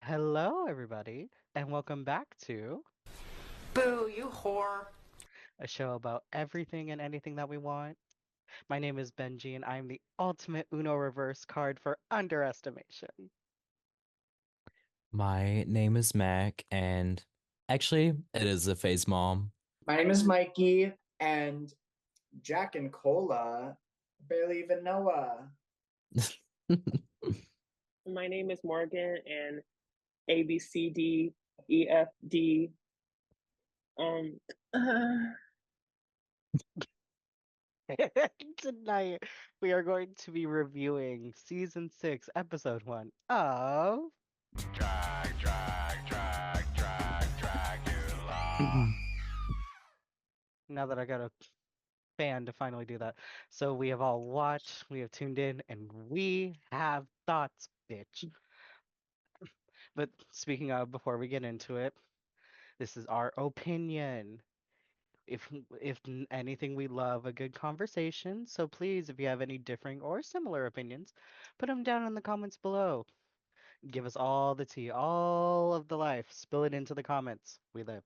Hello, everybody, and welcome back to Boo, you whore. a show about everything and anything that we want. My name is Benji, and I'm the ultimate Uno reverse card for underestimation. My name is Mac, and actually, it is a phase mom. My name is Mikey, and Jack and Cola barely even Noah. My name is Morgan, and A B C D E F D. Um, Tonight, we are going to be reviewing season 6, episode 1 of Dragula. Now that I got a fan to finally do that. So we have all watched, we have tuned in, and we have thoughts, bitch. But speaking of, before we get into it, this is our opinion. If anything, we love a good conversation. So please, if you have any differing or similar opinions, put them down in the comments below. Give us all the tea, all of the life. Spill it into the comments. We live.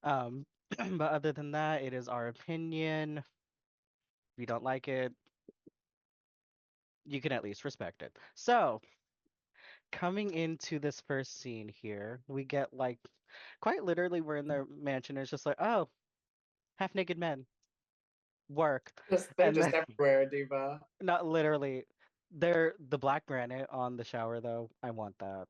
Um, but other than that, it is our opinion. If you don't like it, you can at least respect it. So, coming into this first scene here, we get like quite literally we're in their mansion. It's just like, oh, half naked men work, They're and just then everywhere, Diva. not literally. They're the black granite on the shower though. I want that.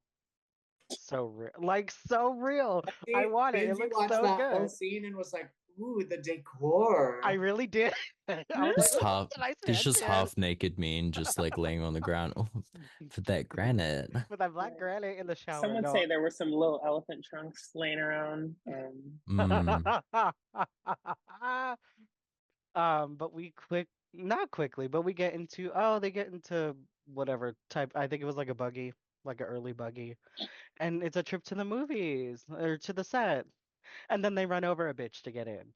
So real, like so real. I want it. It Benji looks watched so that whole good. scene and was like, ooh, the I decor. really did. I was like, Just oh, half, and I there's stand just in half naked men just like laying on the ground for that granite. with that yeah. black granite in the shower. Some would No. say there were some little elephant trunks laying around. Mm. But we not quickly, but we get into, they get into whatever type. I think it was like a buggy, like an early buggy. And it's a trip to the movies or to the set. And then they run over a bitch to get in.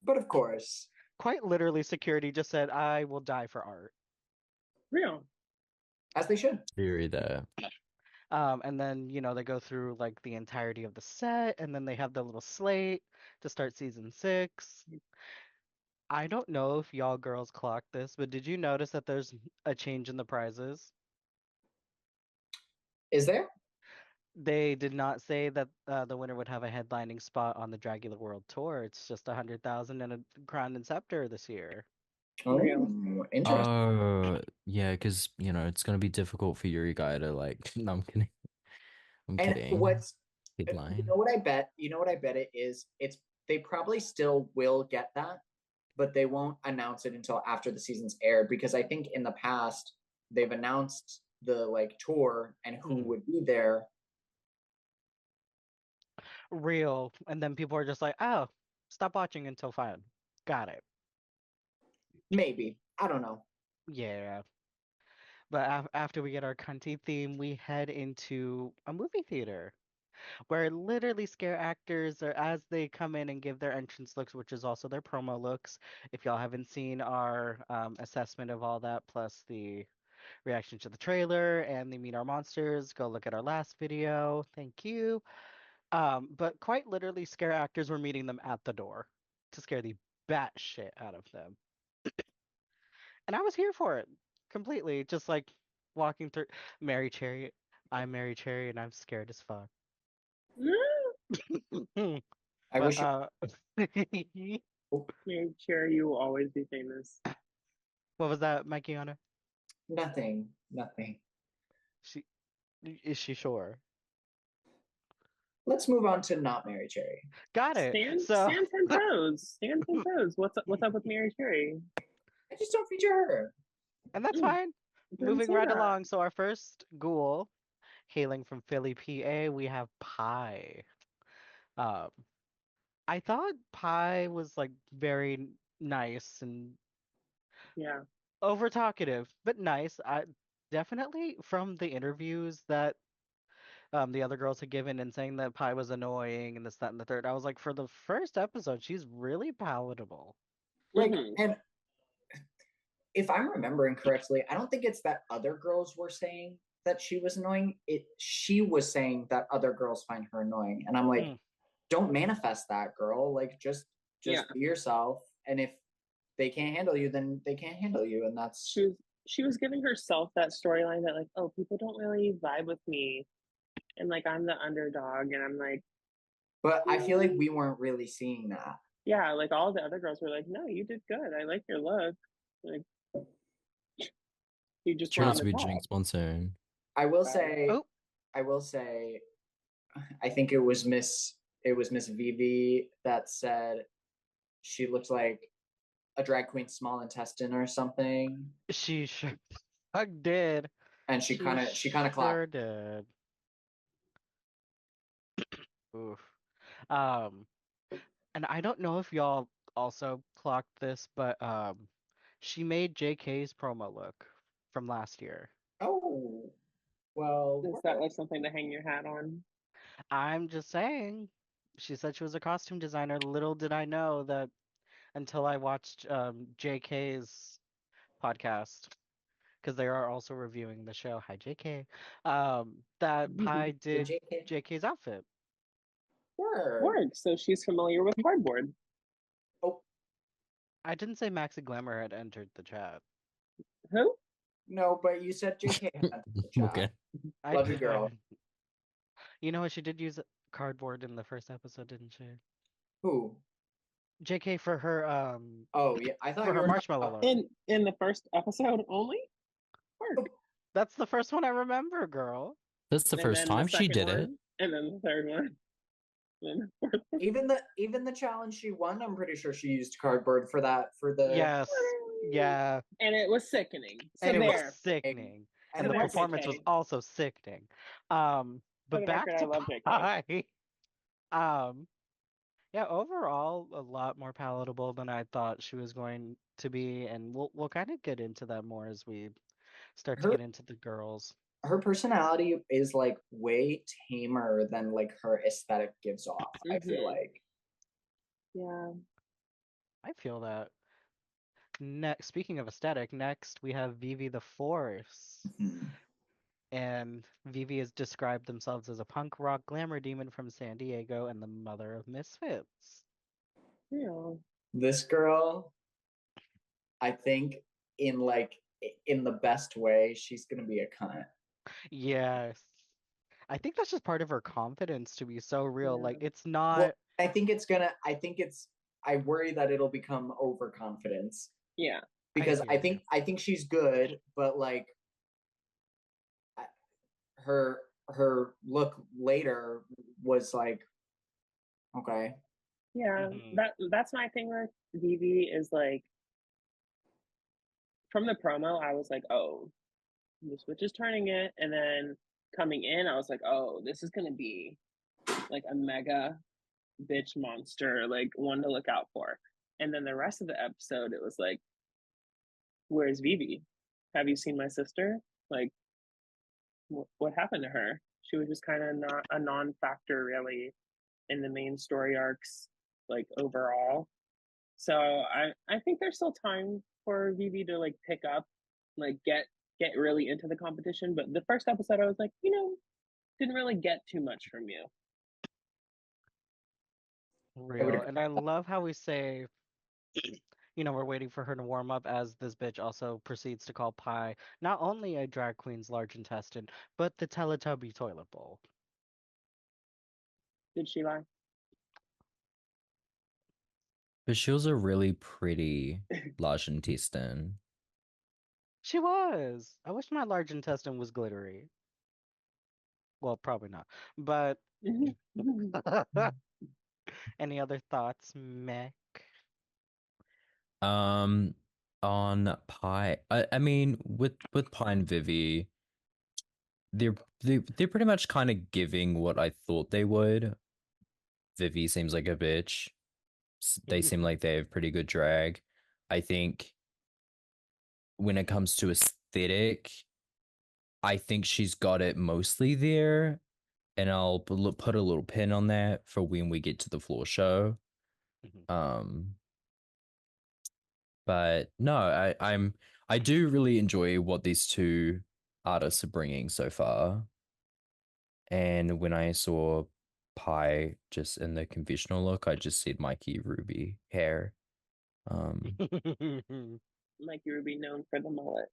But of course, Quite literally, security just said, I will die for art. Real. as they should. Very there. And then, they go through like the entirety of the set, and then they have the little slate to start season 6. I don't know if y'all girls clocked this, but did you notice that there's a change in the prizes? Is there? They did not say that the winner would have a headlining spot on the Dragula World Tour. It's just 100,000 and a crown and scepter this year. Real. Oh, interesting. Yeah, because it's gonna be difficult for Yuri guy to like. No, I'm kidding. I'm And kidding. what's you Headline. know what I bet? You know what I bet it is? It's they probably still will get that, but they won't announce it until after the season's aired because I think in the past they've announced the like tour and who Mm, would be there. real. And then people are just like, oh, stop watching until 5. Got it. Maybe. I don't know. Yeah. But after we get our cunty theme, we head into a movie theater where literally scare actors are as they come in and give their entrance looks, which is also their promo looks. If y'all haven't seen our assessment of all that, plus the reaction to the trailer and the Meet Our Monsters, go look at our last video. Thank you. But quite literally, scare actors were meeting them at the door to scare the bat shit out of them. And I was here for it completely, just like walking through Mary Cherry. I'm Mary Cherry and I'm scared as fuck. I But wish you oh, Mary Cherry, you will always be famous. what was that, Mikey Honor? nothing. Nothing. She is she sure? Let's move on to not Mary Cherry. Got it. Stand, So, stand 10 toes. Stand 10 toes. What's up with Mary Cherry? I just don't feature her. and that's Mm, fine. didn't Moving say right that. along. So our first ghoul, hailing from Philly, PA, we have Pie. Um, I thought Pie was like very nice and Yeah. over talkative, but nice. I definitely from the interviews that the other girls had given and saying that Pie was annoying and this, that, and the third. I was like, for the first episode, she's really palatable. Like, Mm-hmm. and if I'm remembering correctly, I don't think it's that other girls were saying that she was annoying. She was saying that other girls find her annoying, and I'm like, Mm. don't manifest that, girl. Like, just Yeah. be yourself. And if they can't handle you, then they can't handle you, and that's She was giving herself that storyline that like, oh, people don't really vibe with me, and like I'm the underdog, and I'm like, But I feel like we weren't really seeing that. yeah, like all the other girls were like, no, you did good. I like your look. Like you just She were wants on to the be top. Jinx Monsoon. I will Right. say, Oh, I will say, I think it was Miss Vivi that said she looked like a drag queen small intestine or something, she sure fuck did. and she kind of clocked. Sure did. Oof. Um, and I don't know if y'all also clocked this, but she made JK's promo look from last year. Oh, well, Is that like something to hang your hat on? I'm just saying. She said she was a costume designer. Little did I know that until I watched JK's podcast, because they are also reviewing the show. Hi, JK. That Pi the did JK JK's outfit. word. Word. So she's familiar with cardboard. Oh I didn't say Maxi Glamour had entered the chat. Who? no, but you said JK had the chat. Okay. I Love you, did. girl. You know what? She did use cardboard in the first episode, didn't she? Who? JK for her Oh yeah, I thought for you her were talking marshmallow about. look. In the first episode only? Word. That's the first one I remember, girl. That's the And first then the time she second did it. one, and then the third one, and the fourth one. Even the challenge she won, I'm pretty sure she used cardboard for that for the. Yes. Yeah. And it was sickening. So And it was there. sickening. And And So the there, also, performance was JK. also sickening. For But the back record, I to love JK. Pie. Um, yeah, overall a lot more palatable than I thought she was going to be, and we'll kind of get into that more as we start to her get into the girls. her personality is like way tamer than like her aesthetic gives off. I feel Mm-hmm. like. Yeah. I feel that. Next, speaking of aesthetic, next we have Vivi the Force. Mhm. And Vivi has described themselves as a punk rock glamour demon from San Diego and the mother of misfits. Yeah. This girl, I think, in like in the best way, she's gonna be a cunt. Yes. I think that's just part of her confidence to be so real. Yeah. Like, it's Well, not. I think it's gonna. I think it's. I worry that it'll become overconfidence Yeah. I because hear you. I think she's good, but like her look later was like okay. Yeah. Hmm. That's my thing with Vivi is like from the promo, I was like, oh, the switch is turning it, and then coming in, I was like, oh, this is gonna be like a mega bitch monster, like one to look out for. And then the rest of the episode, it was like, where's Vivi? Have you seen my sister? Like, what happened to her? She was just kind of not a non-factor really in the main story arcs, like overall. So I think there's still time for Vivi to like pick up, like get really into the competition. But the first episode, I was like, didn't really get too much from you. I would Real. agree. And I love how we say, we're waiting for her to warm up as this bitch also proceeds to call Pie not only a drag queen's large intestine, but the Teletubby toilet bowl. Did she lie? But she was a really pretty large intestine. She was. I wish my large intestine was glittery. Well, probably not. But any other thoughts, Mick? Um, on Pi, I mean, with Pi and Vivi, they're pretty much kind of giving what I thought they would. Vivi seems like a bitch. They seem like they have pretty good drag. I think when it comes to aesthetic, I think she's got it mostly there, and I'll put a little pin on that for when we get to the floor show. Um, but no, I do really enjoy what these two artists are bringing so far. And when I saw Pi just in the conventional look, I just said Mikey Ruby hair. Um, Mikey Ruby known for the mullet.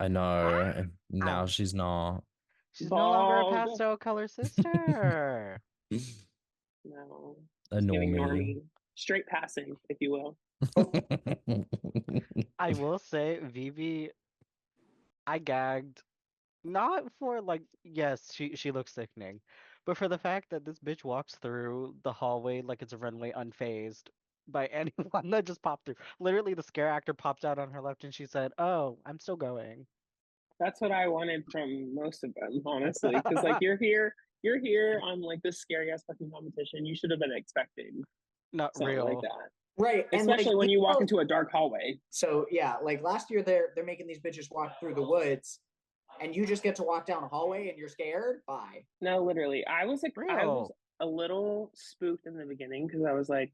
I know, and now Ow. she's not. She's no longer a Bald. pastel color sister. No. A Just giving normie. normie. Straight passing, if you will. I will say, Vivi, I gagged. Not for like, yes, she looks sickening, but for the fact that this bitch walks through the hallway like it's a runway unfazed by anyone that just popped through. Literally, the scare actor popped out on her left and she said, "Oh, I'm still going." That's what I wanted from most of them, honestly. Because like you're here on like this scary ass fucking competition. You should have been expecting Not something like real. that. Right. And like Especially when you walk into a dark hallway. so yeah, like last year they're making these bitches walk through the woods and you just get to walk down a hallway and you're scared. Bye. No, literally. I was Real. a little spooked in the beginning because I was like,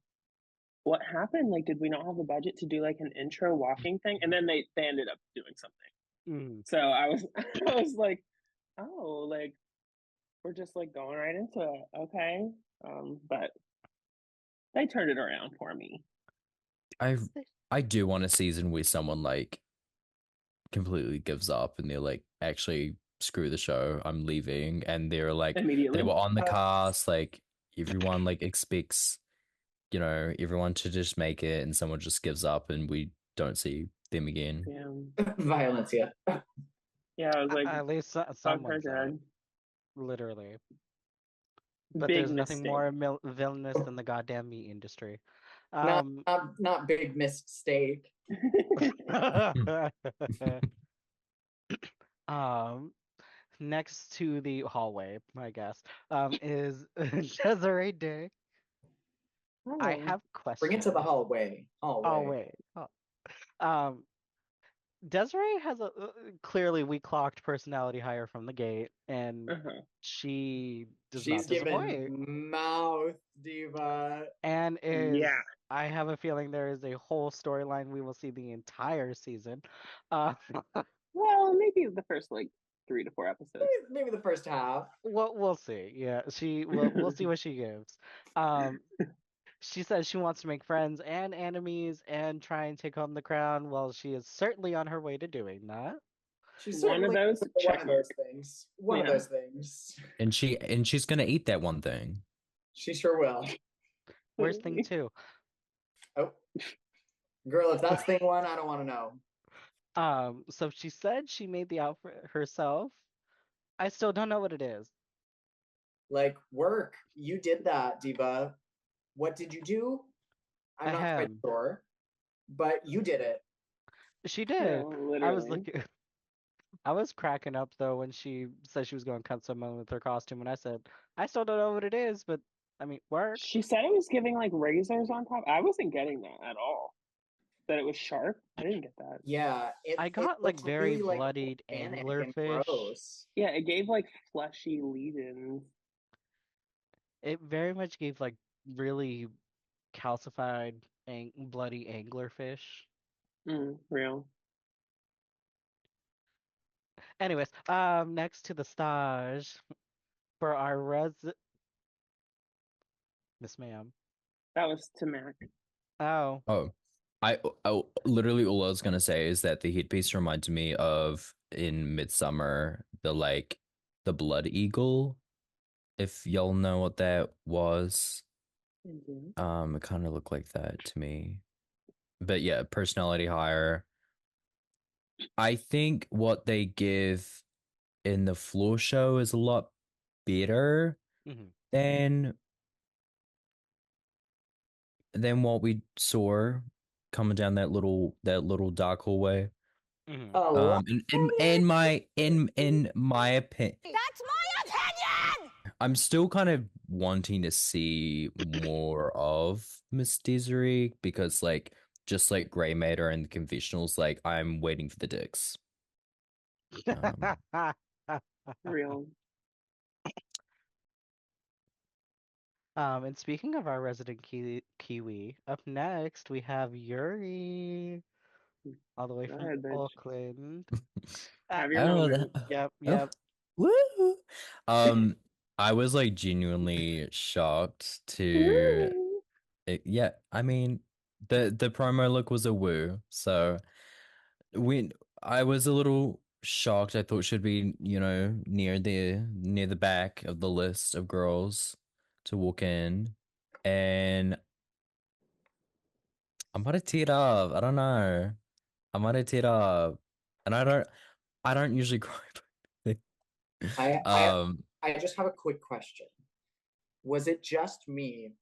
what happened? Like, did we not have the budget to do like an intro walking thing? And then they ended up doing something. Mm. So I was I was like, oh, like we're just like going right into it. Okay. But they turned it around for me. I I do want a season where someone like completely gives up and they're like, actually, screw the show, I'm leaving. And they're like, they Immediately. were on the cast, like everyone like expects, everyone to just make it, and someone just gives up and we don't see them again. Yeah. Violence, yeah. Yeah, I was like, At least fuck her someone said, dead. literally. But Big there's nothing mistake. more villainous than the goddamn meat industry. Not Um, not big mistake. um, next to the hallway, I guess, is Desiree Day. I Oh. have Bring it to the questions. hallway. Hallway. Hallway. Um, Desiree has a clearly we clocked personality higher from the gate, and Uh-huh. she does She's not given disappoint. mouth diva. And Yeah. I have a feeling there is a whole storyline we will see the entire season. Uh, Well, maybe the first like 3 to 4 episodes. Maybe the first half. we'll see. Yeah, we'll see what she gives. Um, she says she wants to make friends and enemies and try and take home the crown. Well, she is certainly on her way to doing that. She's One of certainly those one check of mark. those things. One of Yeah. those things. And she's gonna eat that one thing. She sure will. Worst thing Literally. too. Oh, girl, if that's thing one, I don't want to know. So she said she made the outfit herself. I still don't know what it is. Like, work. You did that, diva. What did you do? I'm not quite Ahem. sure, but you did it. She did. No, I was literally. looking. I was cracking up though when she said she was going to cut someone with her costume, and I said, I still don't know what it is, but I mean, work. She said it was giving like razors on top. I wasn't getting that at all. That it was sharp. I didn't get that. Yeah, I it got like looked very really like bloodied organic and anglerfish. gross. Yeah, it gave like fleshy lesions. It very much gave like really calcified, bloody anglerfish. Real. Anyways, next to the stage for our Miss Ma'am. That was to Mac. Oh, Oh, literally all I was gonna say is that the headpiece reminded me of in Midsummer, the blood eagle. If y'all know what that was, Mhm. it kind of looked like that to me. But yeah, personality higher. I think what they give in the floor show is a lot better hmm than what we saw coming down that little dark hallway. hmm A lot In my opinion, That's my opinion! I'm still kind of wanting to see more of Miss Desiree because, like, just like Grey Matter and the confessionals, like, I'm waiting for the dicks. Um, Real. And speaking of our resident Kiwi, up next we have Yuri. all the way Go from ahead, bitch. Auckland. Have your Oh, moment. Yep, oh, yep. woo! I was like genuinely shocked to yeah, I mean the promo look was a woo. So when I was a little shocked, I thought she'd be, near the back of the list of girls to walk in. And I might have teared up. I don't know. I might have teared up. And I don't usually cry. I I um I just have a quick question. Was it just me,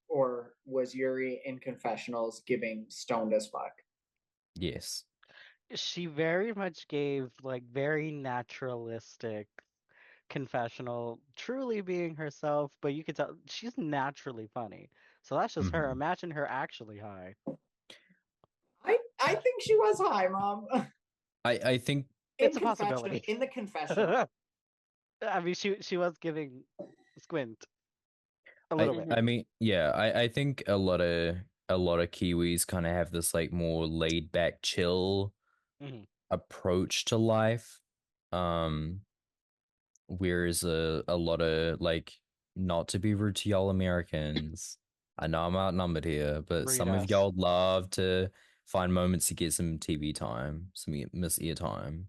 or was Yuri in confessionals giving stoned as fuck? yes. She very much gave like very naturalistic confessional, truly being herself, but you could tell she's naturally funny. So that's just her. Mhm. Imagine her actually high. I think she was high, mom. I think It's a possibility. In the confessional. I mean, she was giving squint a I little bit. I mean, yeah, I think a lot of Kiwis kind of have this like more laid back, chill Hmm. approach to life. Um, whereas a lot of like, not to be rude to y'all Americans, I know I'm outnumbered here, but Read some of us. y'all love to find moments to get some TV time, some miss ear time.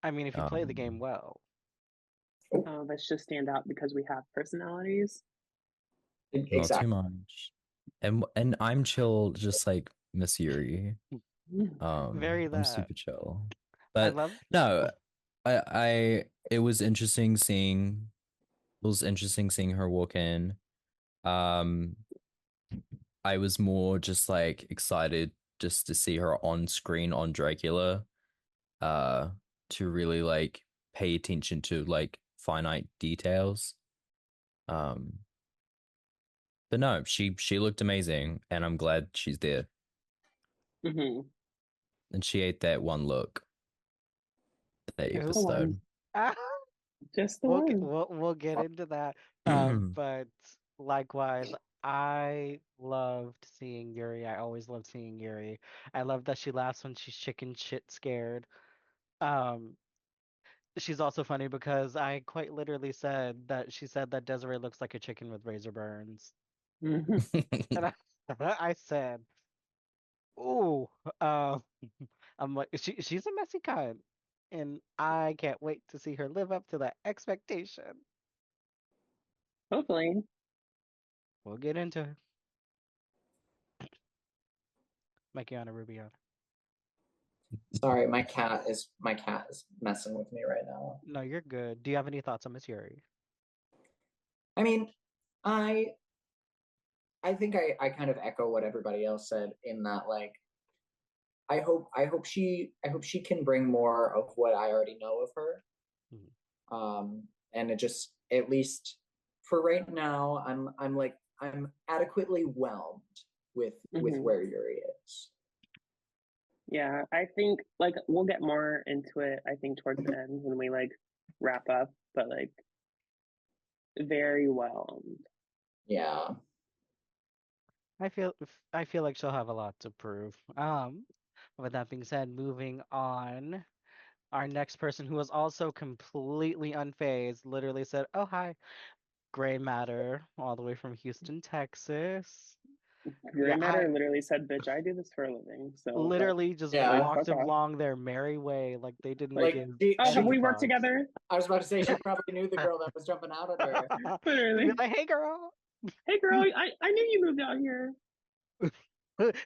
I mean, if you play the game Um, well. Let's just stand out because we have personalities. not too Exactly. much. And I'm chill, just like Miss Yuri. Very I'm that. super chill. I But love. no, I it was interesting seeing her walk in. Um, I was more just like excited just to see her on screen on Dragula, uh, to really like pay attention to like finite details. Um, but no, she looked amazing, and I'm glad she's there. Mm-hmm. And she ate that one look, that Who? The one. episode. Just the one. We'll get into that. But likewise, I loved seeing Yuri. I always loved seeing Yuri. I love that she laughs when she's chicken shit scared. Um, she's also funny because I quite literally said that she said that Desiree looks like a chicken with razor burns, Mhm. and I said, "Ooh, uh, I'm like she's a messy cunt, and I can't wait to see her live up to that expectation." Hopefully. We'll get into it. Makiana Rubiana. Sorry, my cat is messing with me right now. No, you're good. Do you have any thoughts on Miss Yuri? I mean, I I think I kind of echo what everybody else said in that, like, I hope she can bring more of what I already know of her. Mhm. And it just, at least for right now, I'm adequately whelmed with Hmm. where Yuri is. Yeah, I think like we'll get more into it, I think, towards the end when we like wrap up, but like very well. Yeah. I feel like she'll have a lot to prove. With that being said, moving on. Our next person who was also completely unfazed literally said, "Oh hi, gray matter, all the way from Houston, Texas." Gray Yeah, Matter literally said, bitch, I do this for a living. So literally just like Yeah. walked fuck off. along their merry way like they didn't Like, Like give oh, have any she we worked fucks. together? I was about to say she probably knew the girl that was jumping out at her. Be Literally. like, "Hey girl, Hey girl, I knew you moved out here.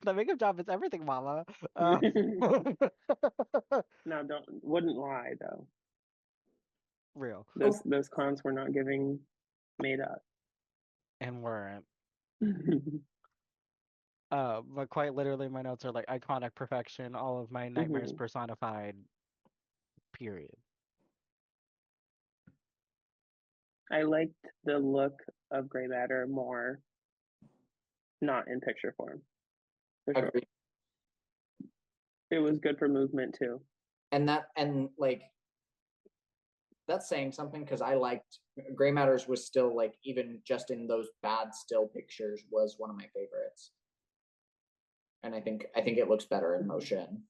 the makeup job is everything, mama." Uh, No, don't wouldn't lie though. real Oh, Those clowns were not giving made up. and weren't. But quite literally, my notes are like iconic perfection, all of my nightmares Hmm. personified. Period. I liked the look of Gray Matter more, not in picture form, for sure. agreed. It was good for movement too. And like, that's saying something, because I liked Gray Matters was still, like, even just in those bad still pictures, was one of my favorites. and I think it looks better in motion.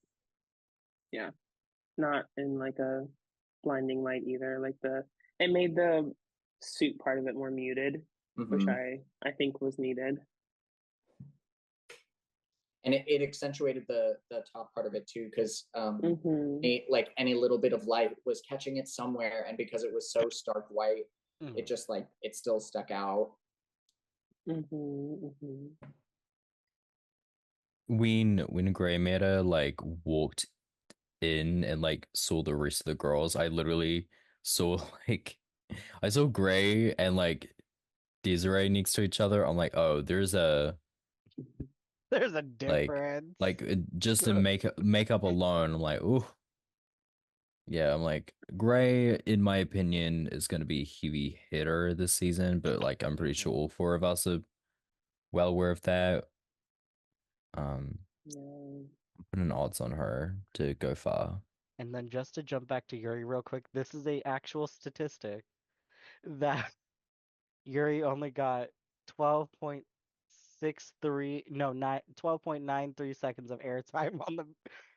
Not in like a blinding light either. Like it made the suit part of it more muted, which Mhm. I think was needed. And it accentuated the top part of it too, because Mhm. like any little bit of light was catching it somewhere, and because it was so stark white, it just like it still stuck out. Mhm. Mhm. When Grey Matter like walked in and like saw the rest of the girls, I literally saw like I saw Grey and like Desiree next to each other. I'm like, oh, there's a There's a like difference. just in makeup alone. I'm like, ooh, yeah. I'm like, Grey, in my opinion, is gonna be a heavy hitter this season, but like I'm pretty sure all four of us are well aware of that. Yeah. I'm putting odds on her to go far. And then just to jump back to Yuri real quick, this is a actual statistic that Yuri only got 12.63, no, 12.93 seconds of airtime on the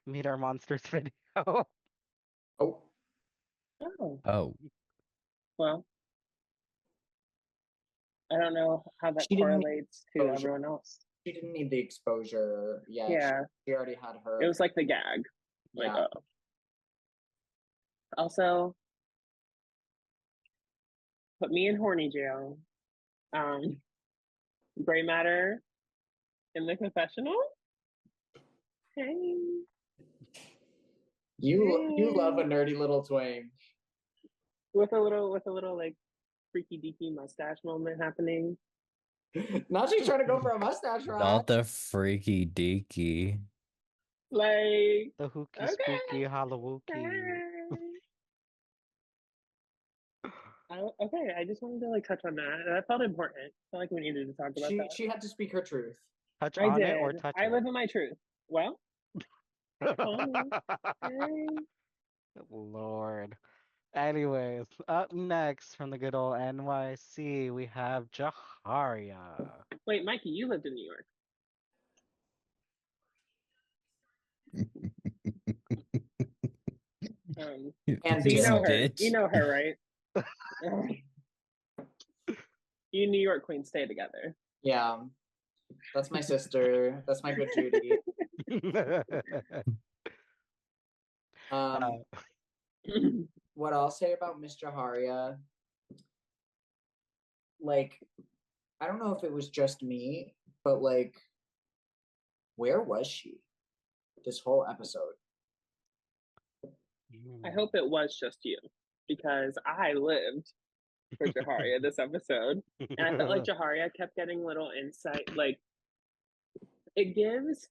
Meet Our Monsters video. Oh, Oh, Oh, well, I don't know how that she didn't need correlates to exposure. everyone else. She didn't need the exposure yet. Yeah. She already had her. It was like the gag. Like, Yeah. oh. Also, put me in horny jail. Gray matter in the confessional. Hey. You love a Hey. nerdy little twang. With a little like freaky deaky mustache moment happening. Now she's trying to go for a mustache ride. not the freaky deaky. Like, The hooky okay. spooky Hallowookie. Okay, I just wanted to like touch on that. That felt important. I felt like we needed to talk about that. She had to speak her truth. Touch I on it or did. touch I it? live in my truth. Well, hey. Lord. Anyways, up next from the good old NYC, we have Jaharia. Wait, Mikey, you lived in New York. And So you This know Bill. her. You bitch. know her, right? You New York queens stay together. Yeah. That's my sister. That's my good Judy. Um, what I'll say about Miss Jaharia, like, I don't know if it was just me, but like, where was she this whole episode? I hope it was just you, because I lived for Jaharia this episode, and I felt like Jaharia kept getting little insight. Like, it gives.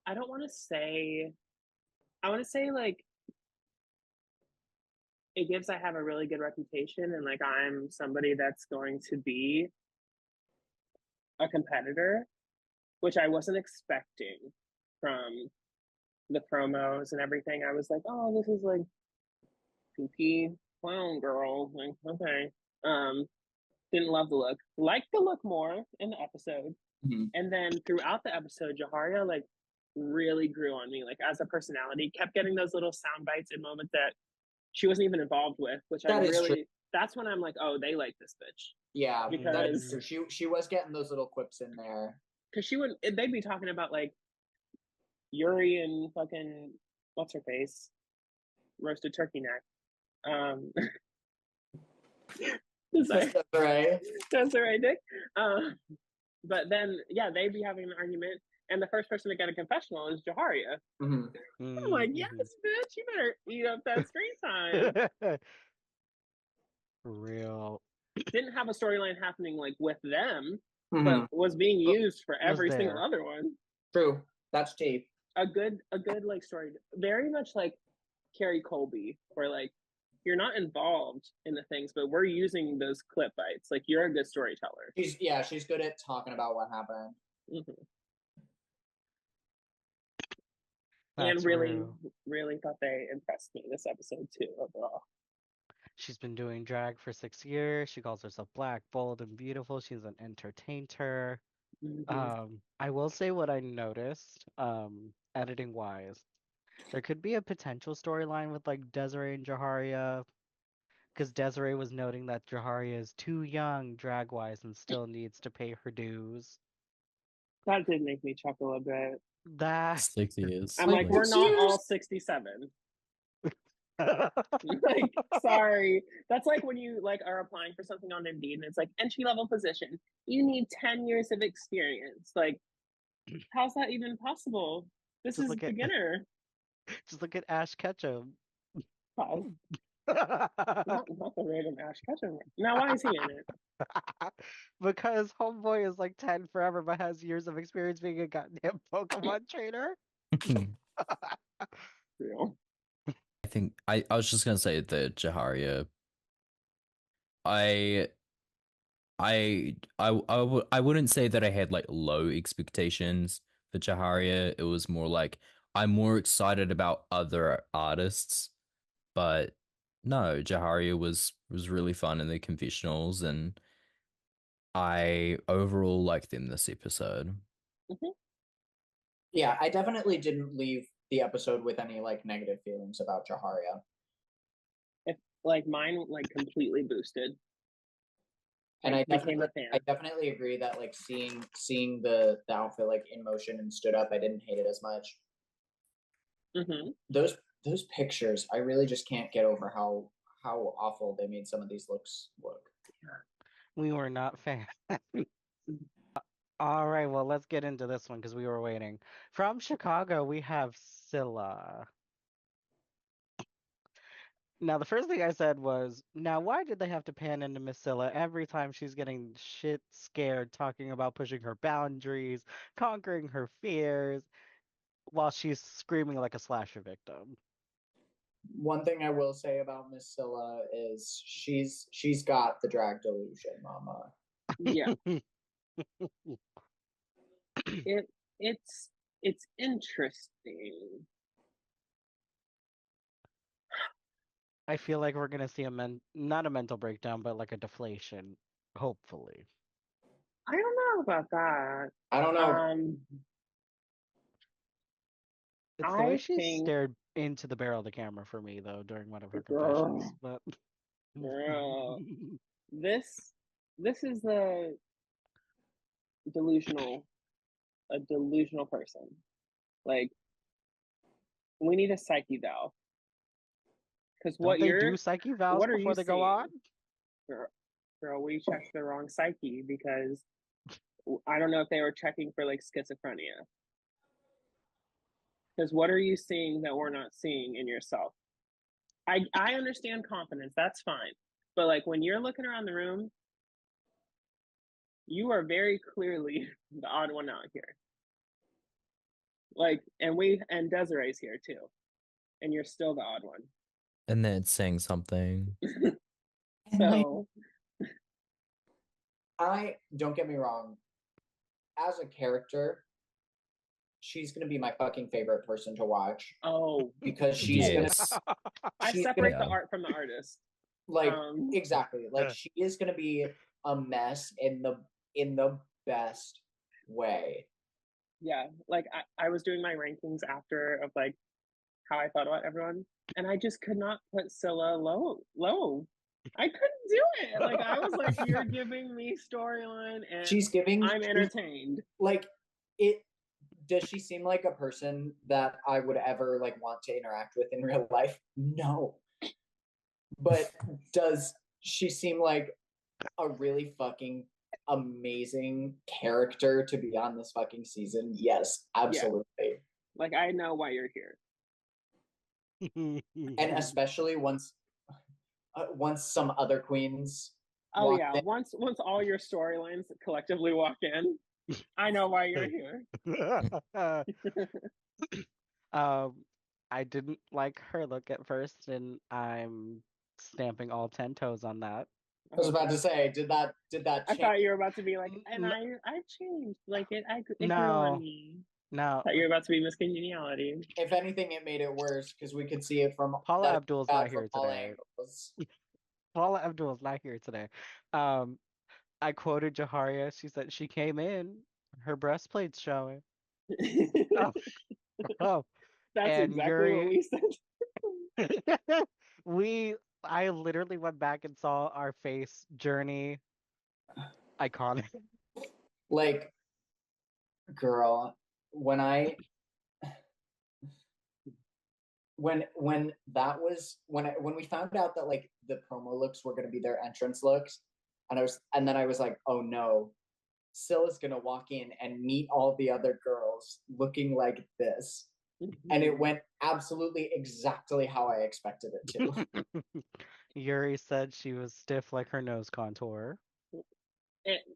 I don't want to say. I want to say like it gives I have a really good reputation, and like I'm somebody that's going to be a competitor, which I wasn't expecting from the promos and everything. I was like, oh, this is like goofy clown girl. Like, okay. Um, didn't love the look. Liked the look more in the episode. Mm-hmm. And then throughout the episode, Jaharia like really grew on me, like as a personality, kept getting those little sound bites in moments that she wasn't even involved with, which I really that's when I'm like, oh, they like this bitch. Yeah, because that is true. She was getting those little quips in there. Because she would they'd be talking about like Yuri and fucking what's her face? Roasted turkey neck. Sorry. That's right. That's the right, Dick. But then, yeah, they'd be having an argument, and the first person to get a confessional is Jaharia. Mm-hmm. I'm like, yes, bitch, you better eat up that screen time. For real. Didn't have a storyline happening like with them, Mm-hmm. but was being used for every there. single other one. True. That's tape. A good like story. Very much like Carrie Colby, where like you're not involved in the things, but we're using those clip bites. Like you're a good storyteller. She's good at talking about what happened. Mm-hmm. That's and really, real. really thought they impressed me this episode too. Overall, she's been doing drag for 6 years. She calls herself black, bold, and beautiful. She's an entertainer. I will say what I noticed, editing wise. There could be a potential storyline with like Desiree and Jaharia, because Desiree was noting that Jaharia is too young drag wise and still needs to pay her dues. That did make me chuckle a bit. That 6 years. I'm like, we're Six not all years? 67. Like, sorry. That's like when you like are applying for something on Indeed and it's like entry level position. You need 10 years of experience. Like, how's that even possible? This just is look at beginner. just look at Ash Ketchum. Pause. Not the random Ash Ketchum. Now, why is he in it? Because Homeboy is like 10 forever but has years of experience being a goddamn Pokemon trainer. Real. I think I was just gonna say that Jaharia. I I wouldn't say that I had like low expectations for Jaharia. It was more like I'm more excited about other artists, but no, Jaharia was really fun in the confessionals, and I overall liked them this episode. Mhm. Yeah, I definitely didn't leave the episode with any like negative feelings about Jaharia. If like mine like completely boosted. And Like, I became definitely a fan. agree that like seeing the outfit like in motion and stood up, I didn't hate it as much. Mm-hmm. Those pictures, I really just can't get over how awful they made some of these looks look. We were not fans. All right, well, let's get into this one because we were waiting. From Chicago, we have Scylla. Now, the first thing I said was, now why did they have to pan into Miss Scylla every time she's getting shit scared, talking about pushing her boundaries, conquering her fears, while she's screaming like a slasher victim? One thing I will say about Miss Scylla is she's got the drag delusion, mama. Yeah. It's interesting. I feel like we're gonna see not a mental breakdown, but like a deflation, hopefully. I don't know about that. I don't know. It's the way I she think, stared into the barrel of the camera for me, though, during one of her confessions. girl, But girl, this is a delusional person. Like, we need a psyche valve because don't they do psyche valves what are you before they go on? seeing, girl? We checked the wrong psyche because I don't know if they were checking for like schizophrenia. Because what are you seeing that we're not seeing in yourself? I understand confidence, that's fine. But like when you're looking around the room, you are very clearly the odd one out here. Like, and Desiree's here too. And you're still the odd one. And then it's saying something. So I don't get me wrong. As a character, she's gonna be my fucking favorite person to watch. Oh, because she's Yes. gonna I she's separate gonna, the art from the artist. like exactly like she is gonna be a mess in the best way. Yeah, like I was doing my rankings after of like how I thought about everyone, and I just could not put Scylla low. I couldn't do it. Like I was like, you're giving me storyline, and I'm entertained. Like it. Does she seem like a person that I would ever like want to interact with in real life? No. But does she seem like a really fucking amazing character to be on this fucking season? Yes, absolutely. Yeah. Like I know why you're here. And especially once some other queens. Oh yeah, in. once all your storylines collectively walk in, I know why you're here. I didn't like her look at first, and I'm stamping all 10 toes on that. I was about to say, did that change? I thought you were about to be like, and I changed. Like it grew on me. No. I thought you were about to be Miss Congeniality. If anything, it made it worse because we could see it from Paula Abdul's not here today. Angles. Paula Abdul's not here today. I quoted Jaharia. She said she came in Her breastplate's showing. Oh, oh. That's And exactly what Yuri, we said. I literally went back and saw our face journey iconic. Like, girl, when I when that was when we found out that like the promo looks were going to be their entrance looks, and then I was like, oh no, Scylla's going to walk in and meet all the other girls looking like this. And it went absolutely exactly how I expected it to. Yuri said she was stiff like her nose contour.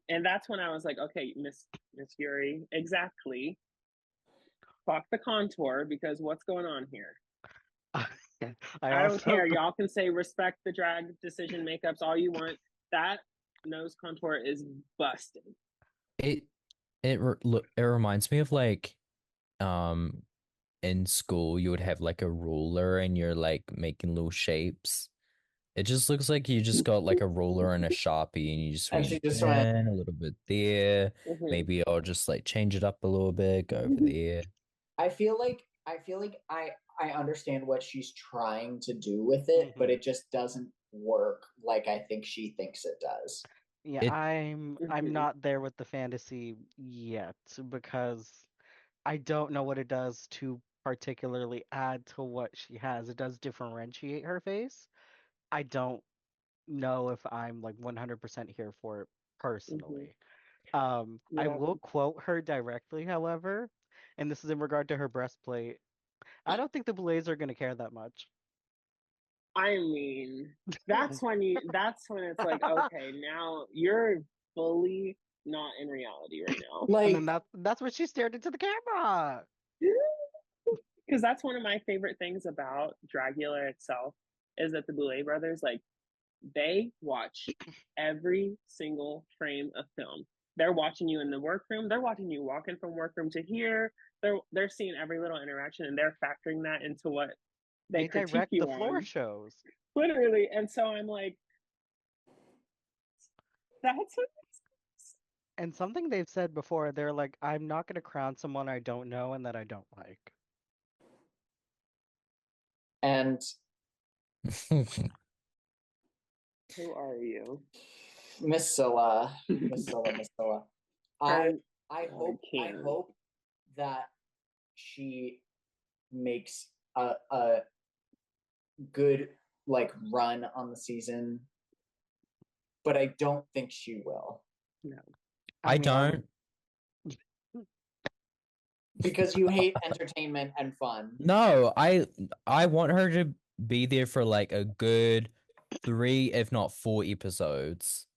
And that's when I was like, okay, Miss Yuri, exactly. Fuck the contour because what's going on here? I I don't also care. Y'all can say respect the drag decision makeups all you want. That nose contour is busted. It it reminds me of like um in school you would have like a ruler and you're like making little shapes. It just looks like you just got like a ruler and a Sharpie and you just And she went just went, a little bit there. Mhm. Maybe I'll just like change it up a little bit, go over there. I understand what she's trying to do with it, but it just doesn't work like I think she thinks it does. Yeah, It I'm not there with the fantasy yet because I don't know what it does to particularly add to what she has. It does differentiate her face. I don't know if I'm like 100% here for it Mhm. personally. I Yeah. will quote her directly, however, and this is in regard to her breastplate. I don't think the Boulets are going to care that much. I mean, that's when it's like, okay, now you're fully not in reality right now. And then Like, that's what she stared into the camera. Because that's one of my favorite things about Dragula itself is that the Boulet brothers, like, they watch every single frame of film. They're watching you in the workroom. They're watching you walking from workroom to here. They're seeing every little interaction and they're factoring that into what they They critique direct the you floor on, shows. literally. And so I'm like, that's what. And something they've said before, they're like, I'm not going to crown someone I don't know and that I don't like. and Who are you? Miss Scylla, Miss Scylla, Miss Scylla. I Her, I I hope I can't. hope that she makes a good like run on the season, but I don't think she will No. I I mean, don't. because you hate entertainment and fun. No, I want her to be there for like a good 3, if not 4 episodes.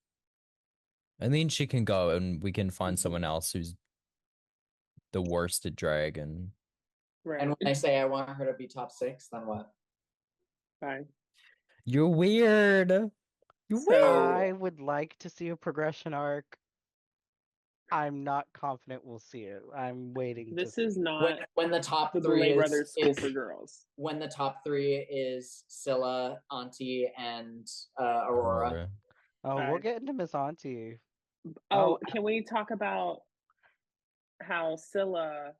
And then she can go and we can find someone else who's the worst at drag and And Right. when I say I want her to be top 6, then what? Fine. you're weird. You're So weird. I would like to see a progression arc. I'm not confident we'll see it. I'm waiting to this is see. not When the top the 3 Boulet Brothers School is for Girls. when the top 3 is Scylla, Auntie, and Aurora. Aurora. Oh, we'll Fine. get into Miss Auntie. Oh, can we talk about how Scylla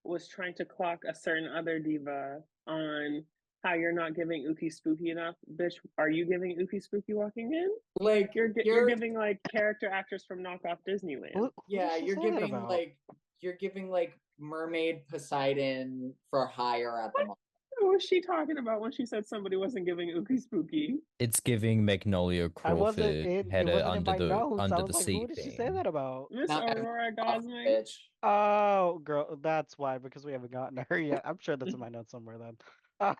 was trying to clock a certain other diva on how you're not giving Ookie Spooky enough? Bitch, are you giving Ookie Spooky walking in? Like You're you're giving like character actors from knockoff Disneyland. Who did yeah, she say that about? you're giving like Mermaid Poseidon for hire at the moment. What was she talking about when she said somebody wasn't giving Ookie Spooky? It's giving Magnolia I wasn't Crawford in. It had it wasn't in my notes. I under was the like, who sea did she say thing. that about? Miss Now I'm Aurora off, Gosling. bitch. Oh, girl, that's why, because we haven't gotten her yet. I'm sure that's in my notes somewhere then. Uh,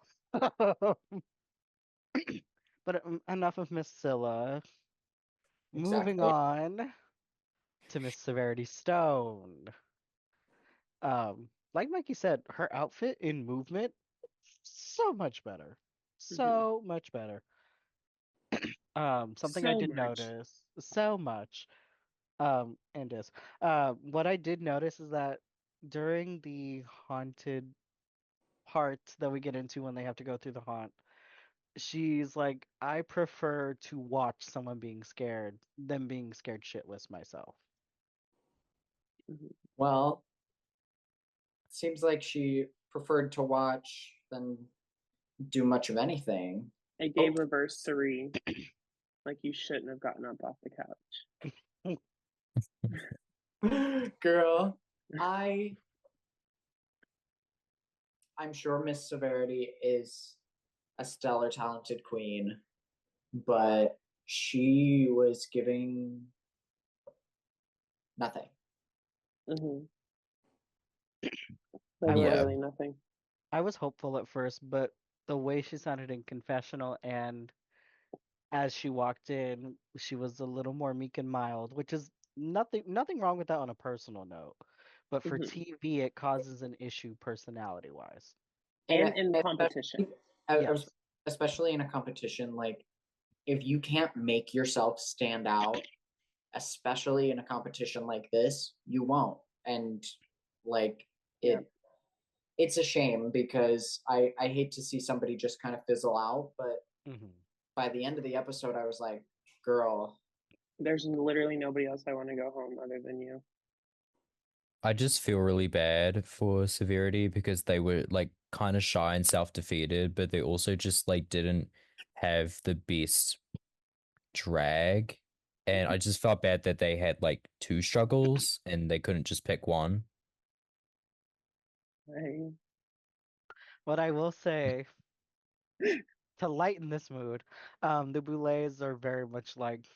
but enough of Miss Scylla. Moving Exactly. on to Miss Severity Stone. Like Mikey said, her outfit in movement, so much better. Mhm. So much better. Something I So did much. notice, so much. And is what I did notice is that during the haunted part that we get into when they have to go through the haunt, she's like, I prefer to watch someone being scared than being scared shitless myself. Mhm. Well, seems like she preferred to watch than do much of anything. I Oh, gave reverse Suri, like you shouldn't have gotten up off the couch. girl, I I'm sure Miss Severity is a stellar, talented queen, but she was giving nothing. Mm-hmm. I Like was Yeah. literally nothing. I was hopeful at first, but the way she sounded in confessional and as she walked in, she was a little more meek and mild, which is nothing wrong with that on a personal note. But for Mm-hmm. TV, it causes an issue personality wise. And And in competition. Yes. especially in a competition, like if you can't make yourself stand out, especially in a competition like this, you won't. And like Yeah. it's a shame because I hate to see somebody just kind of fizzle out, but Hmm. by the end of the episode, I was like, girl, There's literally nobody else I want to go home other than you. I just feel really bad for Severity because they were like kind of shy and self-defeated, but they also just like didn't have the best drag. And I just felt bad that they had like two struggles and they couldn't just pick one. I, What I will say to lighten this mood, the Boulets are very much like,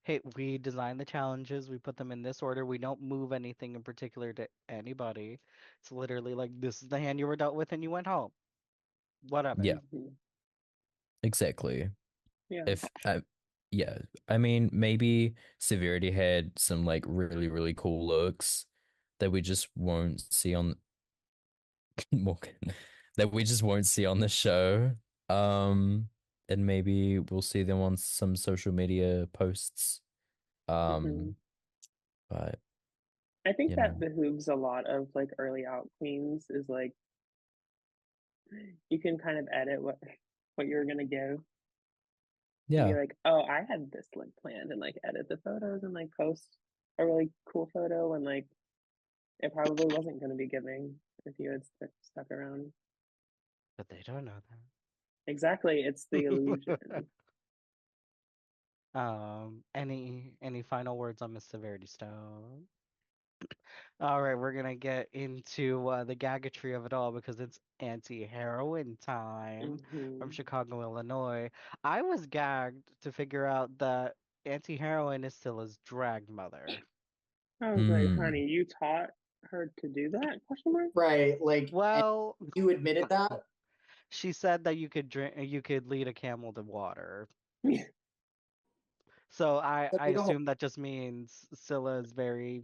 hey, we design the challenges, we put them in this order, we don't move anything in particular to anybody. It's literally like this is the hand you were dealt with and you went home. What of it? Yeah, mhm. exactly. Yeah. If yeah, I mean maybe Severity had some like really really cool looks that we just won't see on Morgan that we just won't see on the show. Um, and maybe we'll see them on some social media posts. Mm-hmm. But I think you that know, behooves a lot of like early out queens is like you can kind of edit what you're gonna give and be yeah, like, oh, I had this like planned and like edit the photos and like post a really cool photo and like it probably wasn't gonna be giving if you had stuck around. But they don't know Exactly, it's the illusion. that. Any final words on Miss Severity Stone? All right, we're gonna get into the gaggatry of it all because it's anti-heroin time from Hmm. Chicago, Illinois. I was gagged to figure out that anti-heroin is still his drag mother. I was like, mm, honey, you taught her to do that? Question mark. right? Like, and Well, you admitted that. she said that you could lead a camel to water. I So So I we don't. assume that just means Scylla is very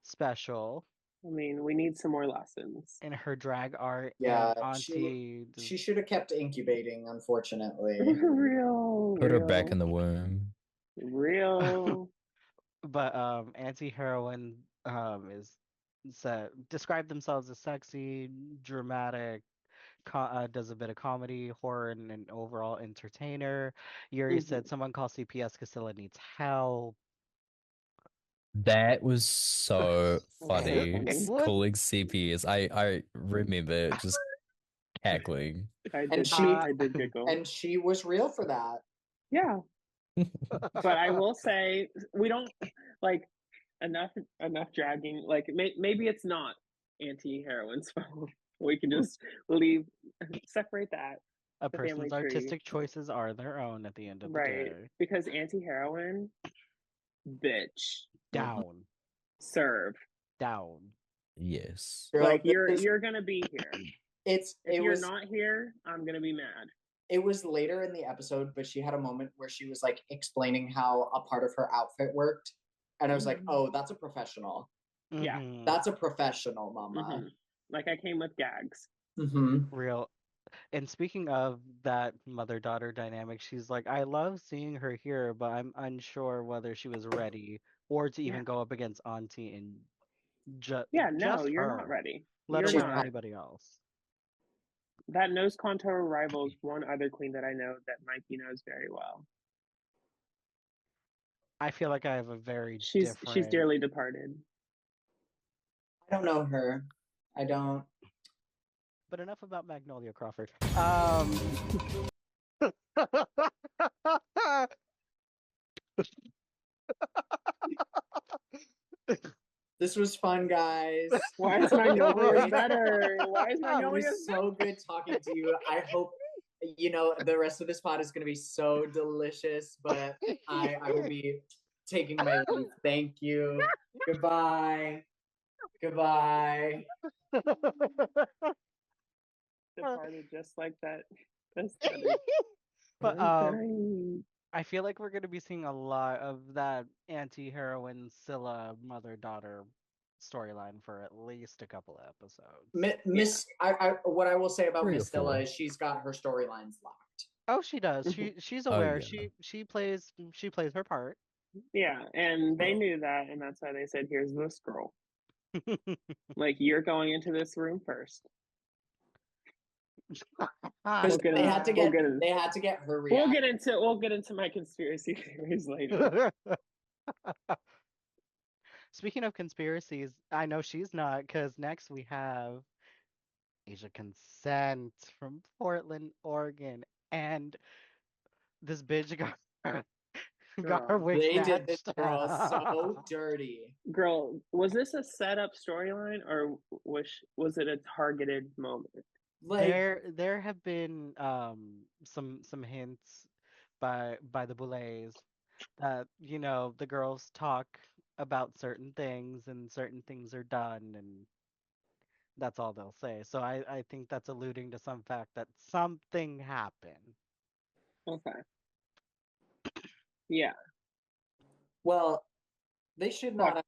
special mean, we need some more lessons. in her drag art, and Yeah, Auntie she should have kept incubating. Unfortunately, Real, put her back real, in the womb. real. but anti-heroine is said describe themselves as sexy, dramatic, does a bit of comedy, horror, and an overall entertainer. Yuri Hmm. said someone call CPS Casilla needs help. That was so funny. It was Calling CPs. I remember just cackling. and uh I did giggle. she was real for that. Yeah, but I will say we don't like enough enough dragging. Like maybe it's not anti-heroin's fault. We can just leave separate that a the family person's tree, artistic choices are their own at the end of the right? day. Because anti-heroin, bitch, Mhm. Down, serve. down. Yes. Girl, Like you're gonna be here. it's If you're not here, I'm gonna be mad. it was later in the episode, but she had a moment where she was like explaining how a part of her outfit worked, and I was like, Mhm. oh, that's a professional. Yeah. Hmm. That's a professional, mama. Hmm. Like I came with gags. Mm-hmm. Real. And speaking of that mother-daughter dynamic, she's like, I love seeing her here, but I'm unsure whether she was ready or to Yeah. even go up against Auntie and Yeah, no, just you're not her, ready. let You're She's alone not. not. anybody else. That nose contour rivals one other queen that I know that Mikey knows very well. I feel like I have a very She's different dearly departed. I don't know her. I don't. But enough about Magnolia Crawford. This was fun, guys. Why is Really Magnolia fun. better? Why is It Magnolia was so good talking to you. I hope the rest of this pod is going to be so delicious. But I will be taking my leave. Thank you. Goodbye. Goodbye. departed just like that? Aesthetic. But Okay. I feel like we're gonna be seeing a lot of that anti-heroine Scylla mother-daughter storyline for at least a couple of episodes. Miss, what I will say about 3 or Miss Stella 4. is she's got her storylines locked. Oh, she does. Mhm. She's Oh, aware. yeah. She plays her part. Yeah, and they knew that, and that's why they said, "Here's this girl. Like, you're going into this room first." Because get they in- had to we'll get get in- they had to get her We'll reaction. get into my conspiracy theories later. Speaking of conspiracies, I know she's not, because next we have Asia Consent from Portland, Oregon, and this bitch got her Girl, wig They did this snatched. girl so dirty. girl, was this a setup storyline, or was it a targeted moment? Like, There have been some hints by the Boulets that the girls talk about certain things and certain things are done and that's all they'll say. So I think that's alluding to some fact that something happened. Okay, yeah, well, they should not fuck, have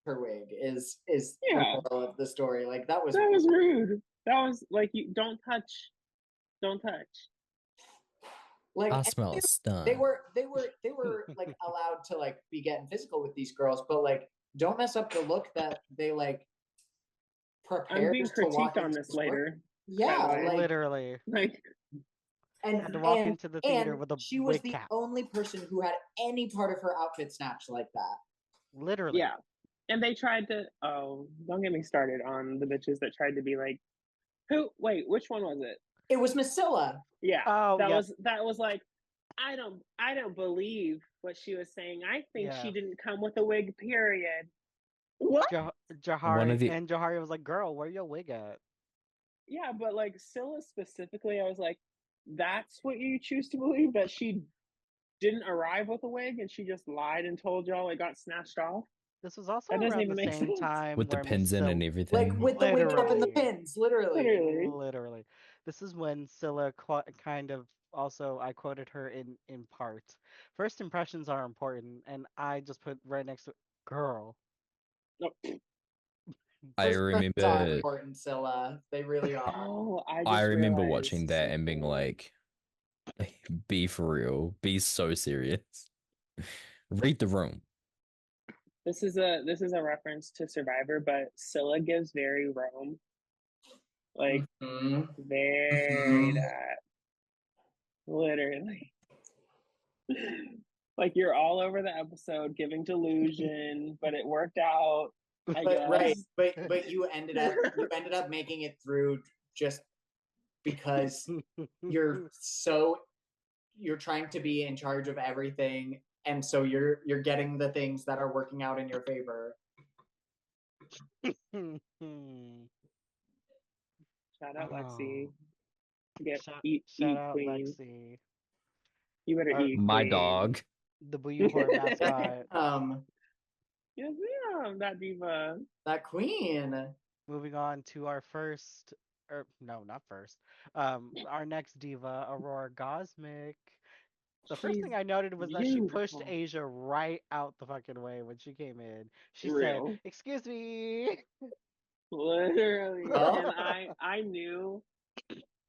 her wig. Is the yeah. moral of the story? Like that was That was rude. That was like, you don't touch, don't touch. like I and smell a they stun. were like allowed to like be getting physical with these girls, but like don't mess up the look that they like I'm prepared being to walk critiqued on into this this room. later. By the Yeah, way, Literally like, had and to walk into the theater and with a she was wig the cap. only person who had any part of her outfit snatched like that. Literally. yeah. And they tried to. Oh, don't get me started on the bitches that tried to be like, who? Wait, which one was it? It was Miscilla. Yeah, Oh, that yeah. was like, I don't believe what she was saying. I think Yeah. she didn't come with a wig. Period. What? One of Jahari the and Jahari was like, "Girl, where your wig at?" Yeah, but like Scylla specifically, I was like, that's what you choose to believe, that she didn't arrive with a wig and she just lied and told y'all it got snatched off? This was also That doesn't around even the make same sense. time with the where Miss pins in and Sil Like everything. with the wig cap and the literally, pins, literally. Literally. literally. This is when Scylla kind of also I quoted her in part. First impressions are important, and I just put right next to it, girl. No. I First impressions are remember important, Scylla. They really are. Oh, I I just remember realized watching that and being something. like, be for real. Be so serious. Read the room. This is a reference to Survivor, but Scylla gives very Rome, like Mhm. very Mhm. that, literally. Like, you're all over the episode giving delusion, but it worked out, I But right, guess. but you ended up making it through just because you're trying to be in charge of everything, and so you're getting the things that are working out in your favor. Shout out Lexi. Oh, Eat shout out queen. Lexi, You better our, eat My queen. dog. the Boo Port mascot. Yes, ma'am, that diva. That queen. Moving on to our first, or no, not first. Our next diva, Aurora Gosmic. The first She's thing I noted was that she pushed beautiful. Asia right out the fucking way when she came in. She said, Real. "Excuse me." Literally. Oh, And I knew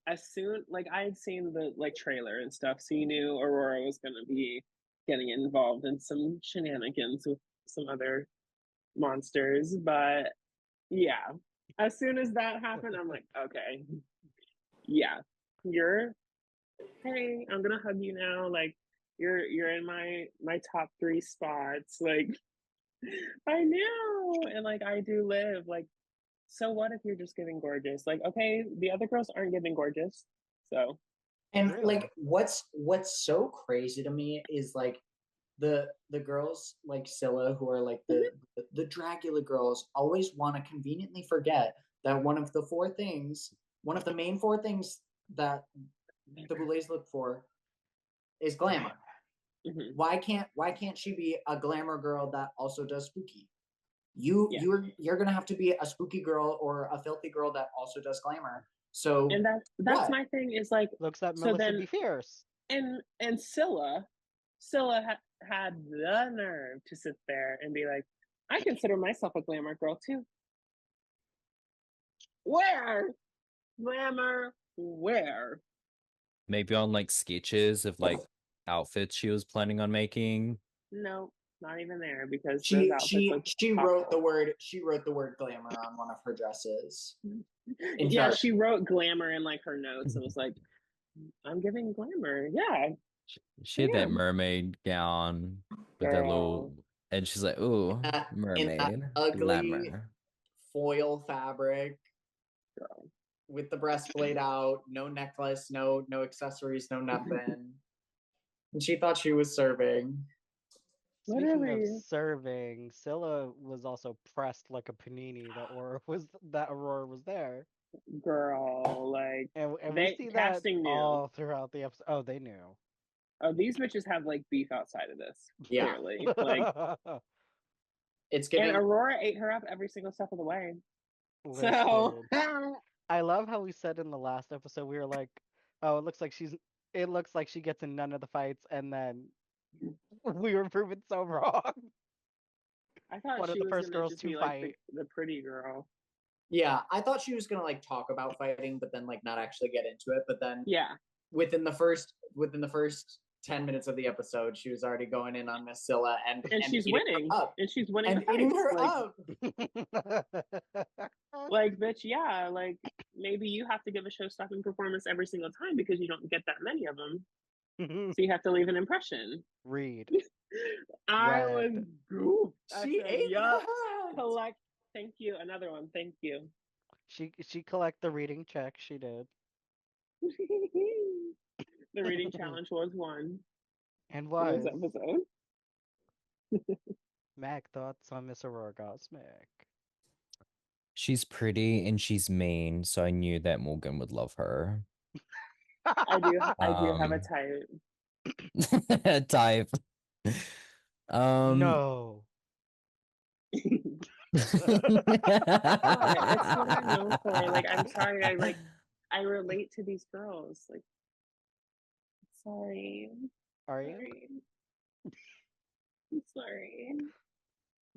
as soon, like, I had seen the like trailer and stuff, so you knew Aurora was gonna be getting involved in some shenanigans with some other monsters. But yeah, as soon as that happened, I'm like, okay, yeah, you're, hey, I'm gonna hug you now. Like, you're in my top 3 spots. Like, I know, and like, I do live like so what if you're just giving gorgeous? Like, okay, the other girls aren't giving gorgeous, so And Really? like what's so crazy to me is like the girls like Scylla who are like the Dragula girls always want to conveniently forget that one of the main four things that the Boulets look for is glamour. mhm. Why can't she be a glamour girl that also does spooky? Yeah. You're gonna have to be a spooky girl or a filthy girl that also does glamour. So And that's what? my thing is like, Looks that so Melissa then be fierce. and Scylla had the nerve to sit there and be like, I consider myself a glamour girl too. Where? Glamour? Where? Maybe on like sketches of like outfits she was planning on making. No, not even there because those outfits look She wrote the awful. word glamour on one of her dresses. Yeah, she wrote glamour in like her notes and was like, I'm giving glamour. Yeah, She I had that am. mermaid gown with that Girl. little, and she's like, "Ooh, In that mermaid ugly glamour." foil fabric Girl. with the breastplate out, no necklace, no accessories, no nothing. And she thought she was serving. Speaking of Literally. serving, Scylla was also pressed like a panini that Aurora was there. Girl, like And we they see that casting knew. all throughout the episode. Oh, they knew. Oh, these bitches have like beef outside of this, Yeah. clearly. Like, It's and giving. Aurora ate her up every single step of the way. So, Listen, I love how we said in the last episode we were like, "Oh, it looks like she gets in none of the fights," and then we were proven so wrong. I thought One of she the was first gonna girls just to be like fight. the pretty girl. Yeah, I thought she was gonna like talk about fighting, but then like not actually get into it. But then Yeah, within the first 10 minutes of the episode, she was already going in on Miss Scylla and and she's eating her winning, up and she's winning the and eating fights. her up. Like, bitch, yeah, like maybe you have to give a show-stopping performance every single time because you don't get that many of them, so you have to leave an impression. Read. I was Red. goofed. I She said, ate yup, that. collect. Thank you. Another one. Thank you. She collect the reading check. She did. The reading challenge was won And in this was. episode. Mac thoughts on Miss Aurora Cosmic. She's pretty and she's mean, so I knew that Morgan would love her. I do have a Um, type. type. Um, No. It's what I'm known for. Like, I'm sorry. I relate to these girls. Like, sorry, Are you? sorry,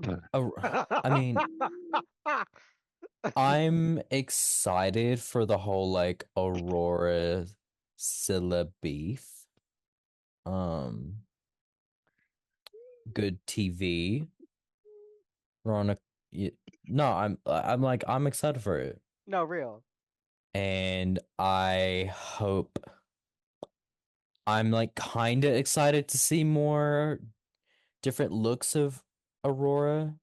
I'm sorry. I mean, I'm excited for the whole like Aurora Scylla beef. Um, good TV. We're on a no, I'm excited for it. No, real. And I hope I'm like kind of excited to see more different looks of Aurora.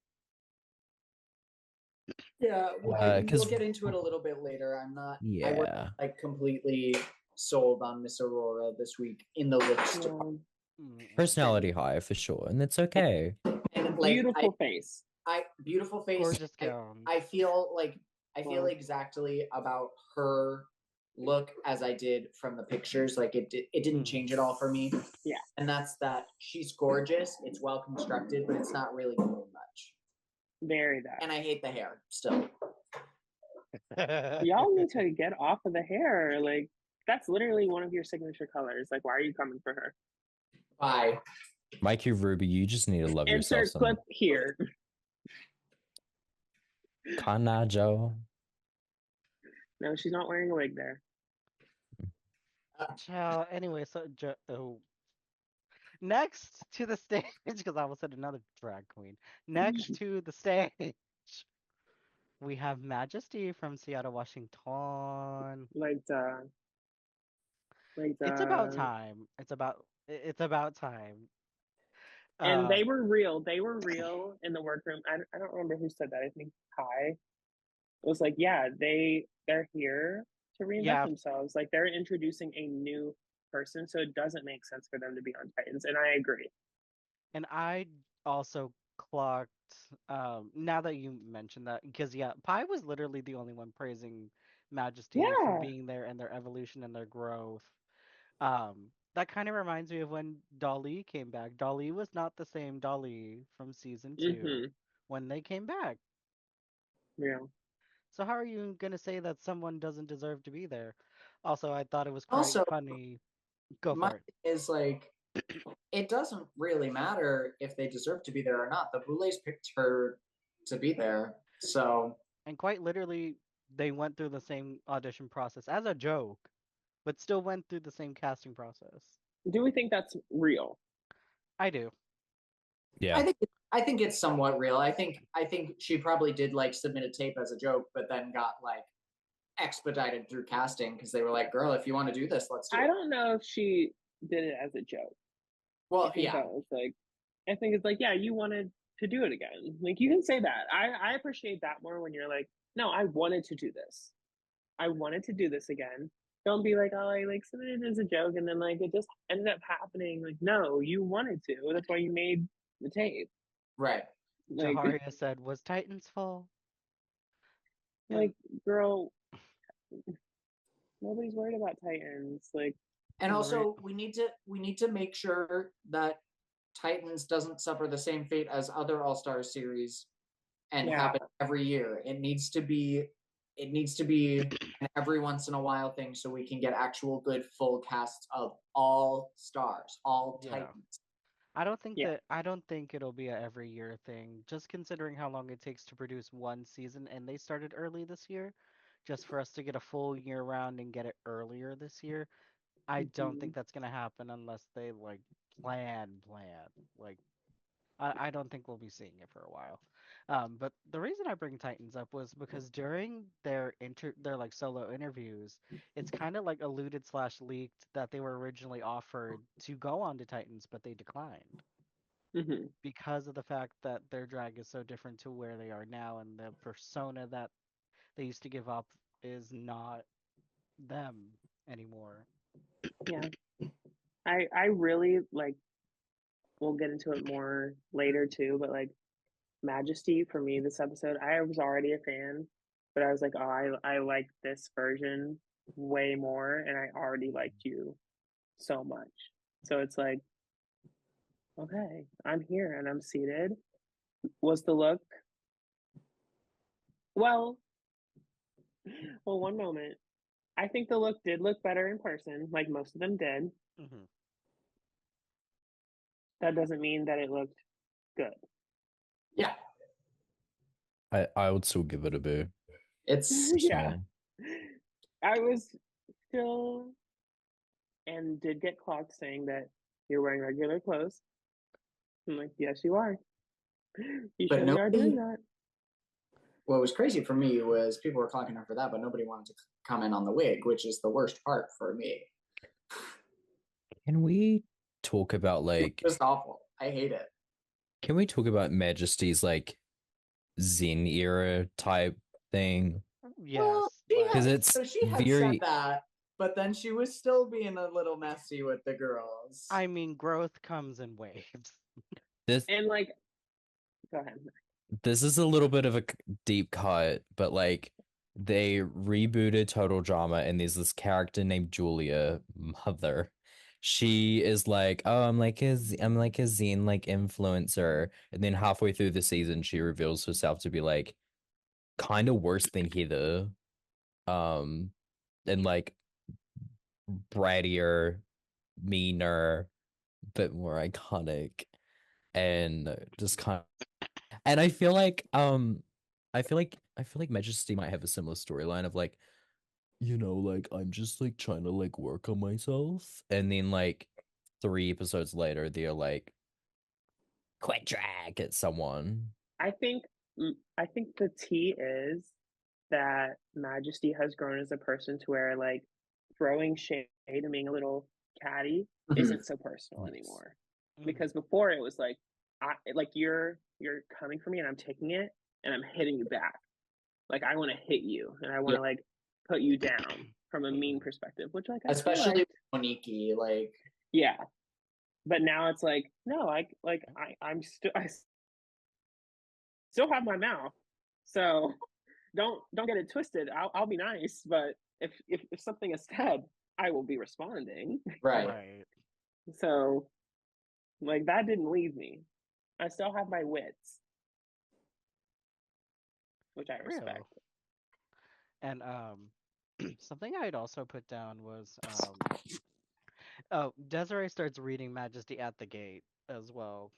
Yeah, we'll Because get into it a little bit later. I was yeah, like completely sold on Miss Aurora this week in the looks department. personality high for sure, and it's okay. And like Beautiful face. beautiful face. Gorgeous gown. I feel Wow. exactly about her look as I did from the pictures. Like it didn't change at all for me. Yeah. And that's that she's gorgeous. It's well constructed, but it's not really doing much. Very that. And I hate the hair still. Y'all need to get off of the hair. Like, that's literally one of your signature colors. Like, why are you coming for her? Bye. Mikey Ruby, you just need to love yourself Insert some. clip here. Kana Joe. No, she's not wearing a wig there. Child, anyway, next to the stage, because I almost said another drag queen. Next to the stage, we have Majesty from Seattle, Washington. It's about time. It's about time. And they were real. They were real in the workroom. I don't remember who said that. I think Kai. was like, yeah, they're here to reinvent Yeah, themselves. Like they're introducing a new person, so it doesn't make sense for them to be on Titans. And I agree. and I also clocked now that you mentioned that, because yeah, Pi was literally the only one praising Majesty for Yeah. being there and their evolution and their growth. That kind of reminds me of when Dolly came back. Dolly was not the same Dolly from season 2 Mm-hmm. when they came back. Yeah. So how are you gonna say that someone doesn't deserve to be there? Also, I thought it was quite Also, funny. Go my for it. thing is like, it doesn't really matter if they deserve to be there or not. The Boulets picked her to be there, so And quite literally, they went through the same audition process as a joke, but still went through the same casting process. Do we think that's real? I do. Yeah. I think it's somewhat real. I think she probably did like submit a tape as a joke, but then got like expedited through casting because they were like, "Girl, if you want to do this, let's do I it." don't know if she did it as a joke. I Well, think yeah, that was like, I think it's like, yeah, you wanted to do it again. Like you can say that. I appreciate that more when you're like, no, I wanted to do this. I wanted to do this again. Don't be like, oh, I like submitted it as a joke and then like it just ended up happening. Like, no, you wanted to. That's why you made the tape. right. Like, Jaharia said, "Was Titans full?" And like, girl, nobody's worried about Titans. Like, And and also, we need to make sure that Titans doesn't suffer the same fate as other All Star series and yeah, happen every year. It needs to be an every once in a while thing so we can get actual good full casts of all stars, all yeah, Titans. yeah. I don't think it'll be a every year thing. Just considering how long it takes to produce one season, and they started early this year, just for us to get a full year round and get it earlier this year. I don't Mm-hmm. think that's gonna happen unless they like plan. Like I don't think we'll be seeing it for a while. But the reason I bring Titans up was because during their like solo interviews, it's kind of like alluded slash leaked that they were originally offered to go on to Titans, but they declined Mm-hmm. because of the fact that their drag is so different to where they are now, and the persona that they used to give up is not them anymore. Yeah. I really like, we'll get into it more later too, but like Majesty for me this episode, I was already a fan, but I was like, oh, I like this version way more, and I already liked you so much. So it's like, okay, I'm here and I'm seated. Was the look well? Well, one moment. I think the look did look better in person, like most of them did. Hmm. That doesn't mean that it looked good. Yeah, I would still give it a boo. it's Yeah, Personally. I was still and did get clocked saying that you're wearing regular clothes. I'm like, yes, you are. You but surely are doing nobody. that. What was crazy for me was people were clocking her for that, but nobody wanted to comment on the wig, which is the worst part for me. Can we talk about like Just awful. I hate it. can we talk about Majesty's like Zen era type thing? Well, Yes, like Because it's she had said very that, but then she was still being a little messy with the girls. I mean, growth comes in waves. this And like, go ahead. this is a little bit of a deep cut, but like they rebooted Total Drama and there's this character named Julia Mother. She is like, oh, I'm like a zine like influencer, and then halfway through the season, she reveals herself to be like kind of worse than Heather, um, and like brattier, meaner, bit more iconic, and just kind of and I feel like Majesty might have a similar storyline of like, like I'm just like trying to like work on myself. And then like 3 episodes later, they're like, quit drag at someone. I think I think the tea is that Majesty has grown as a person to where like throwing shade and being a little catty Mhm. isn't so personal Yes. anymore. Hmm. Because before it was like, I like you're coming for me and I'm taking it and I'm hitting you back. Like I want to hit you and I want Yeah. to like put you down from a mean perspective, which like I feel Especially like with Moniki, like yeah. But now it's like no, I'm still I still have my mouth, so don't get it twisted. I'll be nice, but if something is said, I will be responding. right. Right. So like that didn't leave me. I still have my wits, which I Real. respect. And something I'd also put down was oh, Desiree starts reading Majesty at the gate as well.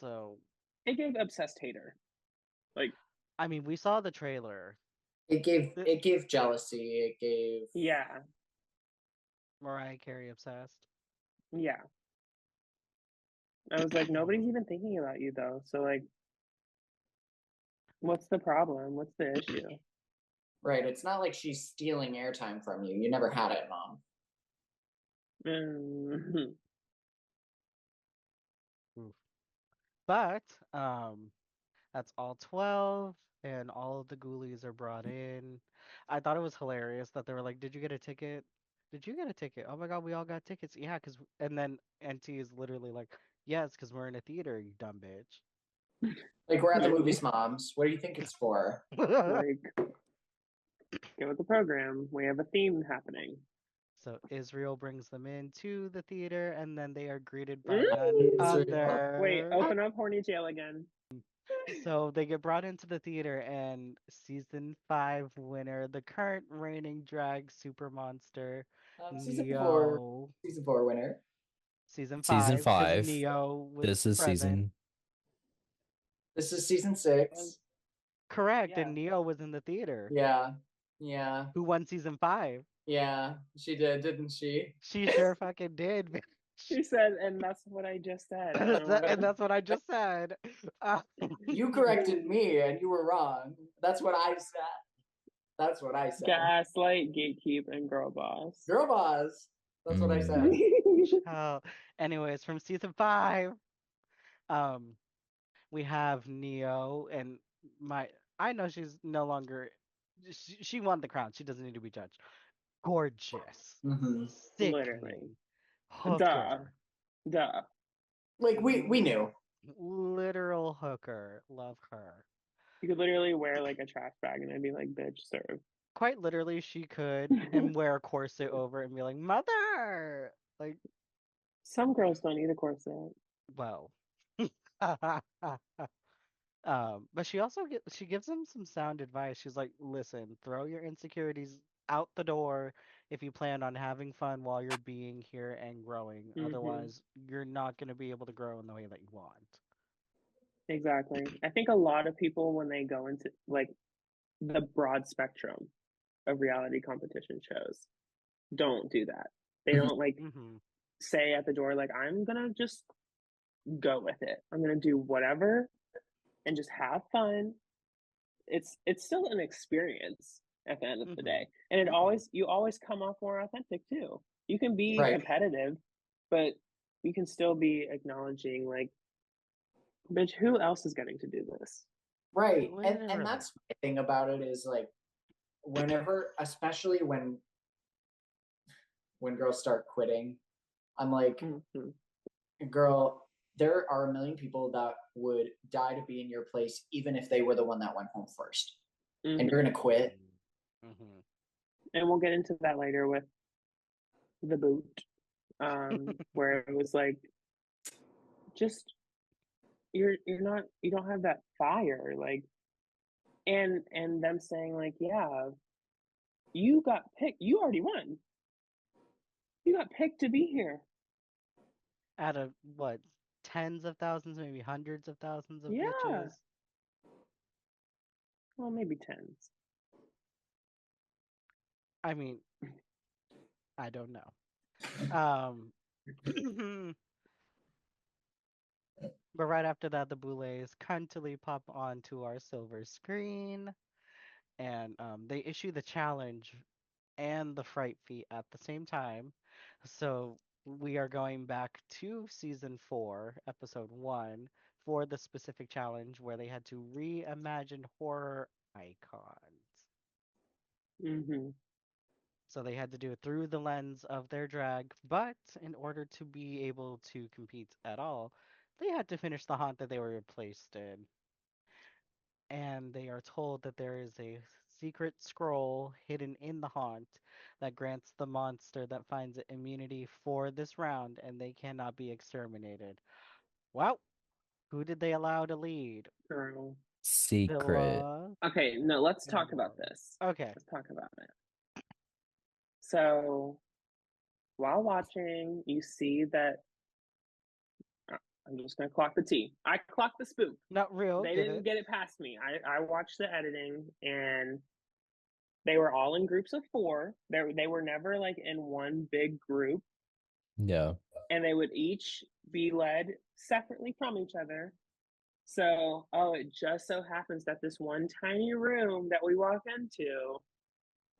So It gave obsessed hater. Like I mean, we saw the trailer. It gave jealousy. It gave yeah, Mariah Carey obsessed. yeah. I was like, nobody's even thinking about you though. So like, what's the problem? What's the issue? right. It's not like she's stealing airtime from you. You never had it, mom. Mm-hmm. Oof. But that's all 12, and all of the ghoulies are brought in. I thought it was hilarious that they were like, "Did you get a ticket? Did you get a ticket? Oh my God, we all got tickets. Yeah, cause." And then NT is literally like, "Yes, cause we're in a theater, you dumb bitch." Like we're at the movies, moms. What do you think it's for? Like, get with the program. We have a theme happening. So Israel brings them into the theater, and then they are greeted by none Israel. Wait, other. open up horny tail again. So they get brought into the theater, and season 5 winner, the current reigning drag super monster, Season four. Neo. Season 4 winner. Season Season 5, because 5. Neo was This is present. season. This is season 6. Correct, Yeah. and Neo was in the theater. Yeah. Yeah. Who won season 5? Yeah. She did, didn't she? She sure fucking did, bitch. She said, and that's what I just said. I don't know And what. that's what I just said. Uh, You corrected me and you were wrong. That's what I said. That's what I said. Gaslight, gatekeep, and girl boss. Girl boss. That's what I said. anyways, from season 5, um, we have Neo, and my I know she's no longer she won the crown. She doesn't need to be judged. Gorgeous, Mm-hmm. Literally. sickening, Duh. hooker, Duh. Like we knew. literal hooker. Love her. You could literally wear like a trash bag and I'd be like, bitch, serve. Quite literally, she could and wear a corset over it and be like, "Mother!" Like, Some girls don't need a corset. well. But she gives him some sound advice. She's like, "Listen, throw your insecurities out the door if you plan on having fun while you're being here and growing. Mm-hmm. Otherwise, you're not going to be able to grow in the way that you want." Exactly. I think a lot of people, when they go into like the broad spectrum of reality competition shows, don't do that. They Mhm. don't like Mm-hmm. say at the door, like, I'm gonna just go with it. I'm gonna do whatever and just have fun. It's still an experience at the end of the Mm-hmm. day. And it always you always come off more authentic too. You can be Right. competitive, but you can still be acknowledging like, bitch, who else is getting to do this? Right. And Literally. that's my thing about it is like whenever, especially when girls start quitting, I'm like, Mm-hmm. girl, there are a million people that would die to be in your place, even if they were the one that went home 1st. Mm-hmm. And you're gonna quit. Mm-hmm. And we'll get into that later with the boot, where it was like, just you're not you don't have that fire, like, and them saying like, yeah, you got picked, you already won, you got picked to be here. Out of what, tens of thousands, maybe hundreds of thousands of Yeah, bitches. well, maybe tens. I mean, I don't know. Um, but right after that, the Boulets cuntily pop onto our silver screen, and they issue the challenge and the fright feat at the same time. So we are going back to season 4, episode 1, for the specific challenge where they had to reimagine horror icons. Mm-hmm. So they had to do it through the lens of their drag, but in order to be able to compete at all, they had to finish the haunt that they were replaced in. And they are told that there is a secret scroll hidden in the haunt that grants the monster that finds it immunity for this round, and they cannot be exterminated. Well, who did they allow to lead? Girl. Secret. Villa Okay, no, let's and talk about Aurora. this. Okay. Let's talk about it. So while watching, you see that I'm just gonna clock the T. I clocked the spook. Not real, They give didn't it. get it past me. I watched the editing, and they were all in groups of 4. They were never like in one big group, Yeah. and they would each be led separately from each other. So, it just so happens that this one tiny room that we walk into,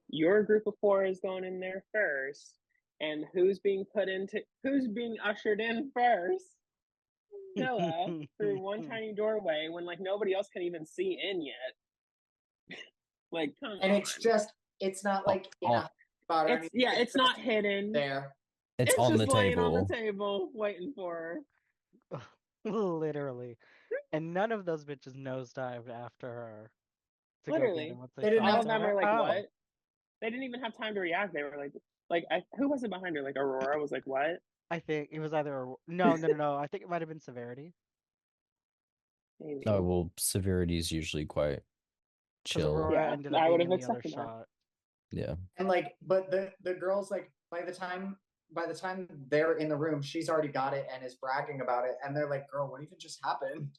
your group of 4 is going in there first, and who's being ushered in first? Scylla, through one tiny doorway when like nobody else can even see in yet. Like, come And on. it's not like in on- a spot or anything. It's not just hidden. there. It's It's on just the laying table. on the table waiting for her. Literally. And none of those bitches nosedived after her to go get Literally. him once they They didn't saw All have it. of They were them like, are like, oh. what? They didn't even have time to react. They were like, who was it behind her? Like Aurora was like, what? I think it was either no. I think it might have been Severity. Maybe. Oh, well, severity is usually quite Because chill. Aurora Yeah, ended up I would being have in the other accepted that. shot. Yeah. And like, but the girls, like, by the time they're in the room, she's already got it and is bragging about it, and they're like, girl, what even just happened?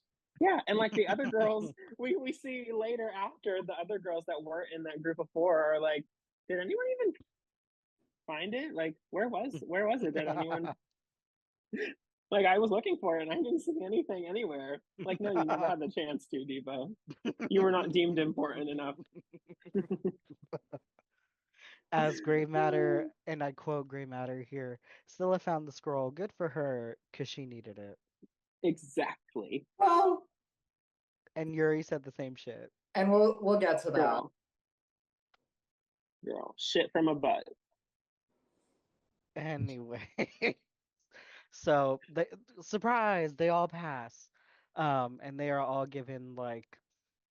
Yeah, and like the other girls, we see later after the other girls that weren't in that group of 4 are like, did anyone even find it? Like, where was it? Did anyone like I was looking for it and I didn't see anything anywhere. Like, no, you never had the chance to, Devo. You were not deemed important enough. As Gray Matter, and I quote Gray Matter here, Scylla found the scroll. Good for her, because she needed it. Exactly. Well, And Yuri said the same shit. and we'll get to that. Girl, shit from a butt. Anyway. So, surprise, they all pass. And they are all given, like,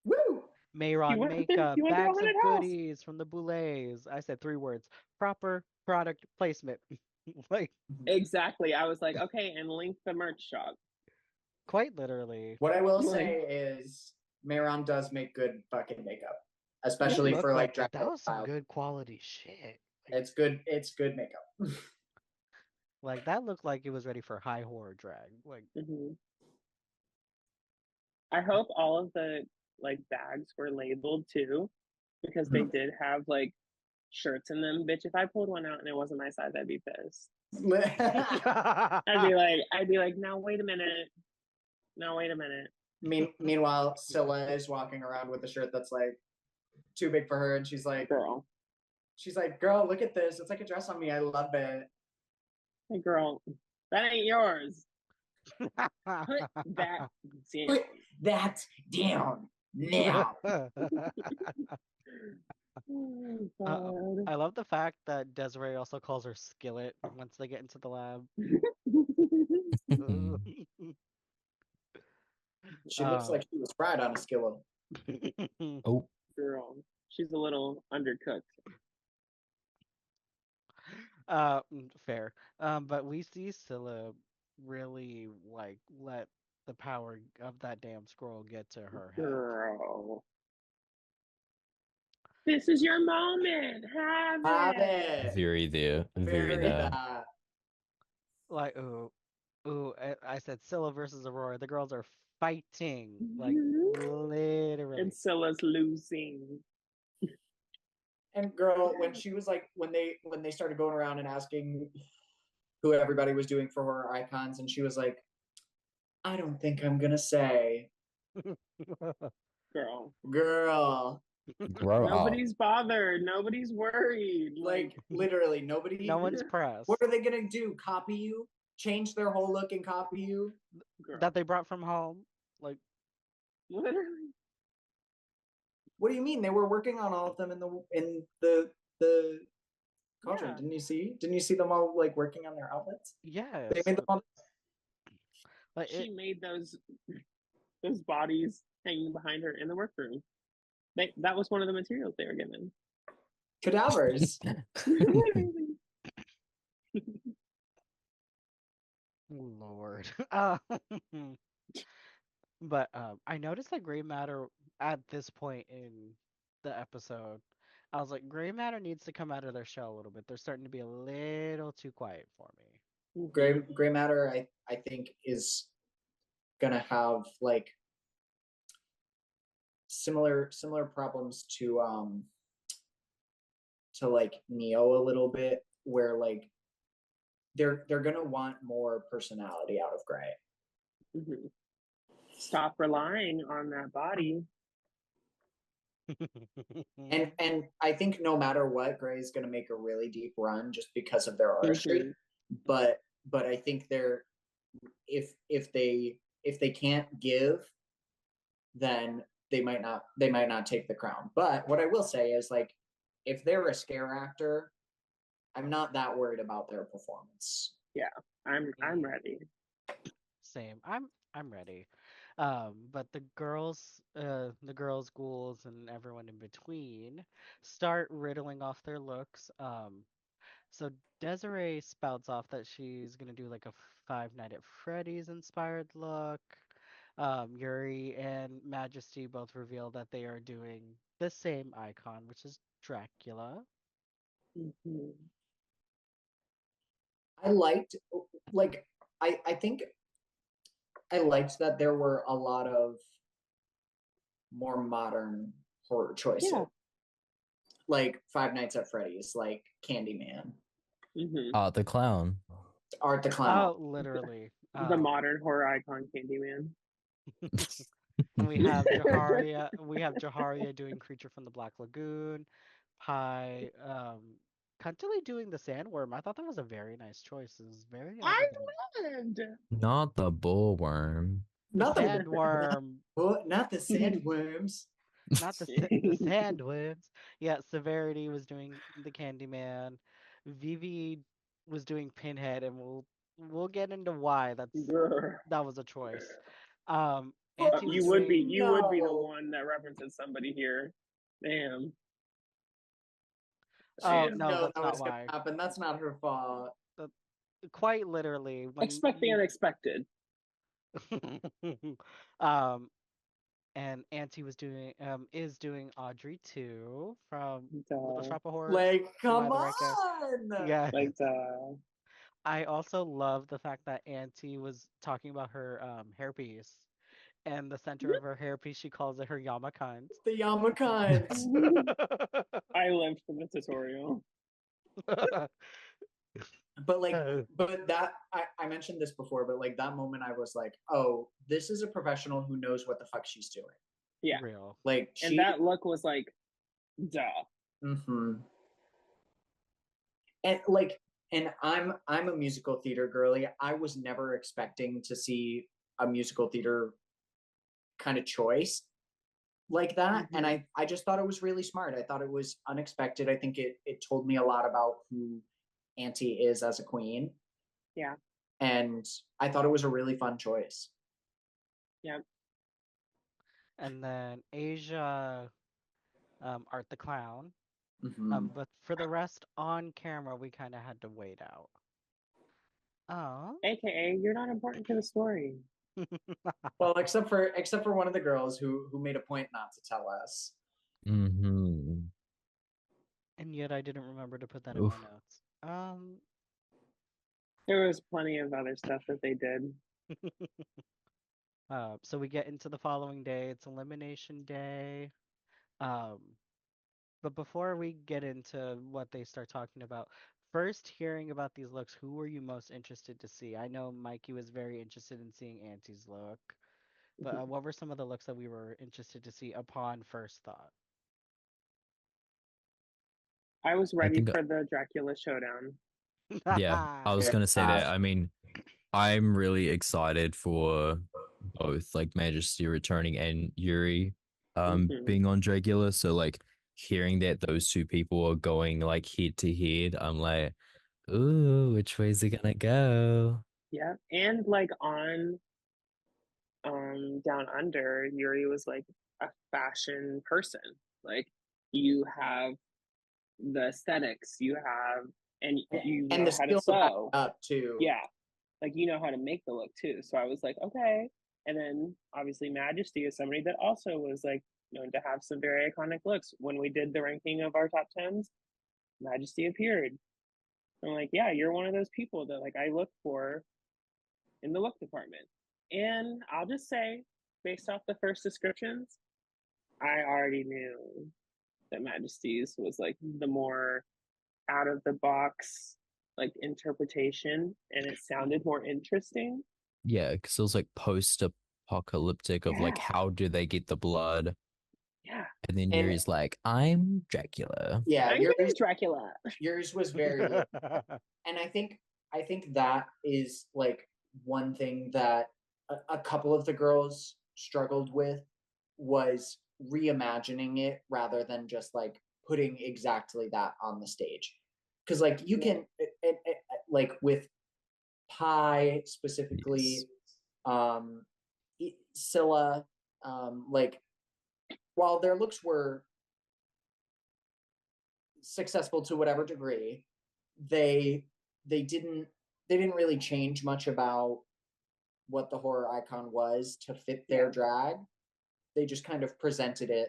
Woo! Mayron makeup, you went to a bags of haunted house. goodies from the Boulets. I said 3 words. Proper product placement. Like, Exactly. I was like, okay, and link the merch shop. quite literally. What I will Like- say is, Mayron does make good fucking makeup, It especially looked for like that Dragula was some style. good quality shit. It's good makeup. Like, that looked like it was ready for high horror drag. Like, Mhm. I hope all of the like bags were labeled too, because they did have like shirts in them. Bitch, if I pulled one out and it wasn't my size, I'd be pissed. I'd be like, no, wait a minute. No, wait a minute. Meanwhile, Scylla is walking around with a shirt that's like too big for her, and she's like, Girl. girl, look at this. It's like a dress on me. I love it. Hey girl, that ain't yours. Put that down. Put that down now. Oh, God. I love the fact that Desiree also calls her Skillet once they get into the lab. She looks like she was fried on a skillet. Oh, Girl, she's a little undercooked. Fair. But we see Scylla really like let the power of that damn scroll get to her head. Girl. This is your moment. Have it. very there. Very there. that. Like, ooh, I said Scylla versus Aurora. The girls are fighting, like literally. And Scylla's losing. And girl, when she was like, when they started going around and asking who everybody was doing for horror icons, and she was like, I don't think I'm gonna say. Girl. Girl. Grow up. Nobody's bothered. Nobody's worried. Like literally nobody. No one's pressed. What are they gonna do? Copy you? Change their whole look and copy you? Girl. That they brought from home. Like, Literally. What do you mean? They were working on all of them in the cauldron. Yeah. Didn't you see them all like working on their outfits? They Yes, made them all. but She made those bodies hanging behind her in the workroom. That was one of the materials they were given. Cadavers. Lord. But I noticed that gray matter at this point in the episode, I was like, gray matter needs to come out of their shell a little bit. They're starting to be a little too quiet for me. Gray matter, I think, is gonna have like similar problems to like Neo a little bit, where like they're gonna want more personality out of Gray. Mm-hmm. Stop relying on that body. And I think no matter what, Gray is gonna make a really deep run just because of their artistry. Mm-hmm. But I think they're if they can't give, then they might not take the crown. But what I will say is like if they're a scare actor, I'm not that worried about their performance. Yeah, I'm ready. Same. I'm ready. But the girls, ghouls, and everyone in between start riddling off their looks. So Desiree spouts off that she's gonna do like a Five Nights at Freddy's inspired look. Yuri and Majesty both reveal that they are doing the same icon, which is Dracula. Mm-hmm. I liked like I think I liked that there were a lot of more modern horror choices. Yeah. Like Five Nights at Freddy's, like Candyman, Mm-hmm. The clown. Art the Clown. Oh, literally. The modern horror icon Candyman. And we have Jaharia. We have Jaharia doing Creature from the Black Lagoon. Pi, Cantily doing the Sandworm. I thought that was a very nice choice. It was very I elegant. loved. Not the bullworm. The Not the Sandworm. not the sandworms. Not the Sandworms. Yeah, Severity was doing the Candyman. Vivi was doing Pinhead, and we'll get into why that was a choice. Auntie was You would be doing the one that references somebody here. Damn. Oh She no, know that's that not was gonna why. happen. That's not her fault. Quite literally, when Expect the unexpected. um, and Auntie was doing is doing Audrey too from Little Duh. Shop of Horrors. Like, Am I come the right guy? on. Yeah. Like I also love the fact that Auntie was talking about her hairpiece, and the center of her hairpiece she calls it her yamakant. The Yamakans. I lived for the tutorial. But like, but that I mentioned this before, but like that moment I was like, oh, this is a professional who knows what the fuck she's doing. Yeah. Real. Like And that look was like, duh. Mm-hmm. And like, and I'm a musical theater girly. I was never expecting to see a musical theater kind of choice like that. Mm-hmm. And I just thought it was really smart. I thought it was unexpected. I think it told me a lot about who Auntie is as a queen. Yeah. And I thought it was a really fun choice. Yeah. And then Asia, Art the Clown. Mm-hmm. But for the rest on camera, we kind of had to wait out. Oh. AKA, you're not important to the story. Well, except for one of the girls who made a point not to tell us. Mm-hmm. And yet I didn't remember to put that Oof. in my notes. There was plenty of other stuff that they did. So we get into the following day. It's Elimination Day. But before we get into what they start talking about, first hearing about these looks, who were you most interested to see? I know Mikey was very interested in seeing Auntie's look, but what were some of the looks that we were interested to see upon first thought? I was ready think- for the Dracula showdown. Yeah, I was gonna say that. I mean, I'm really excited for both like Majesty returning and Yuri. Mhm. being on Dragula. So like hearing that those two people are going like head to head, I'm like, ooh, which way is it gonna go? Yeah. And like on Down Under, Yuri was like a fashion person. Like you have the aesthetics, you have and you And the know how to skill to back sew. it up too. Yeah. Like you know how to make the look too. So I was like, okay. And then obviously Majesty is somebody that also was like known to have some very iconic looks. When we did the ranking of our top tens, Majesty appeared. I'm like, yeah, you're one of those people that like I look for in the look department. And I'll just say, based off the first descriptions, I already knew that Majesty's was like the more out of the box like interpretation, and it sounded more interesting. Yeah, because it was like post-apocalyptic of like Yeah, how do they get the blood? yeah. And then And Yuri's like, I'm Dracula. yeah, I'm gonna Dracula. yours was very real. And I think that is like one thing that a couple of the girls struggled with was reimagining it rather than just like putting exactly that on the stage. Because like you can like with Pi specifically, um Scylla, like while their looks were successful to whatever degree, they they didn't they didn't really change much about what the horror icon was to fit their drag. They just kind of presented it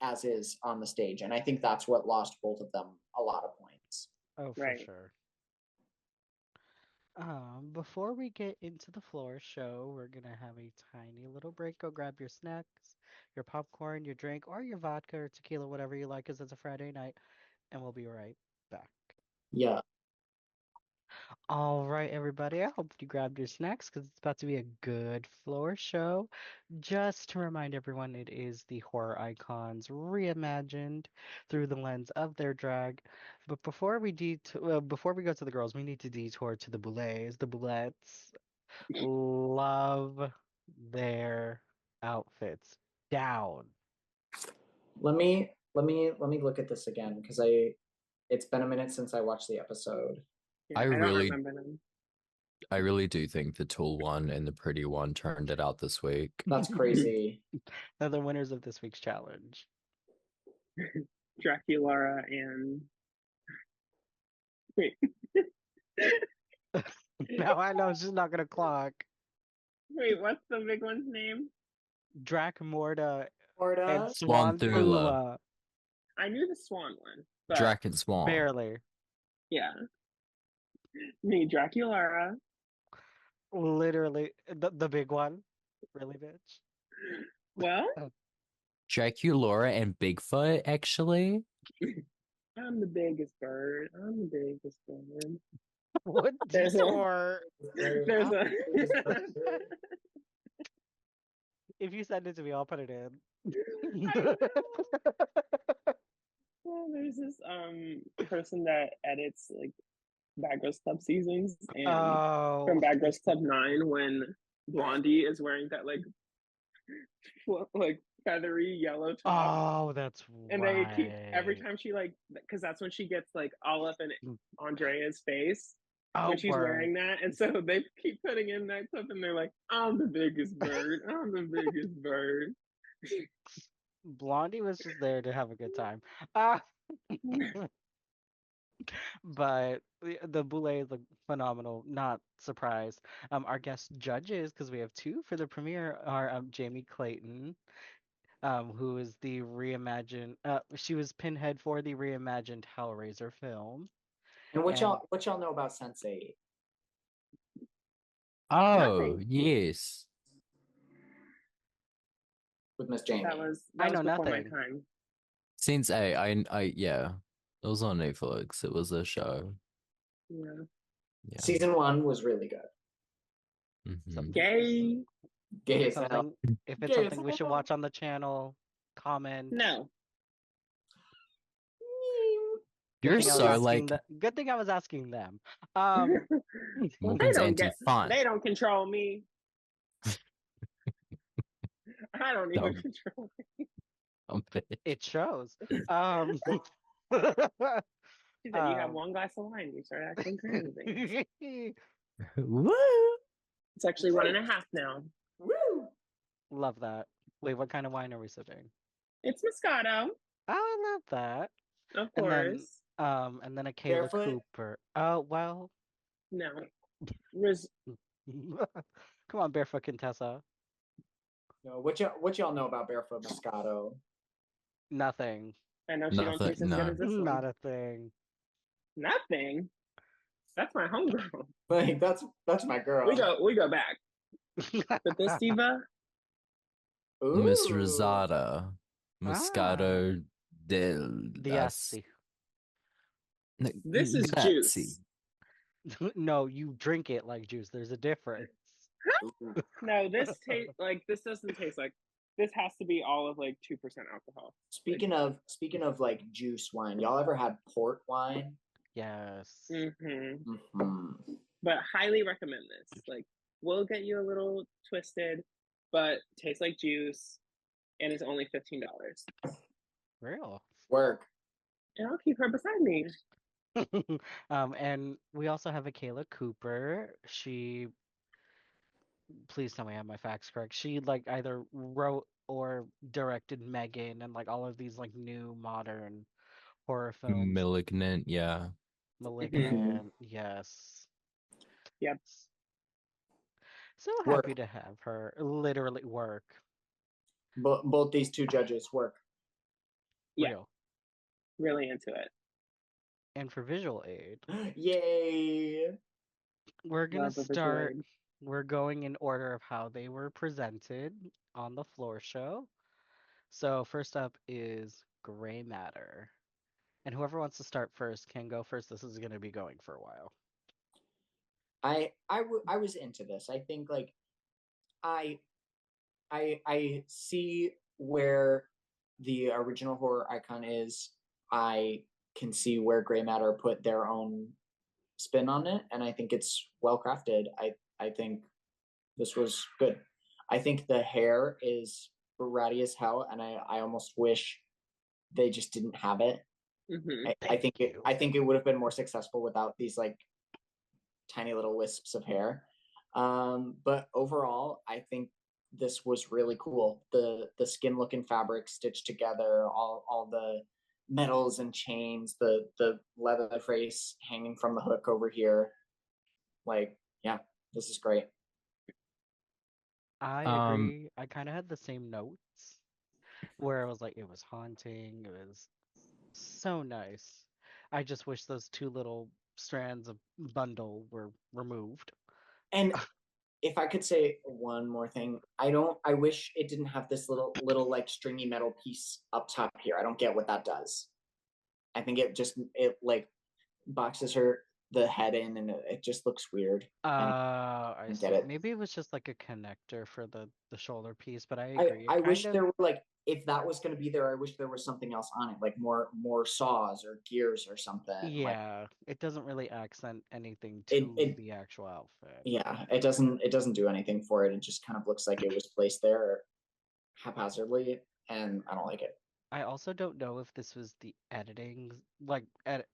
as is on the stage, and I think that's what lost both of them a lot of points. Oh, for Right. sure. Before we get into the floor show, we're gonna have a tiny little break. Go grab your snacks, your popcorn, your drink, or your vodka or tequila, whatever you like, because it's a Friday night, and we'll be right back. Yeah. All right, everybody. I hope you grabbed your snacks because it's about to be a good floor show. Just to remind everyone, it is the horror icons reimagined through the lens of their drag. But before we go to the girls, we need to detour to the boulets. The boulettes love their outfits down. Let me look at this again because it's been a minute since I watched the episode. Yeah, I I don't really remember them. I really do think the tall one and the pretty one turned it out this week. That's crazy. They're the winners of this week's challenge. Dracula and wait, Now I know she's not gonna clock. wait, what's the big one's name? Drakmorda and Florida. Swan Thula. Swanthula. I knew the Swan one, but Drac and Swan. Barely. yeah, me Dracula. Literally the big one. Really, bitch? Well, Dracula and Bigfoot, actually. I'm the biggest bird. I'm the biggest bird. What There's a detour? there's a If you send it to me, I'll put it in. well, there's this person that edits like Bad Girls Club seasons, and from Oh. Bad Girls Club 9 when Blondie is wearing that like feathery yellow top, Oh, that's and they keep every right. time she like because that's when she gets like all up in Andrea's face when Oh, she's word. wearing that, and so they keep putting in that clip, and they're like, "I'm the biggest bird. I'm the biggest bird." Blondie was just there to have a good time. Ah. But the boulet is phenomenal. Not surprised. Our guest judges, because we have two for the premiere, are Jamie Clayton, who is the reimagined. She was Pinhead for the reimagined Hellraiser film, And what and y'all know about Sense8 Oh, Nothing. yes. with Miss Jamie? I That was know before my nothing. time. Since yeah. It was on Netflix. It was a show. Yeah. Yeah. Season 1 was really good. Mhm. Gay. Gay If as it's hell. something, Gay as we should hell. watch on the channel, comment. No. You're Good thing I was so asking like Good thing I was asking them. Um, Morgan's anti-fun. They don't control me. I don't even Dumb. control it. It shows. She said, "You have Um, one glass of wine, you start acting crazy." Woo! It's actually 1.5 now. Woo! Love that. Wait, what kind of wine are we sipping? It's Moscato, Oh, I love that. of And then, course. a Kayla Barefoot? Cooper. Oh, well. No, Come on, Barefoot Contessa. No, what y'all know about Barefoot Moscato? Nothing. I know she don't Nothing. taste as good No. as this Not one. a thing. Nothing. That's my homegirl. Like that's my girl. We go back. But this diva, Miss Ooh. Rosada. Ah, Moscato del das. Diasti. this is Grazie. juice. No, you drink it like juice. There's a difference. Ooh. No, this taste like this doesn't taste like this has to be all of like 2% alcohol. Speaking of like juice wine, y'all ever had port wine? Yes. Mm-hmm. But highly recommend this. Like, will get you a little twisted, but tastes like juice, and is only $15. Real. Work. And I'll keep her beside me. And we also have a Kayla Cooper. Please tell me I have my facts correct. She like either wrote or directed Megan and like all of these like new modern horror films. Malignant, yeah. Malignant, yes. Yep. So Work. happy to have her literally work. Both these two judges work. Yeah, Real. really into it. And for visual aid, Yay! we're gonna Love the visual start. aid. We're going in order of how they were presented on the floor show. So first up is gray matter. And whoever wants to start first can go first. This is going to be going for a while. I was into this. I think like I I see where the original horror icon is. I can see where Gray Matter put their own spin on it, and I think it's well crafted. I think this was good. I think the hair is ratty as hell, and I almost wish they just didn't have it. Mm-hmm. I think it would have been more successful without these like tiny little wisps of hair. But overall, I think this was really cool. The skin looking fabric stitched together, all the metals and chains, the leather face hanging from the hook over here. Like, yeah, this is great. I Um, agree. I kind of had the same notes where I was like, it was haunting. It was so nice. I just wish those two little strands of bundle were removed. And if I could say one more thing, I wish it didn't have this little like stringy metal piece up top here. I don't get what that does. I think it like boxes her the head in, and it just looks weird. And I I get see. it. Maybe it was just like a connector for the shoulder piece, but I agree. I It wish kind of there were like, if that was going to be there, I wish there was something else on it, like more saws or gears or something. Like yeah, it doesn't really accent anything it, to it the actual outfit. yeah, it doesn't do anything for it. It just kind of looks like it was placed there haphazardly, and I don't like it. I also don't know if this was the editing, like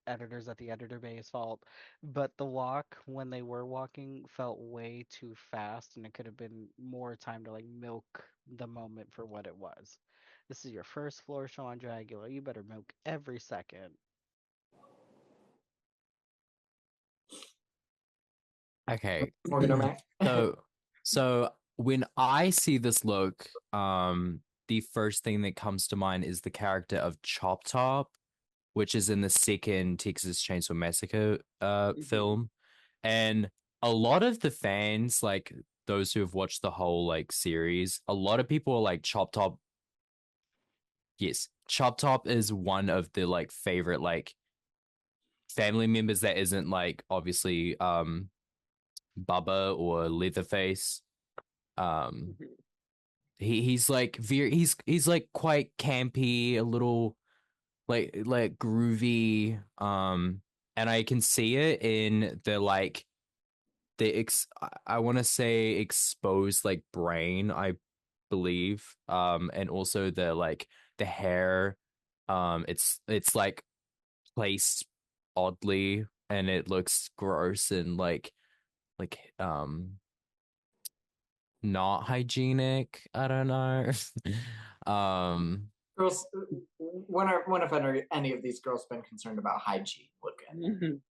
editors at the editor bay's fault, but the walk when they were walking felt way too fast, and it could have been more time to like milk the moment for what it was. This is your first floor show on Dragula. You better milk every second. okay. Morgan O'Mac. So so when I see this look, the first thing that comes to mind is the character of Chop Top, which is in the second Texas Chainsaw Massacre film. And a lot of the fans, like those who have watched the whole like series, a lot of people are like Chop Top. Yes, Chop Top is one of the like favorite like family members that isn't like obviously Bubba or Leatherface. Um he's like very he's like quite campy, a little like groovy, and I can see it in the like the I want to say exposed like brain. believe. And also the hair, it's like placed oddly and it looks gross and like not hygienic. I don't know. um Girls, when have any of these girls been concerned about hygiene looking?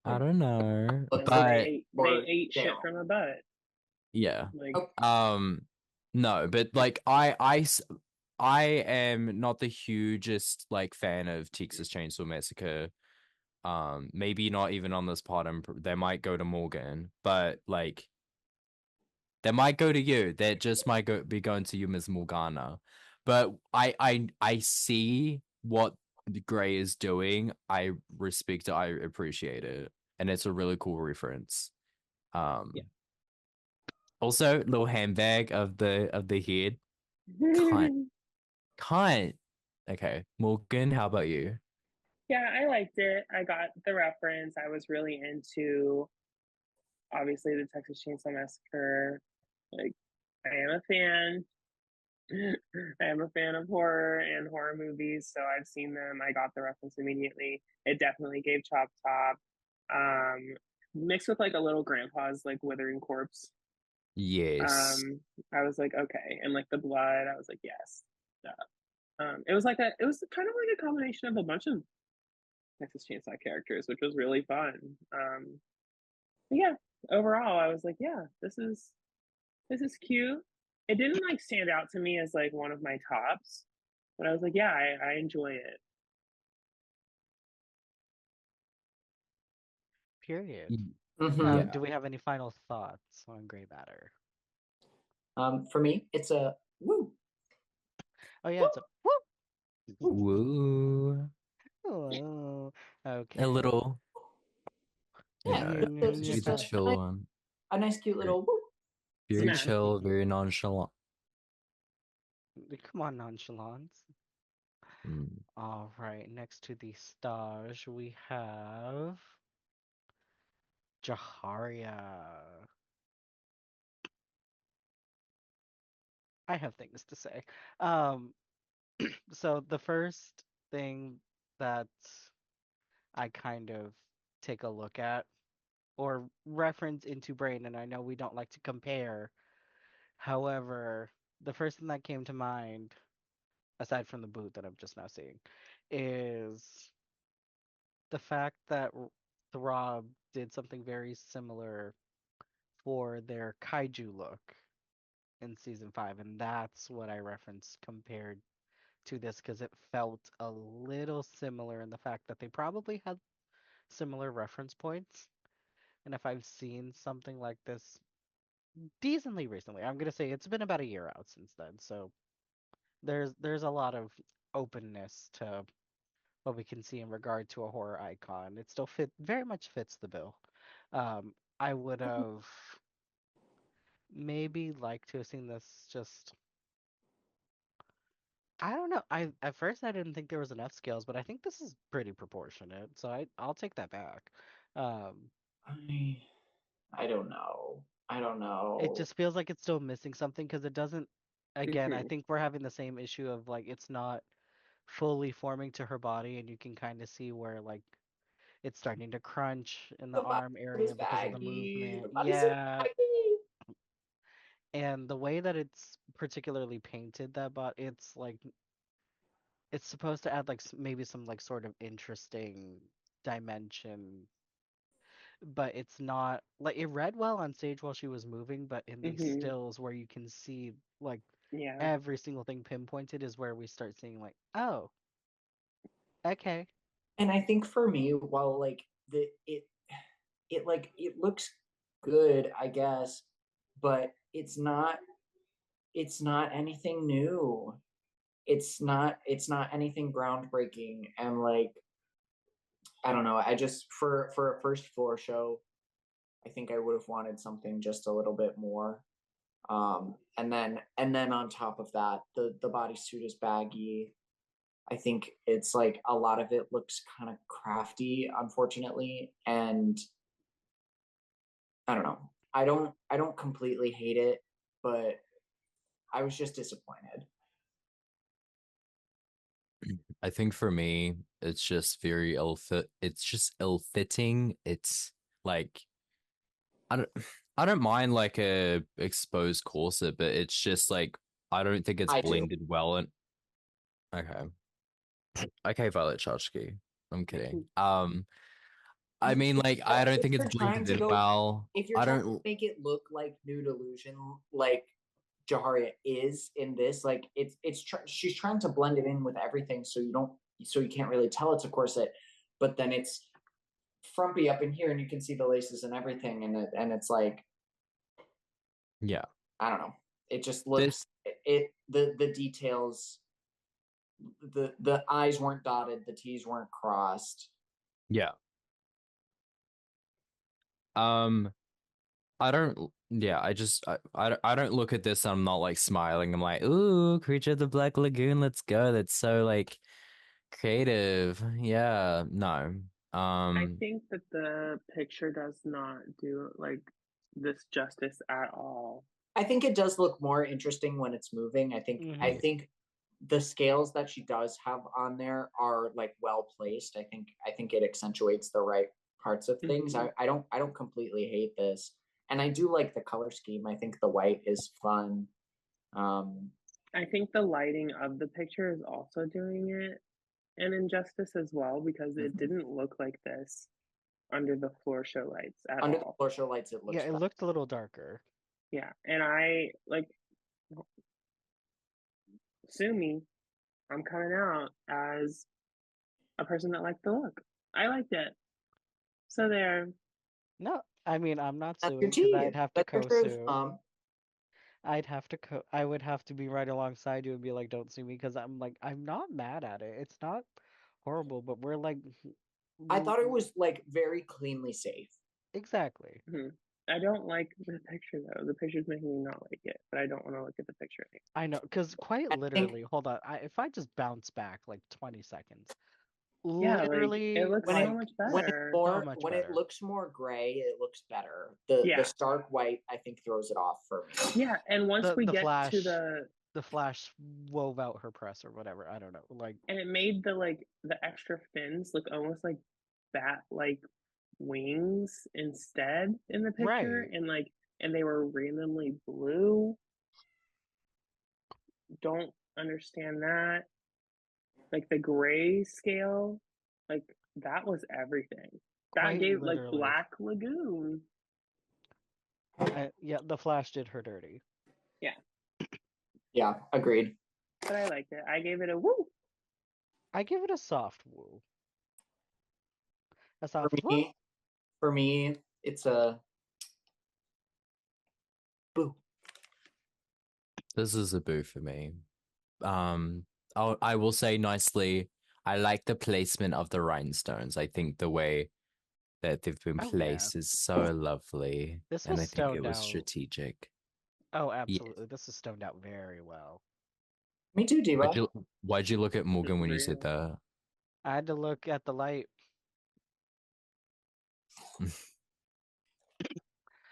I Like, don't know. looks They But ate they or ate shit sterile? from a butt. yeah. Like Oh, No, but like I am not the hugest like fan of Texas Chainsaw Massacre. Maybe not even on this pod. They might go to Morgan, but like they might go to you. That just might be going to you, Ms. Morgana. But I see what Gray is doing. I respect it. I appreciate it, and it's a really cool reference. yeah. Um, Also little handbag of the head. Cunt, cunt. Okay, Morgan, how about you? Yeah, I liked it. I got the reference. I was really into obviously the Texas Chainsaw Massacre. Like I am a fan. I am a fan of horror and horror movies, so I've seen them. I got the reference immediately. It definitely gave Chop Top. Um, Mixed with like a little grandpa's like withering corpse. Yes. I was like, okay, and like the blood, I was like, yes. It was it was kind of like a combination of a bunch of Texas Chainsaw characters, which was really fun. Yeah, overall, I was like, yeah, this is cute. It didn't like stand out to me as like one of my tops, but I was like, yeah, I enjoy it. Period. mm-hmm. Yeah. Do we have any final thoughts on Gray Matter? For me, it's a woo. Oh yeah, Woo, it's a whoop. woo. Woo. Oh, A okay. little, Yeah, it's be just the chill one. a nice, cute Very, little woo. very Smash. chill, very nonchalant. Come on, nonchalance. Mm. All right, next to the stage we have Jaharia. I have things to say. Um, so the first thing that I kind of take a look at or reference into Brain, and I know we don't like to compare. However, the first thing that came to mind, aside from the boot that I'm just now seeing, is the fact that Throb did something very similar for their kaiju look in season 5, and that's what I referenced compared to this because it felt a little similar in the fact that they probably had similar reference points. And if I've seen something like this decently recently, I'm gonna say it's been about a year out since then, so there's a lot of openness to what we can see in regard to a horror icon. It still very much fits the bill. I would have maybe liked to have seen this just I don't know. I at first I didn't think there was enough scales, but I think this is pretty proportionate, so I'll take that back. Um, I I don't know. I don't it know. just feels like it's still missing something because it doesn't. Again, I Hmm. think we're having the same issue of like it's not fully forming to her body, and you can kind of see where like it's starting to crunch in the The arm body's area because of the baggy. The movement. body's so Yeah, baggy. and the way that it's particularly painted, that bot, it's like it's supposed to add like maybe some like sort of interesting dimension, but it's not like it read well on stage while she was moving, but in these Hmm. stills where you can see like Yeah. every single thing pinpointed is where we start seeing like, oh, okay. And I think for me, while like it looks good, I guess, but it's not anything new. It's not anything groundbreaking. And like I don't know, I just for a first floor show, I think I would have wanted something just a little bit more. And then on top of that, the bodysuit is baggy. I think it's like a lot of it looks kind of crafty, unfortunately, and I don't know. I don't completely hate it, but I was just disappointed. I think for me, it's just very it's just ill-fitting. It's like I don't I don't mind like a exposed corset, but it's just like I don't think it's I do. blended well and okay. Okay, Violet Chachki. I'm kidding. I mean like I don't If think it's you're trying blended to in go, well. if you're I trying to don't make it look like Nude Illusion, like Jaharia is in this, like she's trying to blend it in with everything, so you can't really tell it's a corset, but then it's frumpy up in here, and you can see the laces and everything, and it's like yeah. I don't know. It just This looks the details. The I's weren't dotted, the T's weren't crossed. yeah. Um I don't yeah, I don't look at this and I'm not like smiling. I'm like, ooh, Creature of the Black Lagoon, let's go. That's so like creative. Yeah, no. I think that the picture does not do like this justice at all. I think it does look more interesting when it's moving. I Mhm. think the scales that she does have on there are like well placed. I think it accentuates the right parts of things. Mhm. I don't completely hate this. And I do like the color scheme. I think the white is fun. I think the lighting of the picture is also doing it an injustice as well because it didn't look like this under the floor show lights at Under the all. floor show lights, it Yeah, looks it fun. looked a little darker. Yeah, and I like sue me. I'm coming out as a person that liked the look. I liked it. So there. No, I mean I'm not That's your suing because tea. I'd have to That's your truth, co-sue. Mom. I would have to be right alongside you and be like, don't sue me because I'm like I'm not mad at it. It's not horrible, but we're like I thought it was like very cleanly safe. exactly. I don't like the picture though. The picture's making me not like it, but I don't want to look at the picture anymore. I know, because quite I think literally, hold on, if I just bounce back like 20 seconds, Yeah, like it literally, looks when so like much when it's better. so more much when it better. looks more gray, it looks better. The Yeah. stark white I think throws it off for me. Yeah, and once The we the get to flash, the flash wove out her press or whatever. I don't know. Like and it made the extra fins look almost like bat like wings instead in the picture, right, and they were randomly blue. Don't understand that. Like the gray scale, like that was everything. That quite gave like literally. Black Lagoon. Yeah, the flash did her dirty. Yeah, Yeah, agreed. but I liked it. I gave it a woo. I give it a soft woo. A For soft woo. me, for me, it's a boo. This is a boo for me. I will say nicely, I like the placement of the rhinestones. I think the way that they've been Oh yeah, placed is so lovely, this and was I think it stoned was out. strategic. Oh, Yeah. absolutely. This is stoned out very well. Me too, Diva. Why'd you look at Morgan when you said Real. that? I had to look at the light.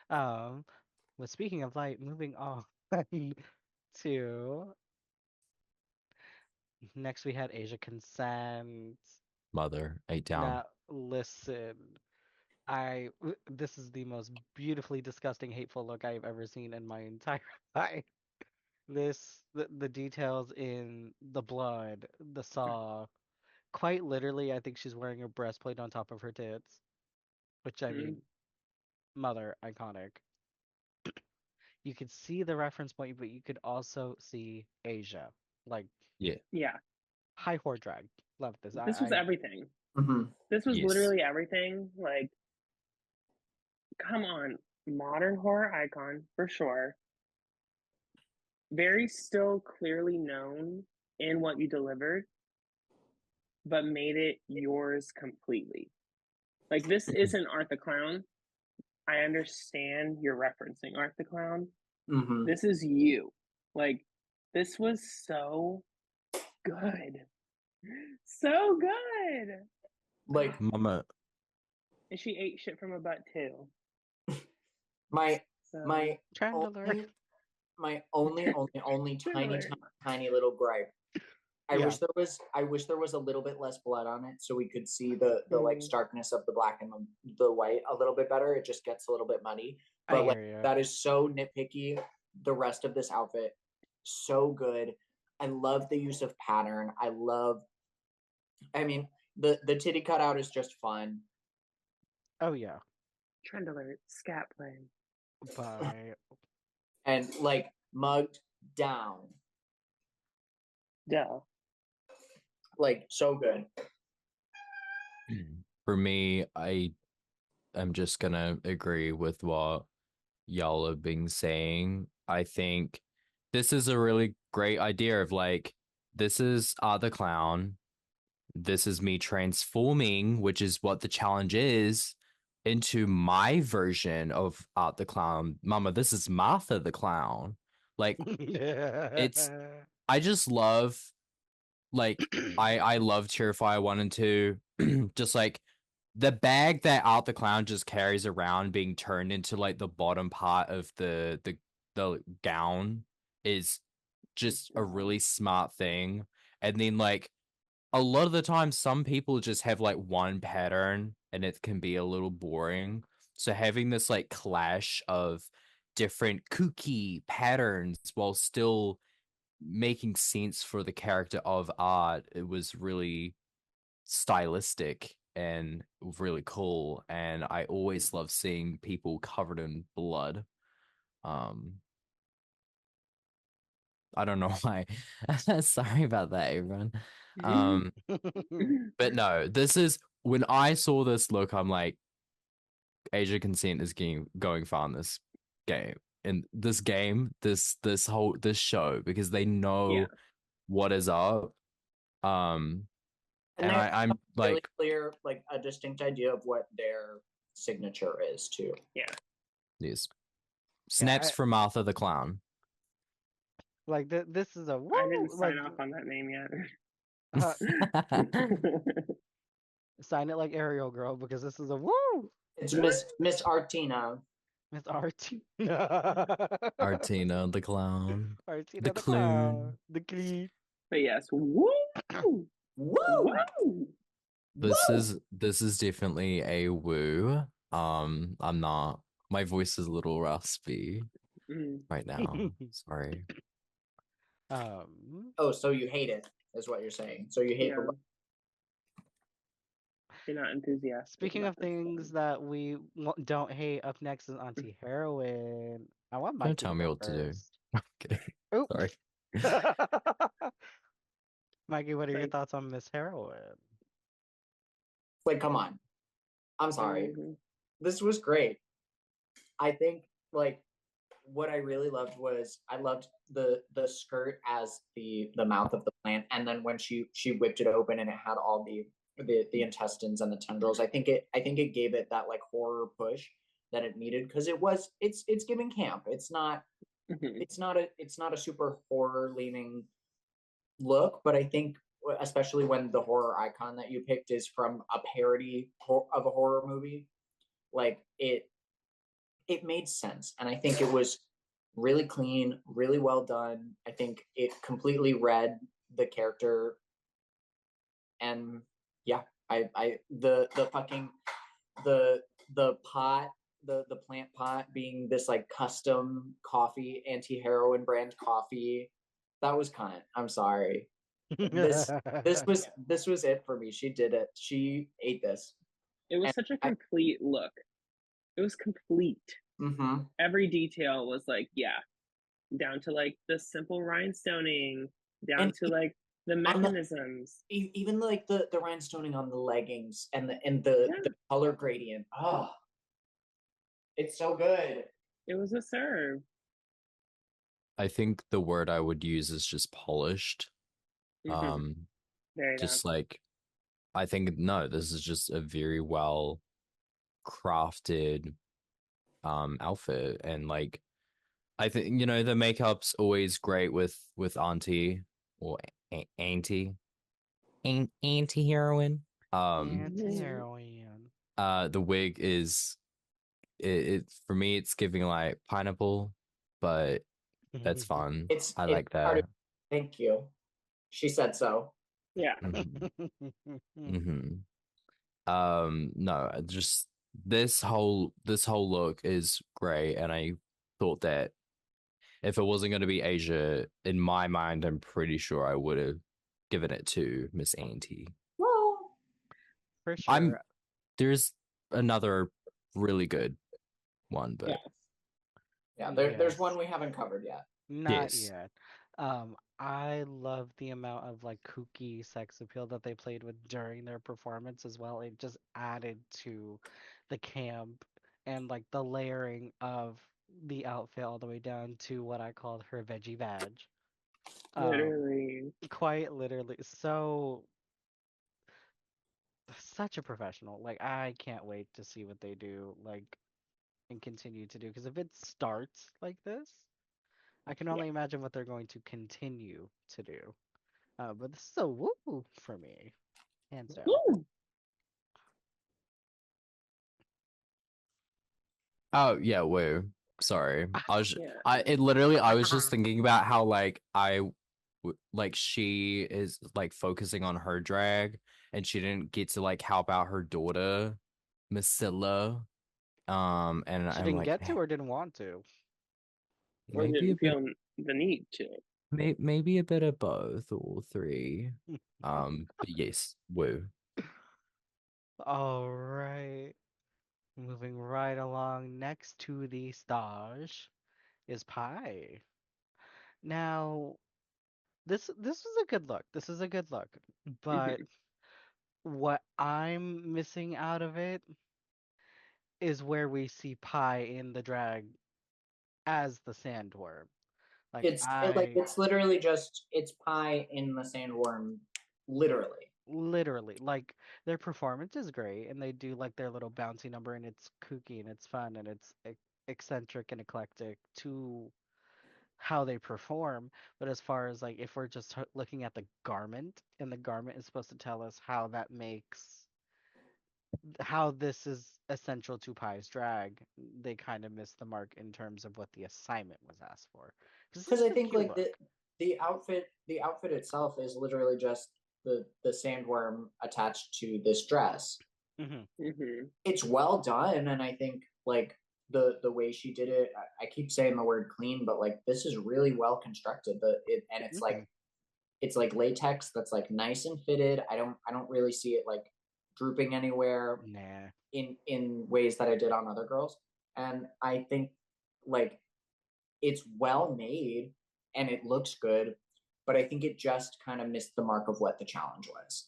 But speaking of light, moving on to next we had Asia Consent. Mother, 8 down. Now listen, this is the most beautifully disgusting, hateful look I've ever seen in my entire life. The details in the blood, the saw. Quite literally, I think she's wearing a breastplate on top of her tits, which I Mm, mean, mother, iconic. You could see the reference point, but you could also see Asia, like Yeah. yeah, high horror drag. Love this. this was everything. Mm-hmm. This was Yes. literally everything. Like, come on, modern horror icon for sure. Very still clearly known in what you delivered, but made it yours completely. Like this isn't Art the Clown. I understand you're referencing Art the Clown. Mm-hmm. This is you. Like this was so good. So good. Like Mama, And she ate shit from a butt too. my So my Trend alert. only my only tiny Spoiler. tiny little gripe. I Yeah. wish there was a little bit less blood on it so we could see the like Mm. starkness of the black and the white a little bit better. It just gets a little bit muddy. I But like hear you. that is so nitpicky. The rest of this outfit, so good. I love the use of pattern. I mean, the titty cutout is just fun. Oh yeah. Trend alert, scat play. Bye. And like mugged down. Yeah. Like so good. For me, I'm just gonna agree with what y'all have been saying. I think this is a really great idea of like, this is the clown. This is me transforming, which is what the challenge is, into my version of Art the Clown. Mama, this is Martha the Clown. Like, it's I just love like I love Terrifier 1 and 2. Just like the bag that Art the Clown just carries around being turned into like the bottom part of the gown is just a really smart thing. And then like a lot of the time some people just have like one pattern and it can be a little boring. So having this like clash of different kooky patterns while still making sense for the character of Art, it was really stylistic and really cool, and I always love seeing people covered in blood. um I don't know why. Sorry about that, everyone. um but no, this is when I saw this look, I'm like, Asia consent is going far in this game, in this game, this whole this show, because they know Yeah. what is up. And And they I'm really like, clear, like a distinct idea of what their signature is too. Yeah. yes, snaps Yeah, from Martha the Clown. like this is a woo. I didn't sign Like off on that name yet. sign it like Ariel Girl because this is a woo. It's Miss Artina. Miss Artie. Artina the Clown. The Artina the clown. Clown. The clean. But yes, woo! Woo! Woo! Woo! This is definitely a woo. I'm not, my voice is a little raspy Mm. right now. Sorry. Oh, so you hate it, is what you're saying. So you hate Yeah. the You're not enthusiastic Speaking about of this things one. that we don't hate, up next is Auntie Heroin. I want Don't Mikey tell to me go what to do. first. Okay. Oop. Sorry. Mikey, what are your Like, thoughts on Miss Heroin? like, come on. I'm sorry. This was great. I think like what I really loved was I loved the skirt as the mouth of the plant, and then when she whipped it open and it had all the intestines and the tendrils. I think it gave it that like horror push that it needed because it's giving camp. It's not a super horror leaning look, but I think especially when the horror icon that you picked is from a parody of a horror movie, like it made sense, and I think it was really clean, really well done. I think it completely read the character, and yeah, I the fucking the the pot the plant pot being this like custom coffee anti-heroin brand coffee, that was kind. I'm sorry. This this was it for me. She did it. She ate this. it was And such a complete look. It was complete. mm-hmm. Every detail was like, yeah, down to like the simple rhinestoning, down And to like the on the mechanisms. even like the rhinestoning on the leggings and Yeah, the color gradient. Oh, it's so good. it was a serve. I think the word I would use is just polished. Mm-hmm. Very that. Just like, I think, no, this is just a very well crafted outfit. And like, I think, you know, the makeup's always great with Auntie or Auntie anti-heroine. Anti-heroin. The wig is it for me, it's giving like pineapple, but That's fun. It's I it's like part of. that. Thank you. She said so. Yeah. Mm-hmm. No, just this whole look is great, and I thought that if it wasn't going to be Asia, in my mind, I'm pretty sure I would have given it to Miss Auntie. Well, For I'm sure. there's another really good one, Yeah. but yeah. There's one Yes. we haven't covered yet. Not yes, yet. I love the amount of like kooky sex appeal that they played with during their performance as well. It just added to the camp and like the layering of the outfit all the way down to what I called her veggie badge. Um, Literally. quite literally. So such a professional. Like I can't wait to see what they do like and continue to do because if it starts like this, I can Yeah. only imagine what they're going to continue to do. But this is a woo for me, hands down. Woo! oh yeah, woo. Sorry, Yeah. I was just thinking about how like she is like focusing on her drag, and she didn't get to like help out her daughter, Miscilla. And She I'm didn't like, get to or didn't want to. Or maybe a didn't bit, feel the need to. maybe a bit of both or three. But yes, woo. All right. Moving right along. Next to the stage is Pie. Now, this is a good look. This is a good look. But Hmm. what I'm missing out of it is where we see Pie in the drag as the sandworm. Like I It's literally just it's pie in the sandworm, literally. literally like their performance is great and they do like their little bouncy number and it's kooky and it's fun and it's eccentric and eclectic to how they perform, but as far as like if we're just looking at the garment and the garment is supposed to tell us how that makes how this is essential to Pie's drag, they kind of missed the mark in terms of what the assignment was asked for. Because this Because I is a think cute like look. the outfit itself is literally just the sandworm attached to this dress. Hmm. Hmm. It's well done, and I think like the way she did it, I keep saying the word clean, but like this is really well constructed. And Hmm. it's like latex that's like nice and fitted. I don't really see it like drooping anywhere Nah. in ways that I did on other girls. And I think like it's well made and it looks good, but I think it just kind of missed the mark of what the challenge was.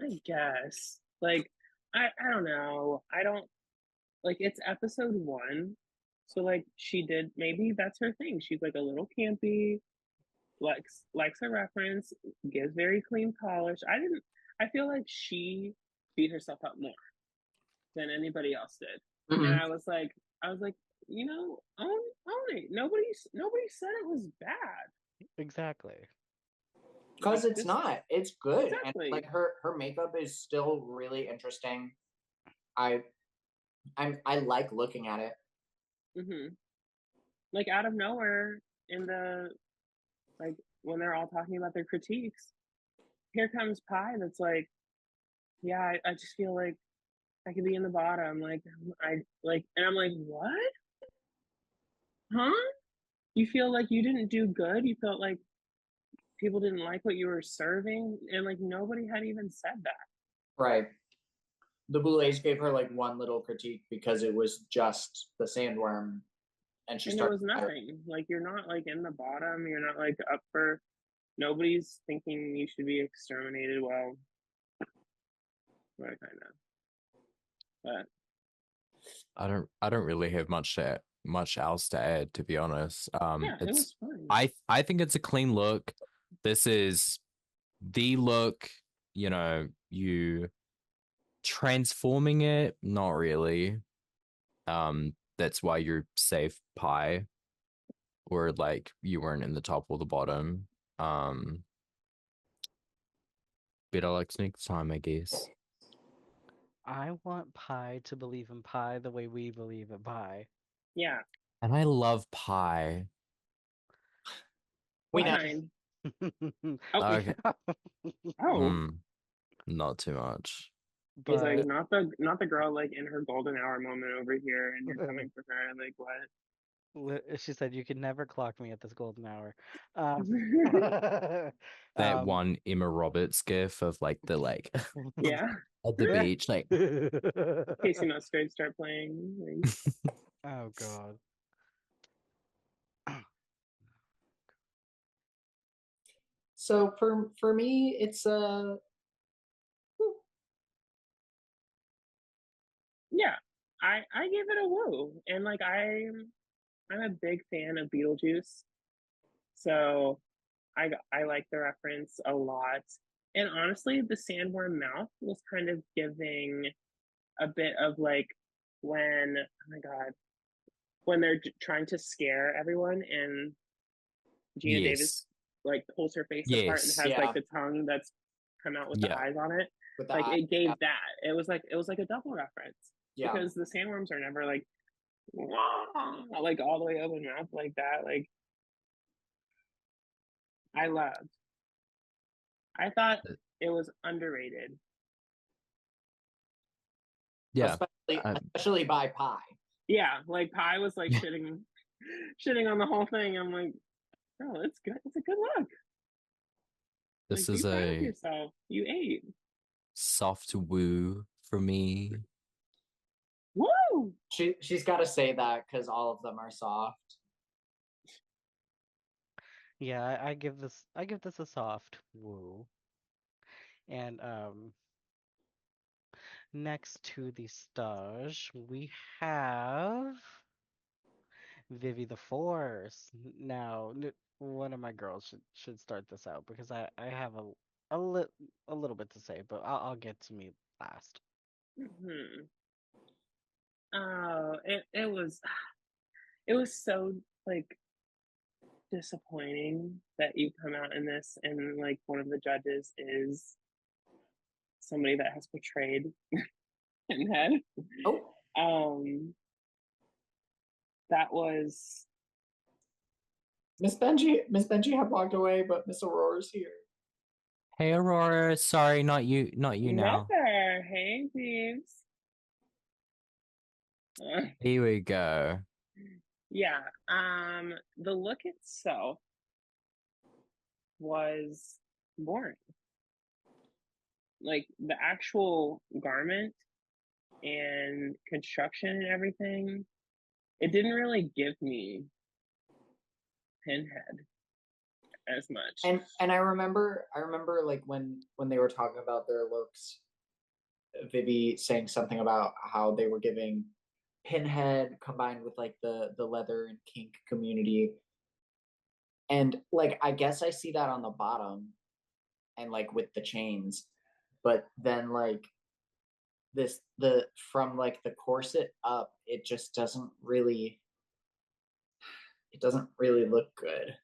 I guess. Like, I don't know. I don't like it's episode one. So like she did maybe that's her thing. She's like a little campy, likes a reference, gives very clean polish. I feel like she beat herself up more than anybody else did. And Mm-hmm. I was like, own it. Nobody said it was bad. Exactly. Because Like it's this not, it's good, and like exactly. her makeup is still really interesting. I I like looking at it. Hmm. Like out of nowhere in the like when they're all talking about their critiques, here comes Pie that's like, yeah, I just feel like I could be in the bottom. Like I like and I'm like, what? Huh? You feel like you didn't do good? You felt like people didn't like what you were serving? And like nobody had even said that. Right. The Boulets gave her like one little critique because it was just the sandworm, and she And there started. was nothing. Like you're not like in the bottom, you're not like up for nobody's thinking you should be exterminated. Well, kind of. But I don't really have much else to add, to be honest. yeah, it It's was fun. I think it's a clean look. This is the look, you transforming it, not really. That's why you're safe, Pie, or like you weren't in the top or the bottom. Um, better luck next time, I guess. I want Pie to believe in Pie the way we believe in Pie. Yeah. And I love pie. We What know. kind? Oh, Okay. oh. Not too much. He's like, But not the girl like in her golden hour moment over here, and you're coming for her. Like what? she said you could never clock me at this golden hour. That Um, one Emma Roberts gif of like the Yeah. at the beach, like Casey Musgrave start playing. Like, Oh God. So for me, it's yeah, I gave it a woo, and like I'm a big fan of Beetlejuice, so I like the reference a lot. And honestly, the sandworm mouth was kind of giving a bit of like when oh my god when they're trying to scare everyone and Gina Davis yes, like pulls her face apart and yes, has like yeah, the tongue that's come out with the yeah. eyes on it. with the Like eye. it gave Yeah, that. It was like a double reference yeah. because the sandworms are never like like all the way open mouth like that. Like I loved. I thought it was underrated. Yeah. Especially by pie. Yeah, like Pie was like shitting on the whole thing. I'm like, oh, it's good. It's a good look. This Like, be is proud of a yourself. You ate. soft woo for me. Woo! She's got to say that because all of them are soft. Yeah, I give this a soft woo. And next to the stars, we have Vivi the Force. Now, one of my girls should start this out because I have a lit a little bit to say, but I'll get to me last. Hmm. Oh, it was so like disappointing that you come out in this and like one of the judges is somebody that has portrayed Pinhead. Oh, Um, that was Miss Benji had walked away, but Miss Aurora's here. Hey Aurora, sorry, not you now. never. Hey, Beeves. Here we go. Yeah. The look itself was boring. Like the actual garment and construction and everything, it didn't really give me Pinhead as much. And I remember like when they were talking about their looks, Vivi saying something about how they were giving Pinhead combined with like the leather and kink community. And like I guess I see that on the bottom and like with the chains, but then like this the from like the corset up, it doesn't really look good.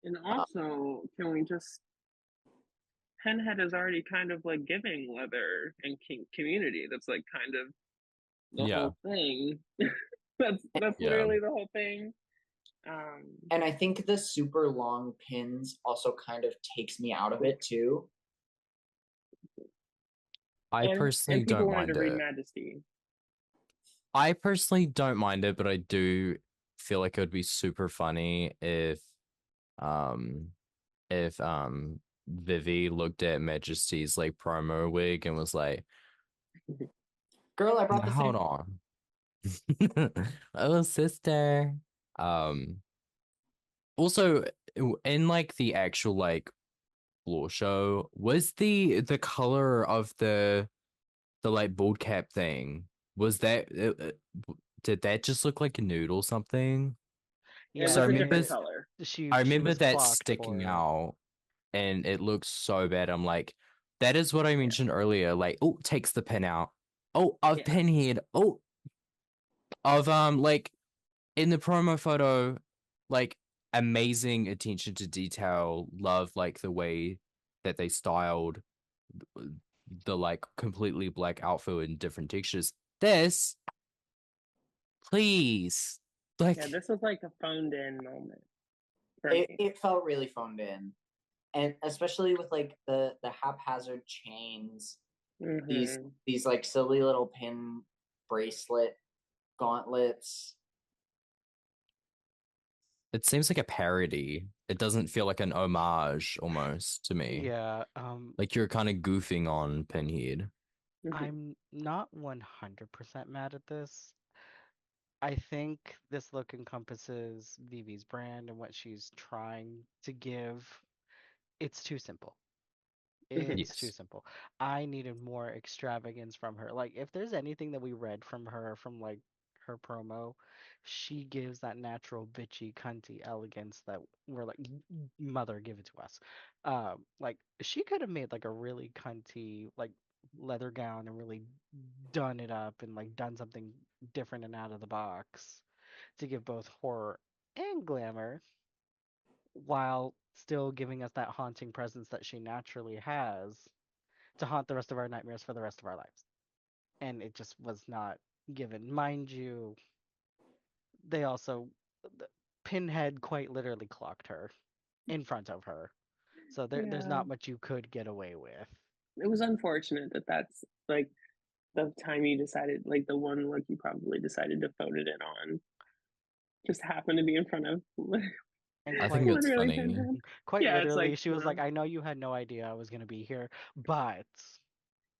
And also, can we just Pinhead is already kind of like giving leather and kink community. That's like kind of the Yeah, whole thing. That's yeah. literally the whole thing. Um, And I think the super long pins also kind of takes me out of it too. I personally and people don't wanted to mind read it. Majesty. I personally don't mind it, but I do feel like it would be super funny um if Vivi looked at Majesty's like promo wig and was like, Girl, I brought "Now, the hold same. on." Oh sister. Um Also in like the actual like floor show, was the color of the like bald cap thing, was that did that just look like a nude or something? It Yeah, So was I a mean different color. I she remember was that clocked for sticking it. out and it looks so bad. I'm like, that is what I Yeah, mentioned earlier. Like, oh, takes the pin out. Oh, of yeah. Pinhead. Oh, of like in the promo photo, like amazing attention to detail. Love like the way that they styled the like completely black outfit in different textures. This, please Like, Yeah, this was like a phoned in moment for It, me. it felt really phoned in, and especially with like the haphazard chains, Mm-hmm. these like silly little pin bracelet gauntlets. it seems like a parody. It doesn't feel like an homage almost to me. Yeah, Like you're kind of goofing on Pinhead. Mm-hmm. I'm not 100% mad at this. I think this look encompasses Vivi's brand and what she's trying to give. It's too simple. Mm-hmm. It's too Yes. simple. I needed more extravagance from her. Like, if there's anything that we read from her, from like her promo, she gives that natural bitchy, cunty elegance that we're like, Mother, give it to us." Like she could have made like a really cunty, like leather gown and really done it up and like done something different and out of the box to give both horror and glamour while still giving us that haunting presence that she naturally has to haunt the rest of our nightmares for the rest of our lives. And it just was not given. Mind you, they also, Pinhead quite literally clocked her in front of her. So there's Yeah. not much you could get away with. It was unfortunate that that's like the time you decided, like the one look you probably decided to phone it in on just happened to be in front of And I think quite it's literally funny. Pinhead. quite Yeah, it's literally, like, she was like, "I know you had no idea I was gonna be here, but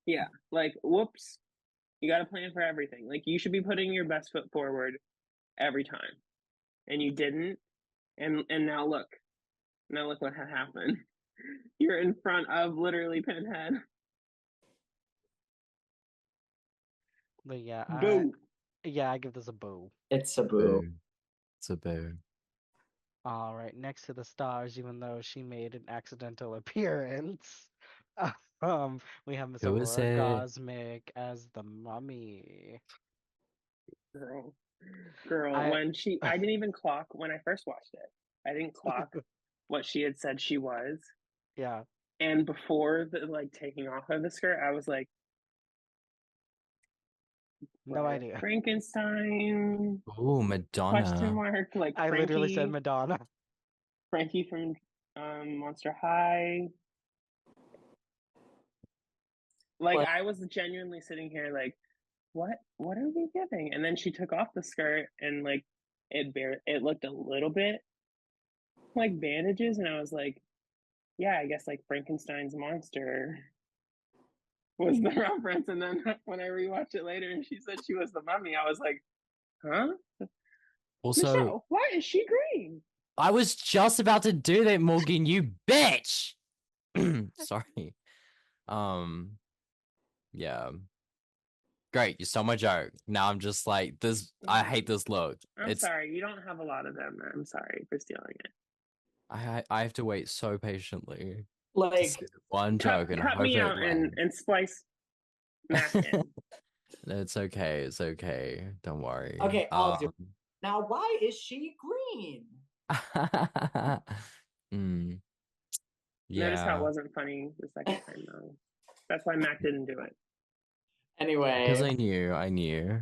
yeah, like, whoops, you got to plan for everything. Like, you should be putting your best foot forward every time, and you didn't. And now look what had happened. You're in front of literally Pinhead. but yeah, Boo. I give this a boo." It's a boo. Boo. It's a boo. All right, next to the stars, even though she made an accidental appearance, we have Miss Who is Aurora it? Gosmick as the mummy. Girl, girl, I I didn't even clock when I first watched it. I didn't clock what she had said she was. yeah, And before the like taking off of the skirt, I was like, no what? idea. Frankenstein? Ooh, Question Madonna. mark? Like I literally said Madonna. Frankie from Monster High. Like But I was genuinely sitting here like, what are we giving? And then she took off the skirt and like it looked a little bit like bandages, and I was like, yeah, I guess like Frankenstein's monster was the reference. And then when I rewatched it later and she said she was the mummy, I was like, huh? Also, Michelle, why is she green? I was just about to do that, Morgan, you bitch. Sorry. Um, yeah. Great, you stole my joke. Now I'm just like this. I hate this look. I'm sorry, you don't have a lot of them. I'm sorry for stealing it. I have to wait so patiently to say like, one joke and Cut hope me it out lands. and splice Mac in. It's okay. It's okay. Don't worry. okay, I'll do it. Now, why is she green? mm, Notice how it yeah, wasn't funny the second time though. That's why Mac didn't do it. because Anyway, I knew. uh,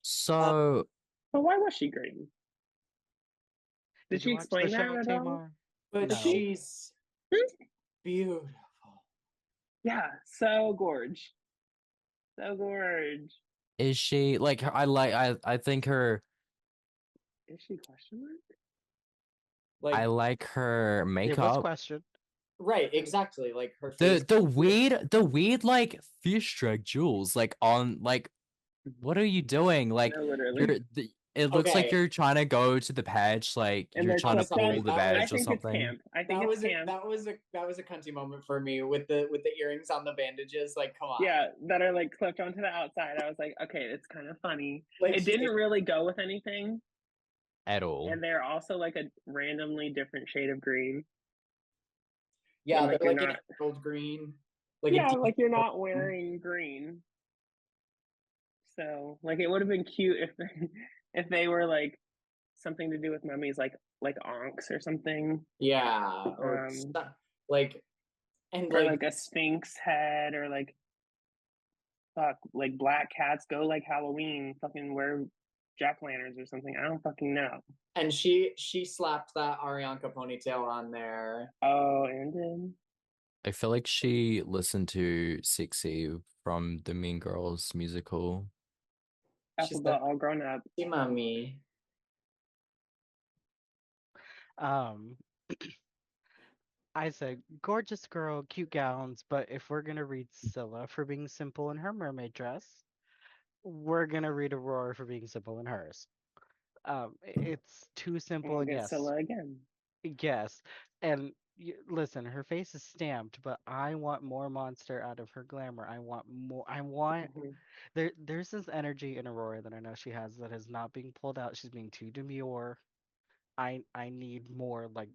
So But why was she green? Did Did you she watch the explain that show, at all? Tamar? but Did No. she? she's beautiful. Yeah, so gorge. So gorge. is she like I think her Is she question mark? I Like, like her It was makeup. question. right, exactly. Like her The face. the weird like fish drag jewels like on like what are you doing? Like No, literally. it looks like Okay, you're trying to go to the badge, like And you're they're trying to clipped sorry, pull on. the that I badge was or think it's something. camp. I think it's camp. that was a cunty moment for me with the earrings on the bandages. Like, come on. Yeah, that are like clipped onto the outside. I was like, okay, it's kind of funny. Like, It didn't really go with anything. At all. And they're also like a randomly different shade of green. yeah, And they're like you're like an not, emerald green, like a yeah, deep like you're emerald not green. wearing green. So like it would have been cute if if they were like something to do with mummies, like onks or something, Yeah, or um, like, and or like, like a sphinx head, or like fuck, like black cats go like Halloween, fucking wear jack-o'-lanterns or something. I don't fucking know. And she slapped that Arianka ponytail on there. Oh, and then I feel like she listened to Sexy from the Mean Girls musical. She said, Alphabet all grown up. "Hey, mommy." Um, I said, gorgeous girl, cute gowns, but if we're gonna read Scylla for being simple in her mermaid dress, we're gonna read Aurora for being simple in hers. It's too And simple, we'll and get yes, Scylla again. yes, and listen, her face is stamped, but I want more monster out of her glamour. I want more. I want Mhm. there's this energy in Aurora that I know she has that is not being pulled out. She's being too demure. I need more like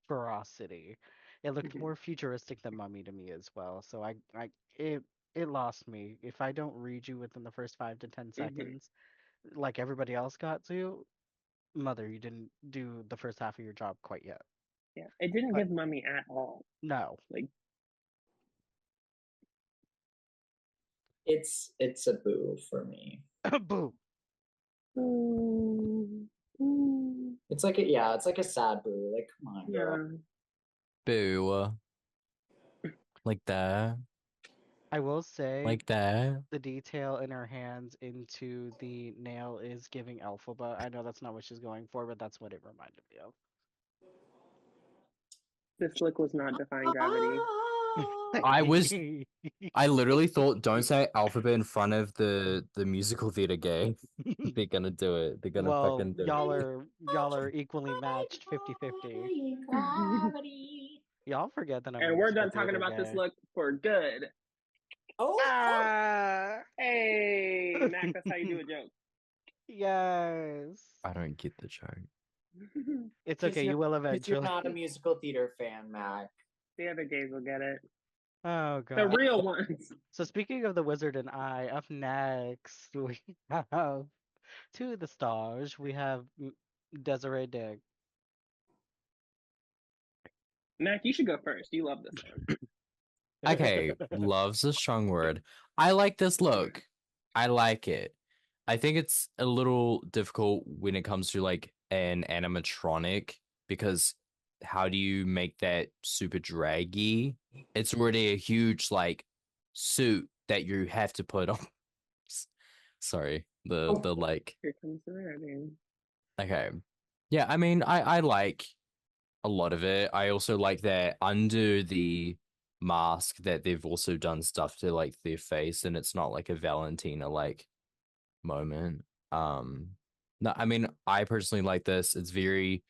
ferocity. It looked Mhm. more futuristic than Mummy to me as well. So it lost me. If I don't read you within the first 5 to 10 Mhm. seconds, like everybody else got to, Mother, you didn't do the first half of your job quite yet. Yeah, it didn't But give Mummy at all. no. Like, It's a boo for me. Boo. ooh, ooh, It's like a sad boo. Like, come on, girl. yeah. Boo. Like that. I will say Like that. the detail in her hands into the nail is giving alphabet. I know that's not what she's going for, but that's what it reminded me of. This look was not defying gravity. I literally thought, don't say alphabet in front of the musical theater gay. They're gonna do it. They're gonna Well, fucking do y'all are equally matched 50-50. Gravity. Y'all forget that I'm And we're musical done talking theater about this gay. look for good. Oh, Ah, Hey, Mac, that's how you do a joke. yes. I don't get the joke. It's because okay, you will you're eventually. not a musical theater fan, Mac. The other gays will get it. Oh The god. real ones. So speaking of the Wizard and I, up next we have to the stars. We have Desiree Dig. Mac, you should go first. You love this look. Okay, love's a strong word. I like this look. I like it. I think it's a little difficult when it comes to like an animatronic because how do you make that super draggy? It's already a huge like suit that you have to put on. Sorry, the like. Here comes the rating. Okay, yeah. I mean, I like a lot of it. I also like that under the mask that they've also done stuff to like their face, and it's not like a Valentina like moment. No, I mean, I personally like this. It's very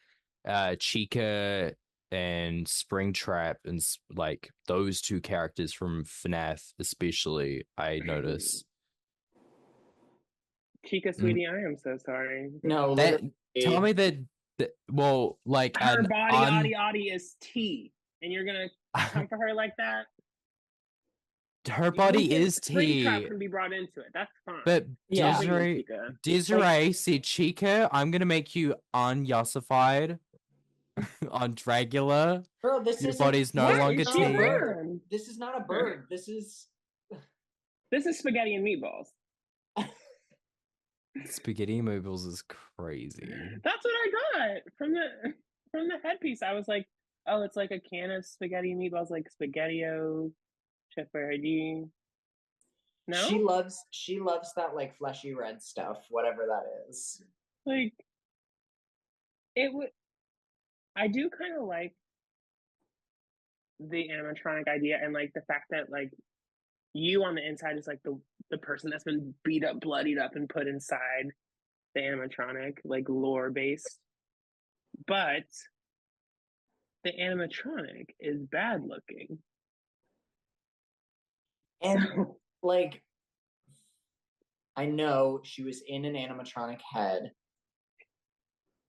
Chica and Springtrap and like those two characters from FNAF, especially. I notice Chica, sweetie, I am so sorry. No, that. Tell literally. me that. Well, like Her an body, Audie is T, and you're gonna come for her like that? her body is Springtrap T. can be brought into it. That's fine. But Yeah. Completely, Desiree, Chica. Desiree said, Chica, I'm gonna make you unyossified on Dragula. Bro, this Your isn't body's no What longer is not she a T. bird. on? This is not a bird. This is This is spaghetti and meatballs. Spaghetti Mobiles is crazy. That's what I got from the headpiece. I was like, oh, it's like a can of spaghetti and meatballs, like spaghettio chefferdi. No, she loves that like fleshy red stuff, whatever that is. like it would. I do kind of like the animatronic idea and like the fact that like you on the inside is like the person that's been beat up, bloodied up, and put inside the animatronic, like lore based. But the animatronic is bad looking. And So like I know she was in an animatronic head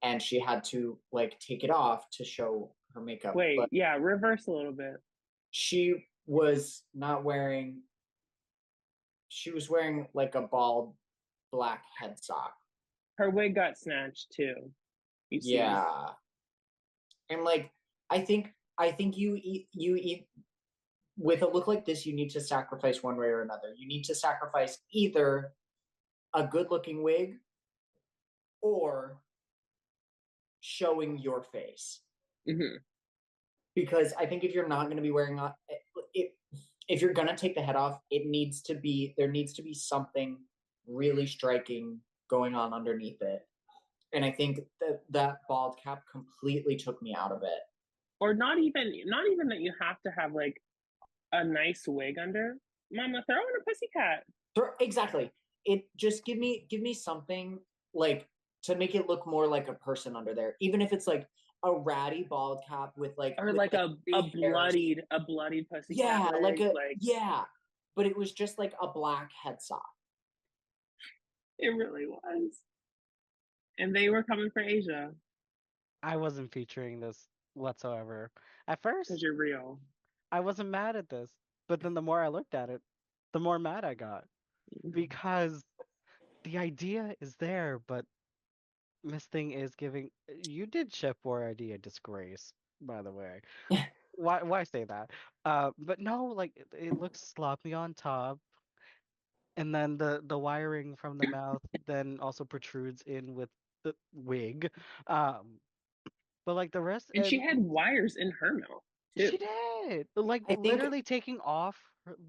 and she had to like take it off to show her makeup. wait, But yeah, reverse a little bit. she was not wearing she was wearing like a bald black head sock. Her wig got snatched too. You see. Yeah. And like I think you with a look like this, you need to sacrifice one way or another. You need to sacrifice either a good-looking wig or showing your face. Mm-hmm. Because I think if you're not going to be wearing it, if you're going to take the head off, there needs to be something really striking going on underneath it. And I think that bald cap completely took me out of it. Or not even that you have to have like a nice wig under. Mama, throw in a pussycat. Exactly. It just give me something like to make it look more like a person under there, even if it's like a ratty bald cap with like or like a bloodied pussycat. Yeah, wig. Yeah, but it was just like a black head sock. It really was. And they were coming for Asia. I wasn't featuring this whatsoever. At first, because you're real. I wasn't mad at this, but then the more I looked at it, the more mad I got because the idea is there, but Miss Thing is giving. You did Chef Boyardee a disgrace, by the way. Why say that? But no, like it looks sloppy on top, and then the wiring from the mouth then also protrudes in with the wig. But like the rest, And she and had wires in her mouth too. she did like I think literally taking off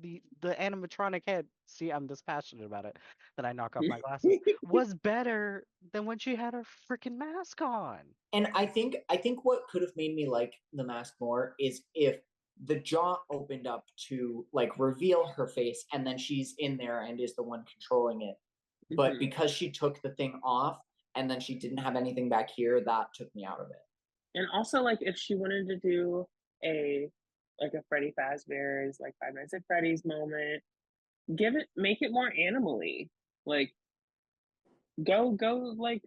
the animatronic head. See, I'm this passionate about it that I knock off my glasses. Was better than when she had her freaking mask on. And I think what could have made me like the mask more is if the jaw opened up to like reveal her face and then she's in there and is the one controlling it. But because she took the thing off and then she didn't have anything back here, that took me out of it. And also, like, if she wanted to do a Freddy Fazbear's like Five Nights at Freddy's moment, make it more animally. Like, go like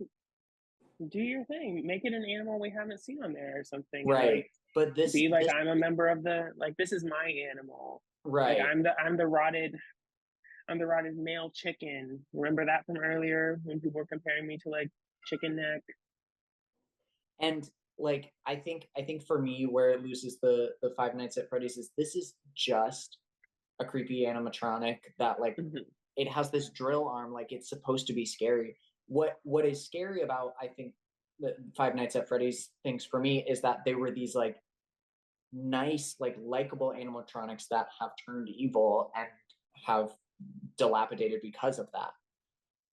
do your thing. Make it an animal we haven't seen on there or something. Right. And, like, but this be like, I'm a member of the this is my animal. Right. Like I'm the rotted male chicken. Remember that from earlier when people were comparing me to like Chicken Neck? And like I think for me where it loses the Five Nights at Freddy's is this is just a creepy animatronic that like it has this drill arm, like it's supposed to be scary. What is scary about I think the Five Nights at Freddy's things for me is that they were these like nice, like likable animatronics that have turned evil and have dilapidated because of that.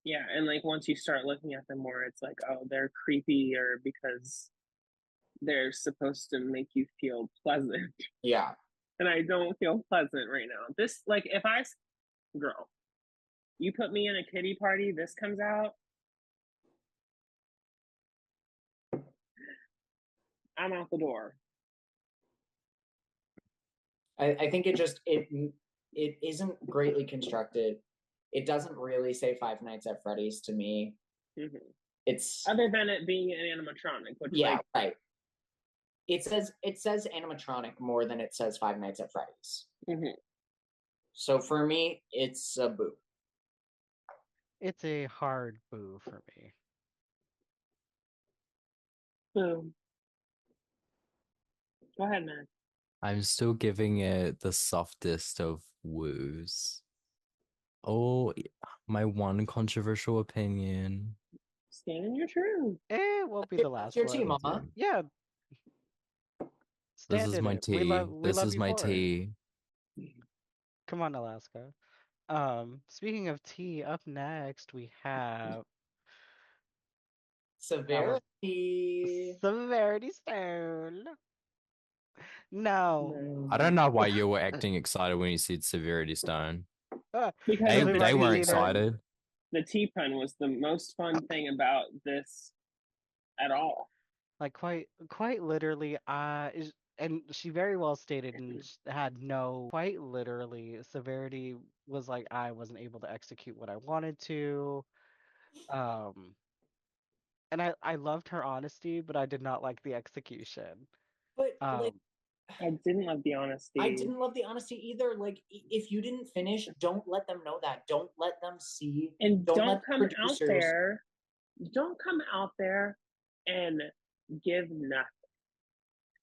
Yeah, and like once you start looking at them more, it's like, oh, they're creepy or because they're supposed to make you feel pleasant. Yeah. And I don't feel pleasant right now. This, like, if I, girl, you put me in a kiddie party, this comes out, I'm out the door. I think it isn't greatly constructed. It doesn't really say Five Nights at Freddy's to me. Mm-hmm. It's other than it being an animatronic, which right. It says animatronic more than it says Five Nights at Freddy's. Mm-hmm. So for me, it's a boo. It's a hard boo for me. Boo. Go ahead, man. I'm still giving it the softest of woos. Oh, my one controversial opinion. Stand in your truth. It won't be the last your one. Tea, Mama. Yeah. This is my tea. This is my tea. Come on, Alaska. Speaking of tea, up next we have Severity. Severity Stone. No. I don't know why you were acting excited when you said Severity Stone. Because they weren't excited. The tea pun was the most fun thing about this at all. Like quite literally, and she very well stated and had no quite literally Severity was like I wasn't able to execute what I wanted to. And I loved her honesty, but I did not like the execution. But like I didn't love the honesty. I didn't love the honesty either. Like, if you didn't finish, don't let them know that. Don't let them see. And don't come out there. Don't come out there and give nothing.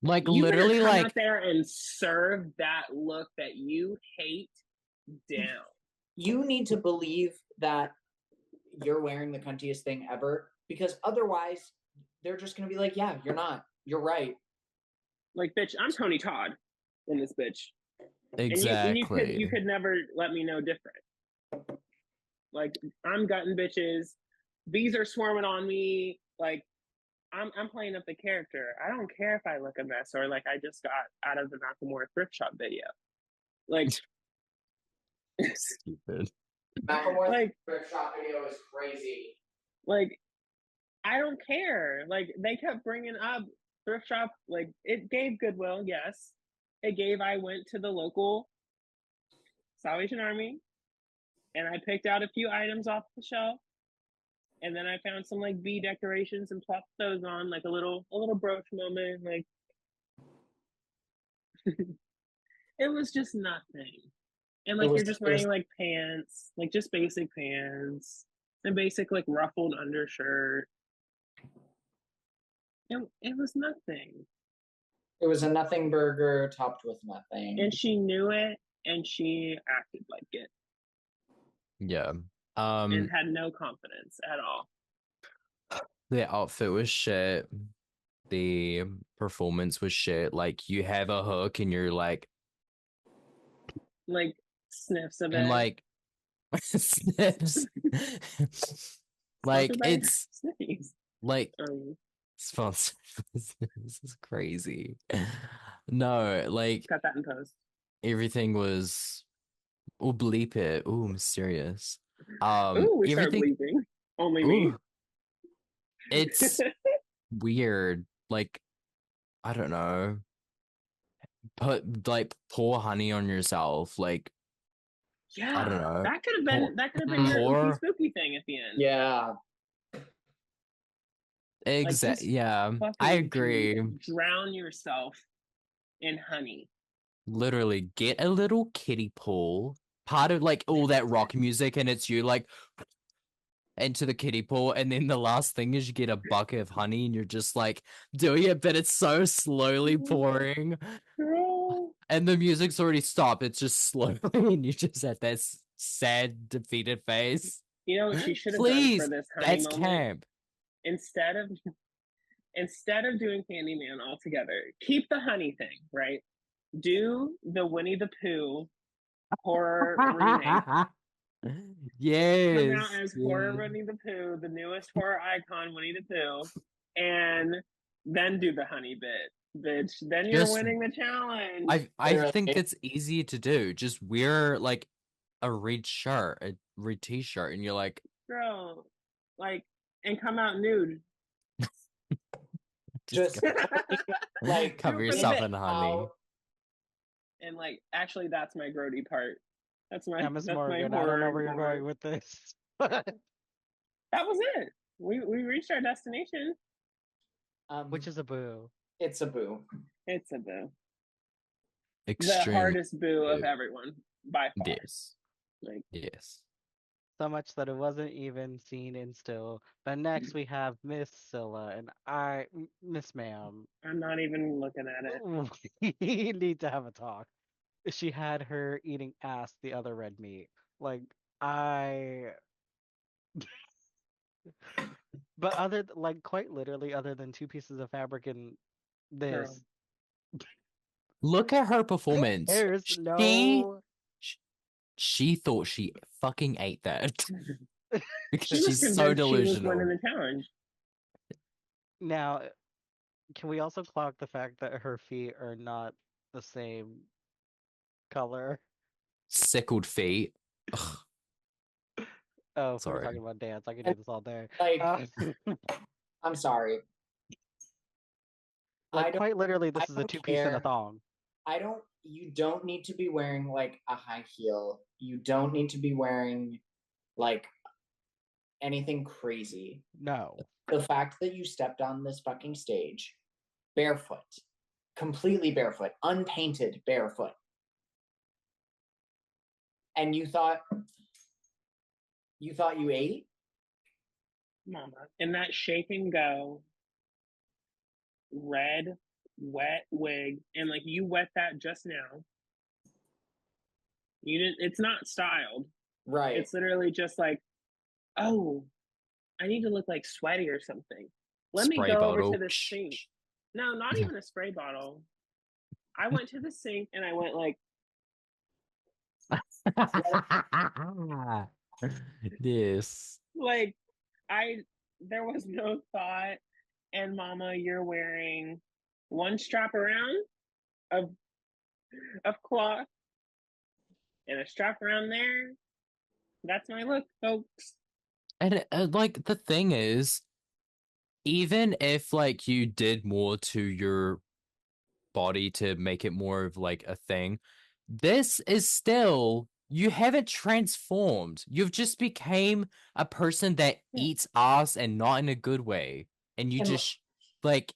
Like You better literally, come like out there and serve that look that you hate down. You need to believe that you're wearing the cuntiest thing ever, because otherwise they're just gonna be like, yeah, you're not. You're right. Like, bitch, I'm Tony Todd in this bitch. exactly. And you could never let me know different. Like, I'm gutting bitches. Bees are swarming on me. Like, I'm playing up the character. I don't care if I look a mess or like I just got out of the Nakamura thrift shop video. Like, Stupid. Macklemore's like, thrift shop video is crazy. like, I don't care. Like, they kept bringing up thrift shop. Like, it gave goodwill, yes. It gave. I went to the local Salvation Army and I picked out a few items off the shelf. And then I found some like bee decorations and plopped those on, like a little brooch moment. Like, it was just nothing. And like, you're just wearing like pants, like just basic pants and basic like ruffled undershirt. It was nothing. It was a nothing burger topped with nothing. And she knew it and she acted like it Yeah. and had no confidence at all. The outfit was shit. The performance was shit. Like you have a hook and you're like Sniffs of and it. like snips. Like Sponsored by it's Sniffies. like sponsored. This is crazy. No, like Cut that in post. everything was. Oh, bleep it. Ooh, mysterious. Ooh, we start Everything. bleeping. Only me. Ooh, it's weird. Like, I don't know. Pour honey on yourself. Like, Yeah, I don't know. that could have been your Pour. ooky spooky thing at the end. Yeah. Exactly. Yeah, I fucking agree. Drown yourself in honey. Literally, get a little kiddie pool. Part of like all that rock music, and it's you like into the kiddie pool, and then the last thing is you get a bucket of honey, and you're just like doing it, but it's so slowly pouring, Girl. and the music's already stopped. It's just slowly, and you just at that sad, defeated face. You know what she should have done Please, for this honey that's moment? camp. Instead of doing Candyman altogether, keep the honey thing, right? Do the Winnie the Pooh horror remake. Yes. Come out as horror Winnie the Pooh, the newest horror icon, Winnie the Pooh, and then do the honey bit, bitch. Then you're winning the challenge. I think it's easy to do. Just wear like a red shirt, a red t-shirt, and you're like, girl, like, and come out nude. Just like cover yourself in honey. And like, actually, that's my grody part. That's my Miss that's Morgan, my I don't know horror where you're gore. going with this. That was it. We reached our destination. Which is a boo. It's a boo. It's a boo. Extremely the hardest boo of everyone by far. Yes. Like, yes. So much that it wasn't even seen in still. But next we have Miss Scylla, and Miss Ma'am. I'm not even looking at it. We need to have a talk. She had her eating ass, the other red meat. Like, but like, quite literally, other than two pieces of fabric in this. Girl. Look at her performance. There's no. She thought she fucking ate that because She was she's so delusional. She was winning the challenge. Now, can we also clock the fact that her feet are not the same color? Sickled feet. Ugh. Oh, if sorry. we're talking about dance, I could do this all day. Like, I'm sorry. Like, quite literally, this is a two-piece and a thong. You don't need to be wearing like a high heel. You don't need to be wearing like anything crazy. No. The fact that you stepped on this fucking stage barefoot, completely barefoot, unpainted barefoot, and you thought you ate? Mama. In that shake and go red wet wig, and like you wet that just now. You didn't. It's not styled. Right. It's literally just like, oh, I need to look like sweaty or something. Let me Spray go over to bottle. the sink. No, not even a spray bottle. I went to the sink and I went like, Yes. like there was no thought. And Mama, you're wearing one strap around of cloth and a strap around there. That's my look, folks. And like the thing is, even if like you did more to your body to make it more of like a thing, this is still you haven't transformed. You've just became a person that eats ass and not in a good way. And you And just like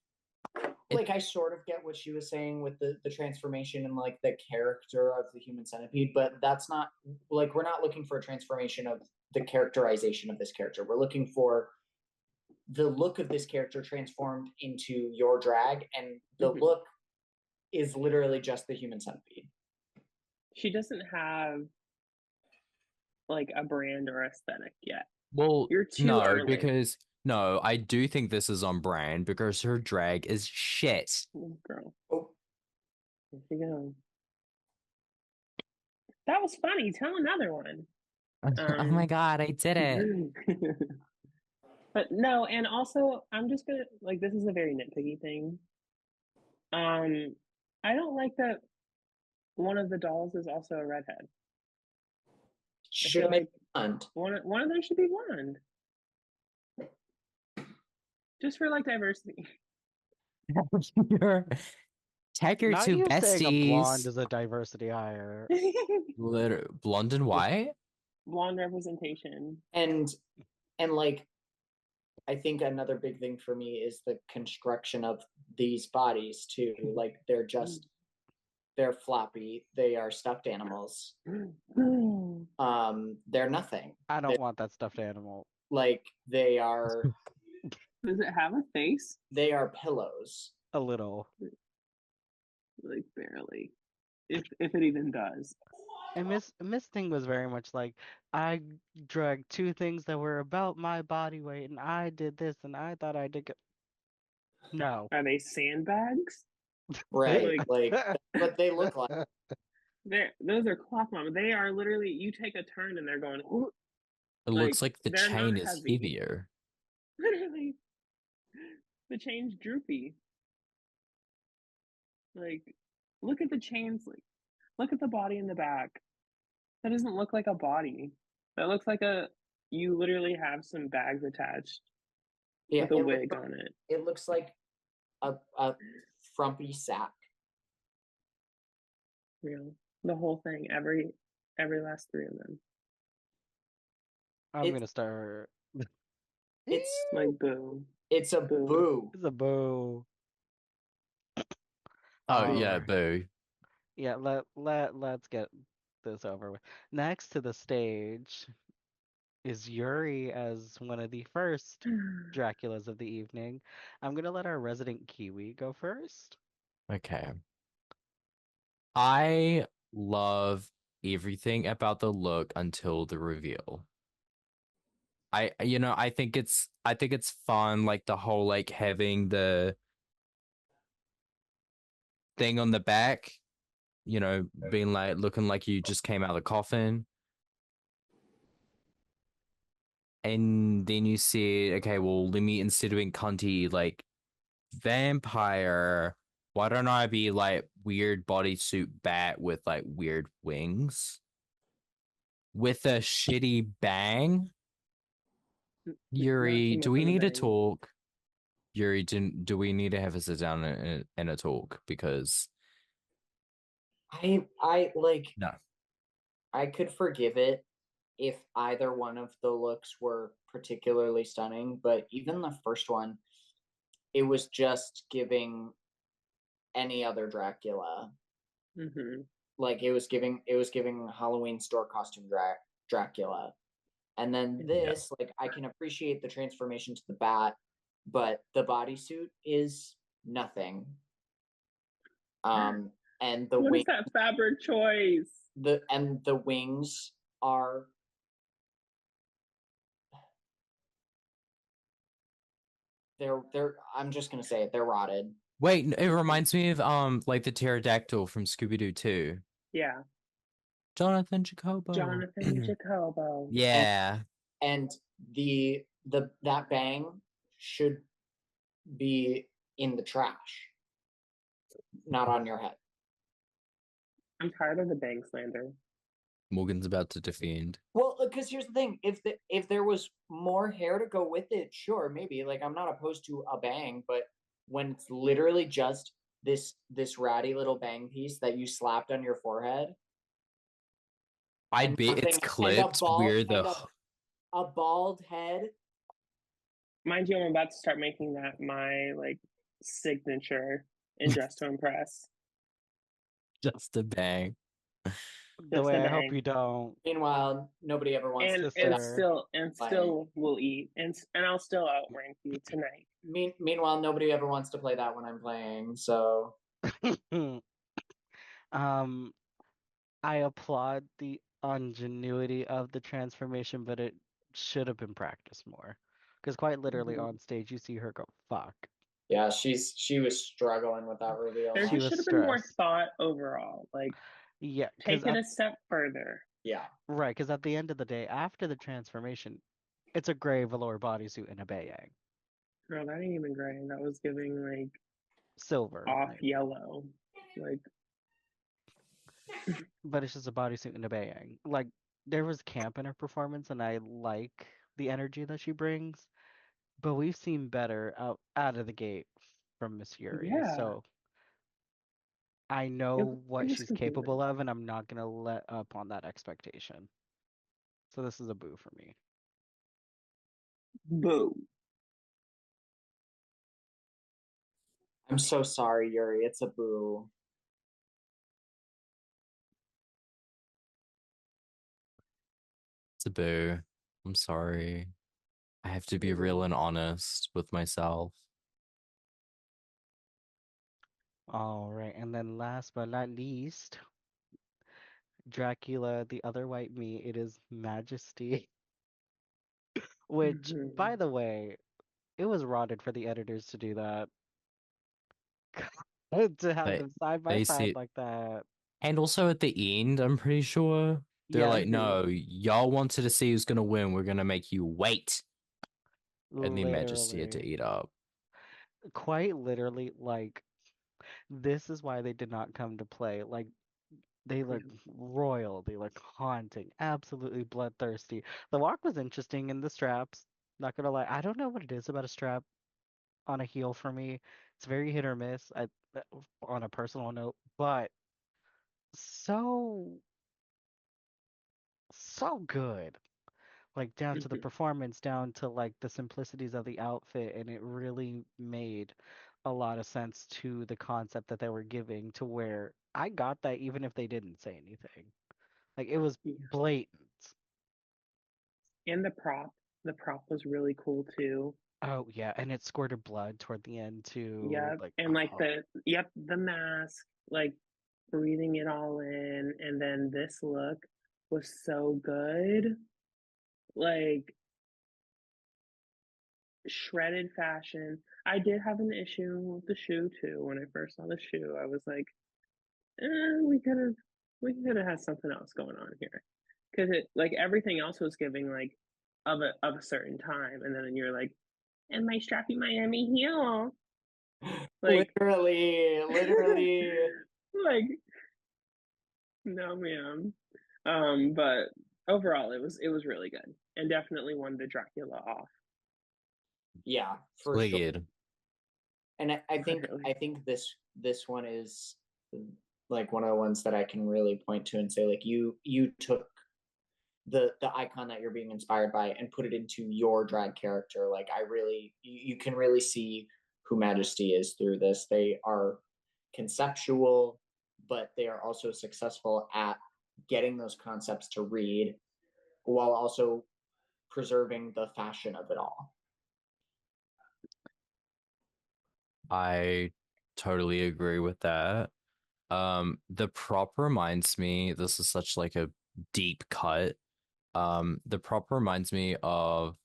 like I sort of get what she was saying with the transformation and like the character of the human centipede, but that's not like we're not looking for a transformation of the characterization of this character. We're looking for the look of this character transformed into your drag, and the look is literally just the human centipede. She doesn't have like a brand or aesthetic yet. well, You're too no, early. because no, I do think this is on brand because her drag is shit. Oh, girl. Oh, Here she goes. That was funny. Tell another one. Oh my god, I did it. But no, and also I'm just gonna like this is a very nitpicky thing. I don't like that one of the dolls is also a redhead. should feel make like blonde. one of them should be blonde. Just for like diversity. You're tag your Not two you saying a blonde besties. is a diversity hire. Blonde and white. Blonde representation. And like I think another big thing for me is the construction of these bodies too. Like they're floppy. They are stuffed animals. They're nothing. I don't want that stuffed animal. Like they are Does it have a face? they are pillows. A little. Like barely. If it even does. And Miss Thing was very much like, I dragged two things that were about my body weight, and I did this, and I thought I did. No. Are they sandbags? Right. Like what they look like. Those are cloth mama. They are literally you take a turn and they're going. Ooh. It looks like the chain is heavy. heavier. Literally, the chain's droopy. Like, look at the chains. Like, look at the body in the back. That doesn't look like a body. That looks like you literally have some bags attached with a wig on it. It looks like a frumpy sack. Real. The whole thing. Every last three of them. I'm gonna start. It's like boo. It's a boo. It's a boo. Oh yeah, boo. Yeah, let's get this over with. Next to the stage is Yuri as one of the first Draculas of the evening. I'm gonna let our resident Kiwi go first. Okay. I love everything about the look until the reveal. I think it's fun, like the whole like having the thing on the back, being like looking like you just came out of the coffin. And then you see, okay, well, let me instead of being cunty like vampire, why don't I be like weird bodysuit bat with like weird wings? With a shitty bang? Yuri, do we need to talk? Yuri, do we need to have a sit down and a talk? Because I like no. I could forgive it if either one of the looks were particularly stunning, but even the first one, it was just giving any other Dracula. Like it was giving Halloween store costume Dracula. And then this, like I can appreciate the transformation to the bat, but the bodysuit is nothing. And the What wing is that fabric choice? the wings are they're I'm just gonna say it, they're rotted. Wait, it reminds me of like the pterodactyl from Scooby-Doo 2. Yeah, Jonathan Jacobo. Jonathan Jacobo. Yeah. And that bang should be in the trash, not on your head. I'm tired of the bang slander. Morgan's about to defend. Well, because here's the thing: if there was more hair to go with it, sure, maybe. Like I'm not opposed to a bang, but when it's literally just this ratty little bang piece that you slapped on your forehead, I and bet it's nothing, and a clipped bald where and the a bald head. Mind you, I'm about to start making that my like signature in Dress to Impress. just a bang. The Just way a I hope bang. you don't, Meanwhile, nobody ever wants to play And sister. still will eat and I'll still outrank you tonight. Meanwhile, nobody ever wants to play that when I'm playing. So um, I applaud the ingenuity of the transformation, but it should have been practiced more. Because quite literally Mhm. on stage, you see her go, fuck. yeah, she was struggling with that reveal. There She just was should have been more stressed. thought overall. Like Yeah, take it a step further. Yeah, right, because at the end of the day, after the transformation, it's a gray velour bodysuit and a bayang. No, that ain't even gray. That was giving like Silver, off maybe. yellow. Like But it's just a bodysuit and a bayang. Like, there was camp in her performance, and I like the energy that she brings. But we've seen better out of the gate from Miss Yuri, yeah, so I it, know it what was she's completely capable of, fine. and I'm not gonna let up on that expectation. So this is a boo for me. Boo. I'm so sorry, Yuri. It's a boo. It's a boo. I'm sorry. I have to be real Mhm. and honest with myself. All right, and then last but not least, Dracula, the other white meat. It is Majesty, which, Mhm. by the way, it was rotted for the editors to do that. To have They them side by they side see like that. and also at the end, I'm pretty sure they're Yeah, like, Mhm. no, y'all wanted to see who's gonna win. We're gonna make you wait. And the Majesty had to literally. eat up. Quite literally, like, this is why they did not come to play. Like, they look royal, they look haunting, absolutely bloodthirsty. The walk was interesting in the straps, not gonna lie. I don't know what it is about a strap on a heel for me. It's very hit or miss, on a personal note, but so, so good. Like, down to the Mhm. performance, down to like the simplicities of the outfit, and it really made a lot of sense to the concept that they were giving, to where I got that even if they didn't say anything. Like, it was Yeah. blatant. And the prop was really cool too. Oh yeah, and it squirted blood toward the end too. Yep. Like, And like oh, the mask, like breathing it all in, and then this look was so good. Like shredded fashion. I did have an issue with the shoe too. When I first saw the shoe, I was like, we could have had something else going on here, because it like everything else was giving like of a certain time, and then you're like, and my strappy Miami heel, like, Literally. like no ma'am. But overall, it was really good, and definitely won the Dracula off. Yeah, for sure. Wicked. And Literally. I think this one is like one of the ones that I can really point to and say like you took the icon that you're being inspired by and put it into your drag character. Like I really you can really see who Majesty is through this. They are conceptual, but they are also successful at getting those concepts to read while also preserving the fashion of it all. I totally agree with that. The prop reminds me, this is such like a deep cut. The prop reminds me of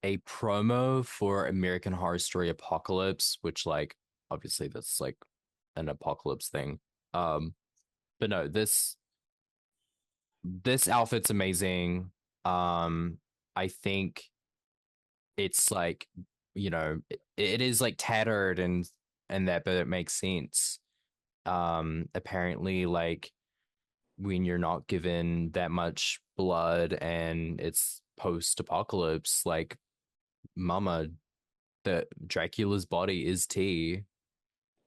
a promo for American Horror Story Apocalypse, which like obviously that's like an apocalypse thing. But no, this outfit's amazing. I think it's like, it is like tattered and that, but it makes sense. Apparently, like when you're not given that much blood and it's post-apocalypse, like mama, the Dracula's body is tea.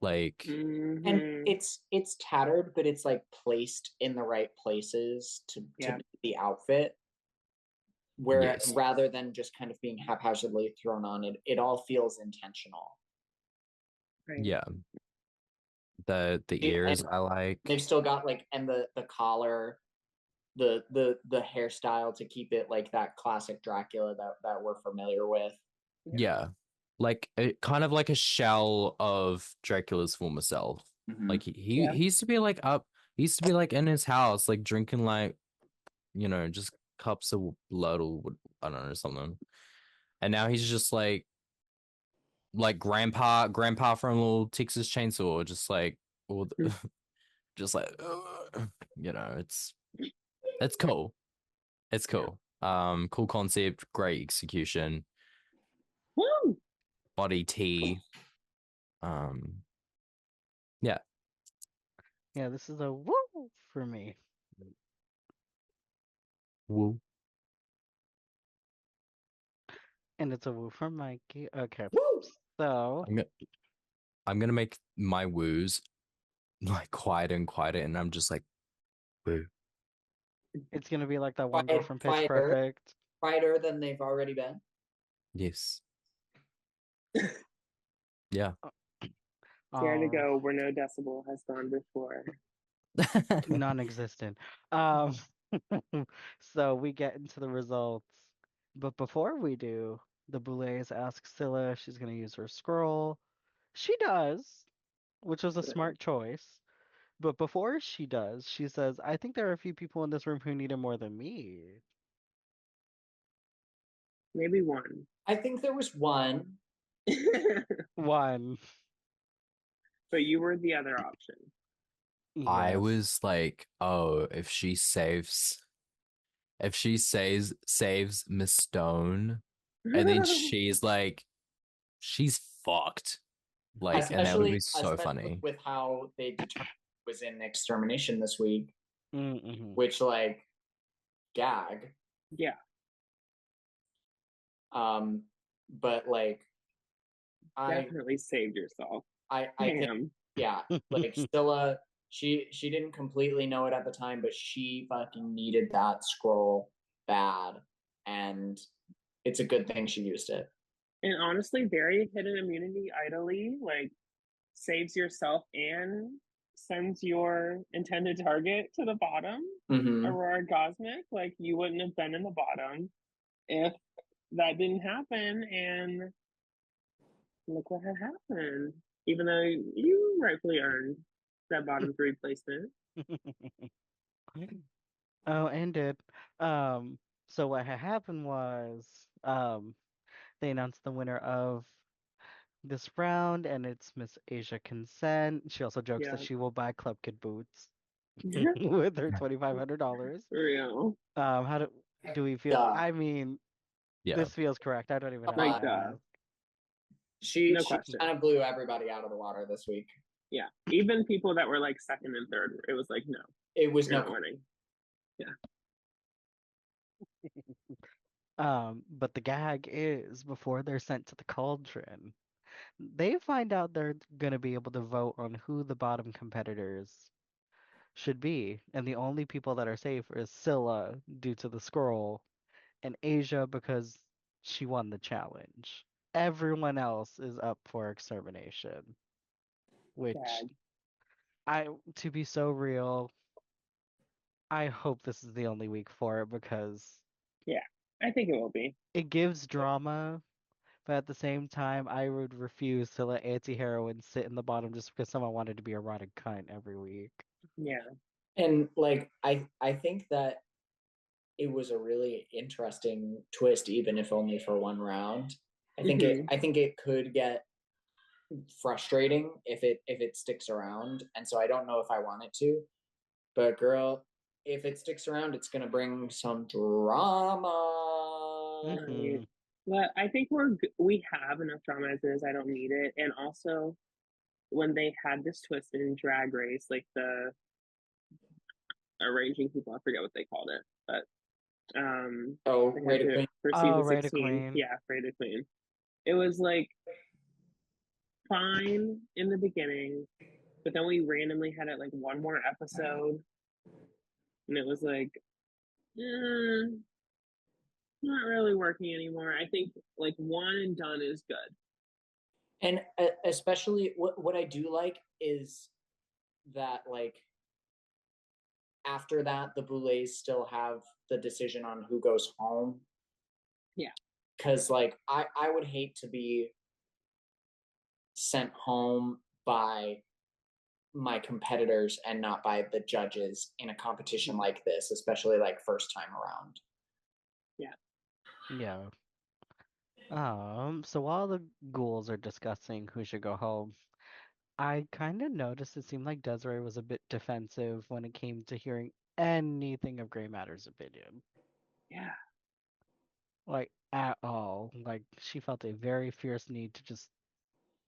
Like, And Mhm. it's tattered, but it's like placed in the right places to Yeah. be the outfit. Where yes. rather than just kind of being haphazardly thrown on, it all feels intentional. Right. Yeah. The And ears I like. they've still got like, and the collar, the hairstyle to keep it like that classic Dracula that we're familiar with. Yeah. Like kind of like a shell of Dracula's former self. Mhm. Like Yeah. he used to be like up, he used to be like in his house, like drinking like, just cups of blood or I don't know, something. And now he's just like grandpa from Little Texas Chainsaw, just like all Mm. just like it's cool. It's cool. Cool concept, great execution, Woo! body T. Um, yeah. Yeah, this is a woo for me. Woo. And it's a woo from Mikey. Okay. Woo! So, I'm gonna I'm gonna make my woos like quieter and quieter, and I'm just like woo. it's going to be like that one girl from Pitch Quieter, Perfect. quieter than they've already been. Yes. Yeah. Dare to Oh, go where no decibel has gone before. non-existent. Um, so we get into the results. But before we do, the Boulets ask Scylla if she's going to use her scroll. She does, which was a smart choice. But before she does, she says, I think there are a few people in this room who need it more than me. Maybe one. I think there was one. One. But you were the other option. I Yes. was like, oh, if she saves Miss Stone, and then she's fucked. Like, and that would be so Especially funny. with how they determined it was in extermination this week, Mm-hmm. which like gag. Yeah. But like Definitely saved yourself. I think, Damn. yeah, like Scylla, she didn't completely know it at the time, but she fucking needed that scroll bad, and it's a good thing she used it. And honestly, very hidden immunity idly, like saves yourself and sends your intended target to the bottom. Mm-hmm. Aurora Gosmic, like you wouldn't have been in the bottom if that didn't happen. And look what had happened. Even though you rightfully earned that bottom 3 placement. Oh, and did. Um, so what had happened was, they announced the winner of this round, and it's Miss Asia Consent. She also jokes Yeah. that she will buy Club Kid boots with her $2,500. Real. How do we feel? Duh. I mean, Yeah. this feels correct. I don't even have Like, to ask. She No question. kind of blew everybody out of the water this week. Yeah. Even people that were like second and third, it was like, no, It was you're no not winning. Yeah. But the gag is before they're sent to the cauldron, they find out they're gonna be able to vote on who the bottom competitors should be, and the only people that are safe is Scylla due to the scroll, and Asia because she won the challenge. Everyone else is up for extermination, which Gag. to be so real, I hope this is the only week for it because Yeah. I think it will be. it gives drama But at the same time, I would refuse to let anti-heroines sit in the bottom just because someone wanted to be a erotic cunt every week. Yeah. And like I think that it was a really interesting twist, even if only for one round. I think it could get frustrating if it sticks around, and so I don't know if I want it to. But girl, if it sticks around, it's gonna bring some drama. Mm-hmm. But I think we have enough drama as is. I don't need it. And also, when they had this twist in Drag Race, like the arranging people, I forget what they called it, but Oh, they had Rate of to Queen. for Oh, season right, a 16. queen. Yeah, Rate of Queen. It was like fine in the beginning, but then we randomly had it like one more episode, and it was like, not really working anymore. I think like one and done is good. And especially what I do like is that like after that the Boulets still have the decision on who goes home. Yeah. Because like I would hate to be sent home by my competitors and not by the judges in a competition like this, especially like first time around. Yeah. Yeah. So while the ghouls are discussing who should go home, I kind of noticed it seemed like Desiree was a bit defensive when it came to hearing anything of Grey Matter's opinion. Yeah. Like, at all. Like, she felt a very fierce need to just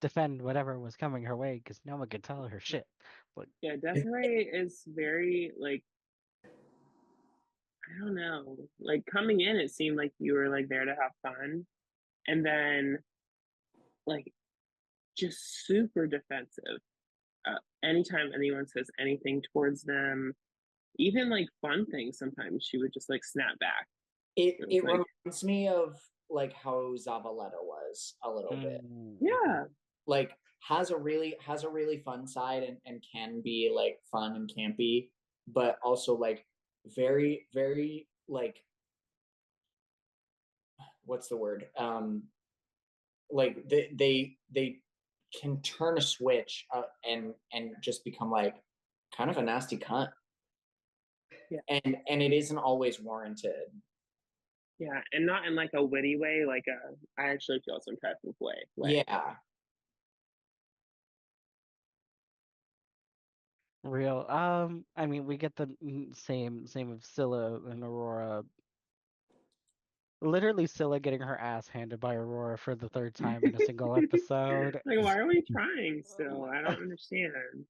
defend whatever was coming her way because no one could tell her shit. But Yeah, Desiree is very like, I don't know. Like coming in, it seemed like you were like there to have fun, and then like just super defensive. Anytime anyone says anything towards them, even like fun things, sometimes she would just like snap back. It Like, reminds me of like how Zavaleta was a little bit. yeah, Like has a really fun side and can be like fun and campy, but also like very, very like what's the word? Like they can turn a switch and just become like kind of a nasty cunt. yeah, And it isn't always warranted. yeah, and not in like a witty way, like I actually feel some type of way. Yeah. real. I mean, we get the same of Scylla and Aurora. Literally, Scylla getting her ass handed by Aurora for the third time in a single episode. Like, why are we trying still? I don't understand.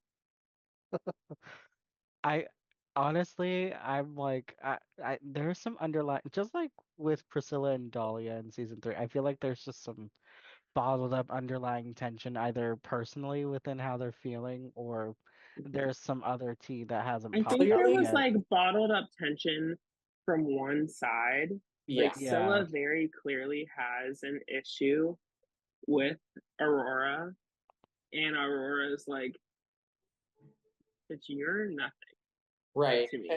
I honestly, I'm like, there's some underlying, just like with Priscilla and Dahlia in season 3. I feel like there's just some bottled up underlying tension, either personally within how they're feeling, or there's some other tea that hasn't I popped think up there Clearly, was yet. like bottled up tension from one side. yeah. Like Yeah, Scylla very clearly has an issue with Aurora, and Aurora's like, "But you're nothing Right. to me."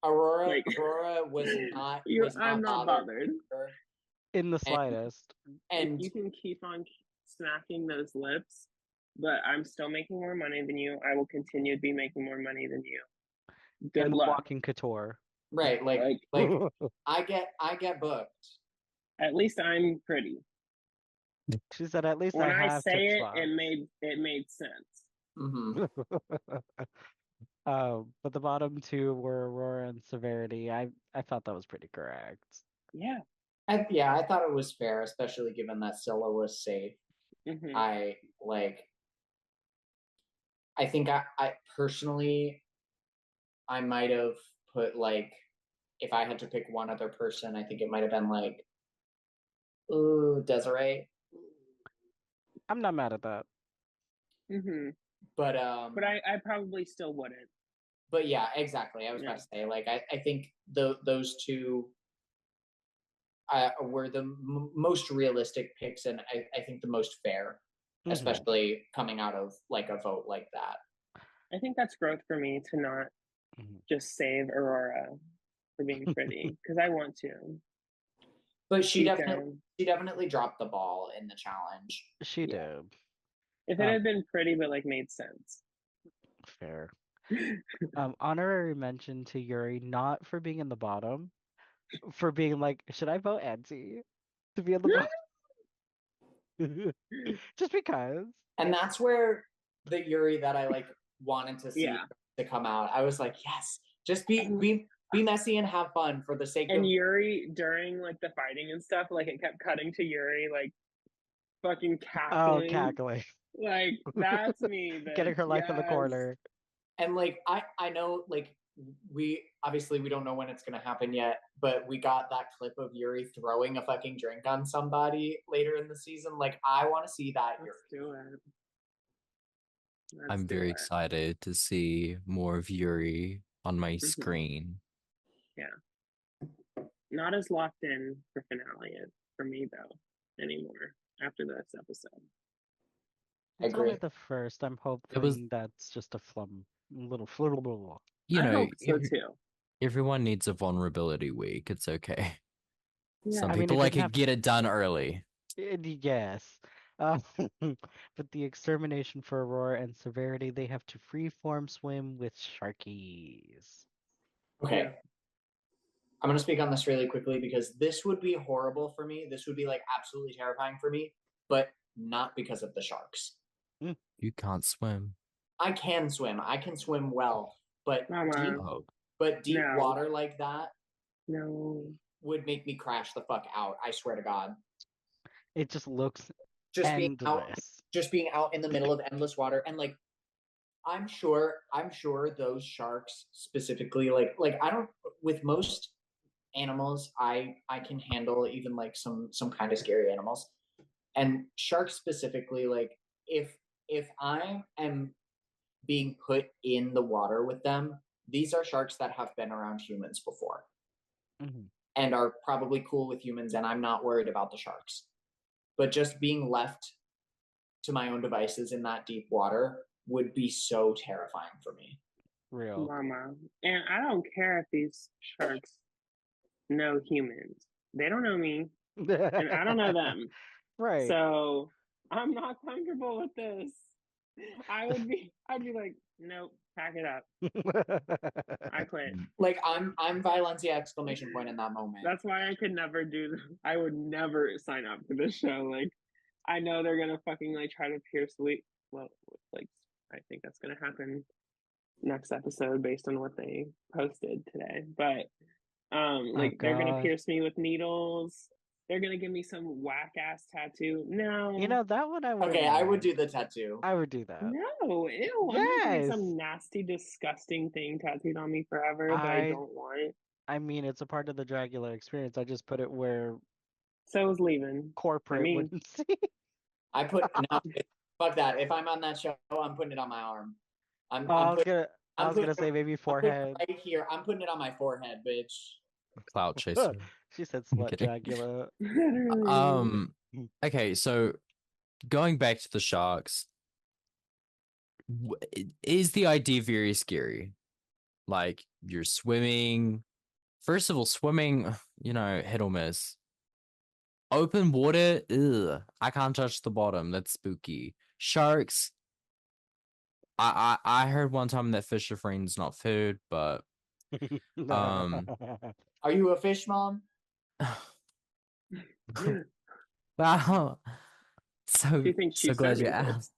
Aurora Like, Aurora was not I'm not bothered bothered. with her. in the And slightest. Like, and you can keep on smacking those lips, but I'm still making more money than you. I will continue to be making more money than you. Good And the luck. walking couture. right, Like, like I get booked. at least I'm pretty. She said, "At least When I I have say tip it, spots." it made sense. Mm-hmm. But the bottom two were Aurora and Severity. I thought that was pretty correct. Yeah. Yeah, I thought it was fair, especially given that Scylla was safe. Mm-hmm. I like. I think I personally, I might have put like, if I had to pick one other person, I think it might have been like, ooh, Desiree. I'm not mad at that. Mm-hmm. But But I probably still wouldn't. but yeah, exactly. I was Yeah. about to say like I think those two were the most realistic picks, and I think the most fair, especially coming out of like a vote like that. I think that's growth for me to not just save Aurora for being pretty because I want to. But she Keep definitely going. she definitely dropped the ball in the challenge. She Yeah. did. If it had been pretty, but like made sense. Fair. Honorary mention to Yuri, not for being in the bottom, for being like, should I vote Anzi to be in the bottom? Just because. And that's where the Yuri that I like wanted to see Yeah. to come out. I was like, yes, just be messy and have fun for the sake And of Yuri, during like the fighting and stuff, like it kept cutting to Yuri, like fucking Oh, cackling. cackling. Like, that's me, Getting bitch. her life in the Yes. corner. and like I know like we don't know when it's gonna happen yet, but we got that clip of Yuri throwing a fucking drink on somebody later in the season. Like I want to see that Let's Yuri. do it. Let's I'm do very it. excited to see more of Yuri on my screen. Not as locked in for finale for me though anymore after this episode. I It's agree. only the first. I'm hoping was- that's just a little flubble. You I know, hope so too. everyone needs a vulnerability week. It's okay. Yeah. Some I mean, people it like didn't to have- get it done early. Yes. But the extermination for Aurora and Severity, they have to freeform swim with sharkies. Okay. Yeah. I'm going to speak on this really quickly because this would be horrible for me. This would be like absolutely terrifying for me, but not because of the sharks. You can't swim. I can swim. I can swim well, but Mama. deep No. water like that No. would make me crash the fuck out. I swear to God. It just looks Just being out in the middle of endless water and like I'm sure those sharks specifically like I don't with most animals I can handle even like some kind of scary animals. And sharks specifically, like if I am being put in the water with them, these are sharks that have been around humans before and are probably cool with humans, and I'm not worried about the sharks. But just being left to my own devices in that deep water would be so terrifying for me. Real. Mama. And I don't care if these sharks know humans. They don't know me, and I don't know them. Right. So I'm not comfortable with this. I'd be like, nope, pack it up. I quit. Like I'm Violencia exclamation point in that moment. That's why I could never I would never sign up for this show. Like I know they're gonna fucking like try to pierce well, like I think that's gonna happen next episode based on what they posted today. But like they're gonna pierce me with needles. They're gonna give me some whack ass tattoo. No. You know, that one I would. Okay, I would do the tattoo. I would do that. No, ew. I'm not getting some nasty, disgusting thing tattooed on me forever that I don't want. I mean, it's a part of the Dragula experience. I just put it where So is leaving. corporate wouldn't see. I put no, fuck that. If I'm on that show, I'm putting it on my arm. I was gonna say maybe forehead. Right here, I'm putting it on my forehead, bitch. Clout chaser. She said slut Dragula. Okay, so going back to the sharks, is the idea very scary? Like you're swimming. First of all, swimming, hit or miss. Open water, ugh, I can't touch the bottom. That's spooky. Sharks. I heard one time that fish are friends, not food, but Are you a fish mom? wow. So glad you asked.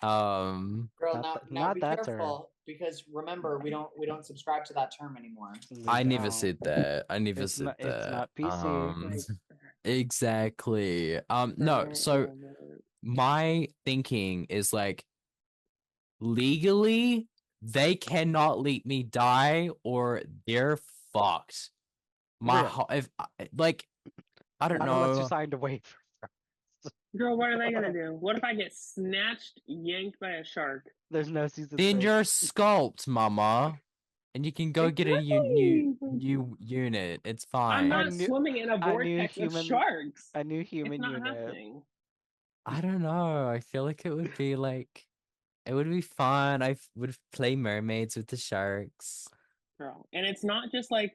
Girl, now be careful term. because remember we don't subscribe to that term anymore. I never said that. I never said that. It's not PC. Exactly. No. So my thinking is like legally they cannot let me die or they're fucked. If like I don't know. Unless you signed away. Girl, what are they gonna do? What if I get snatched, yanked by a shark? There's no season. Then you're sculpt, mama, and you can go get a new unit. It's fine. I'm not swimming in a vortex of sharks. A new human it's not unit. Happening. I don't know. I feel like it would be fun. I would play mermaids with the sharks. Girl, and it's not just like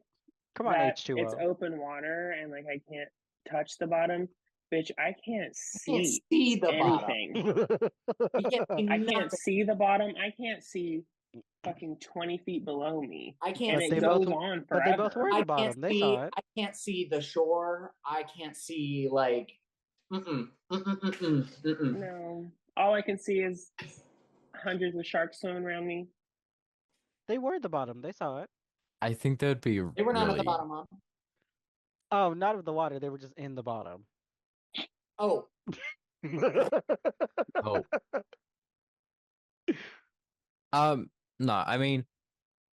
come on H2O. It's open water and like I can't touch the bottom, bitch, I can't Can't see see the bottom. anything. You can't see I can't nothing. see the bottom. I can't see fucking 20 feet below me. I can't And But it they see. both goes on but they both forever. were the I can't bottom. They see. saw it. I can't see the shore. I can't see like. No. All I can see is hundreds of sharks swimming around me. They were the bottom. They saw it. I think that would be They were not at the really bottom, Mom. Oh, not of the water. They were just in the bottom. Oh, oh no, I mean,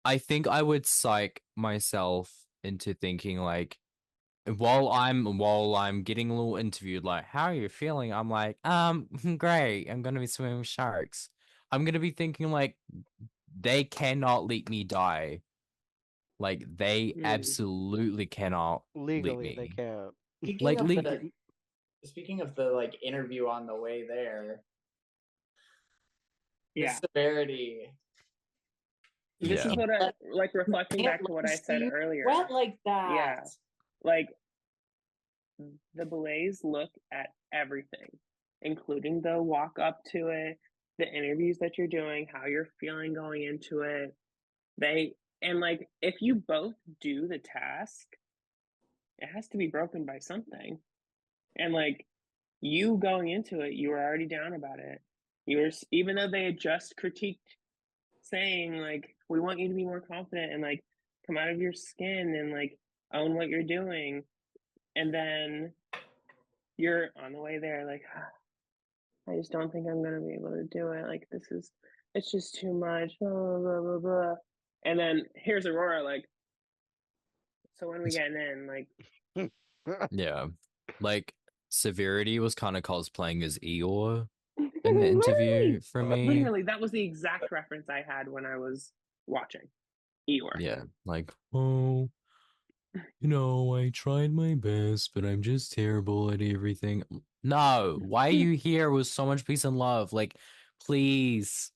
I think I would psych myself into thinking like while I'm getting a little interviewed, like, how are you feeling? I'm like, great. I'm gonna be swimming with sharks. I'm gonna be thinking like they cannot let me die. Like they absolutely cannot let Legally, they me. can't. speaking Like of legal. the speaking of the like interview on the way there, the Yeah. severity. This Yeah. is what I like reflecting Can't back to what let I me said see you earlier. sweat like that. Yeah. Like the belays look at everything, including the walk up to it, the interviews that you're doing, how you're feeling going into it. They and like if you both do the task, it has to be broken by something. And like you going into it, you were already down about it. You were, even though they had just critiqued saying like we want you to be more confident and like come out of your skin and like own what you're doing, and then you're on the way there like I just don't think I'm gonna be able to do it. Like it's just too much. Blah blah blah blah. And then here's Aurora like, so when are we getting in? Like, Yeah. Like Severity was kind of cosplaying as Eeyore in the interview for me. literally, that was the exact reference I had when I was watching Eeyore. Yeah. Like, oh, I tried my best, but I'm just terrible at everything. No, why are you here with so much peace and love? Like, please,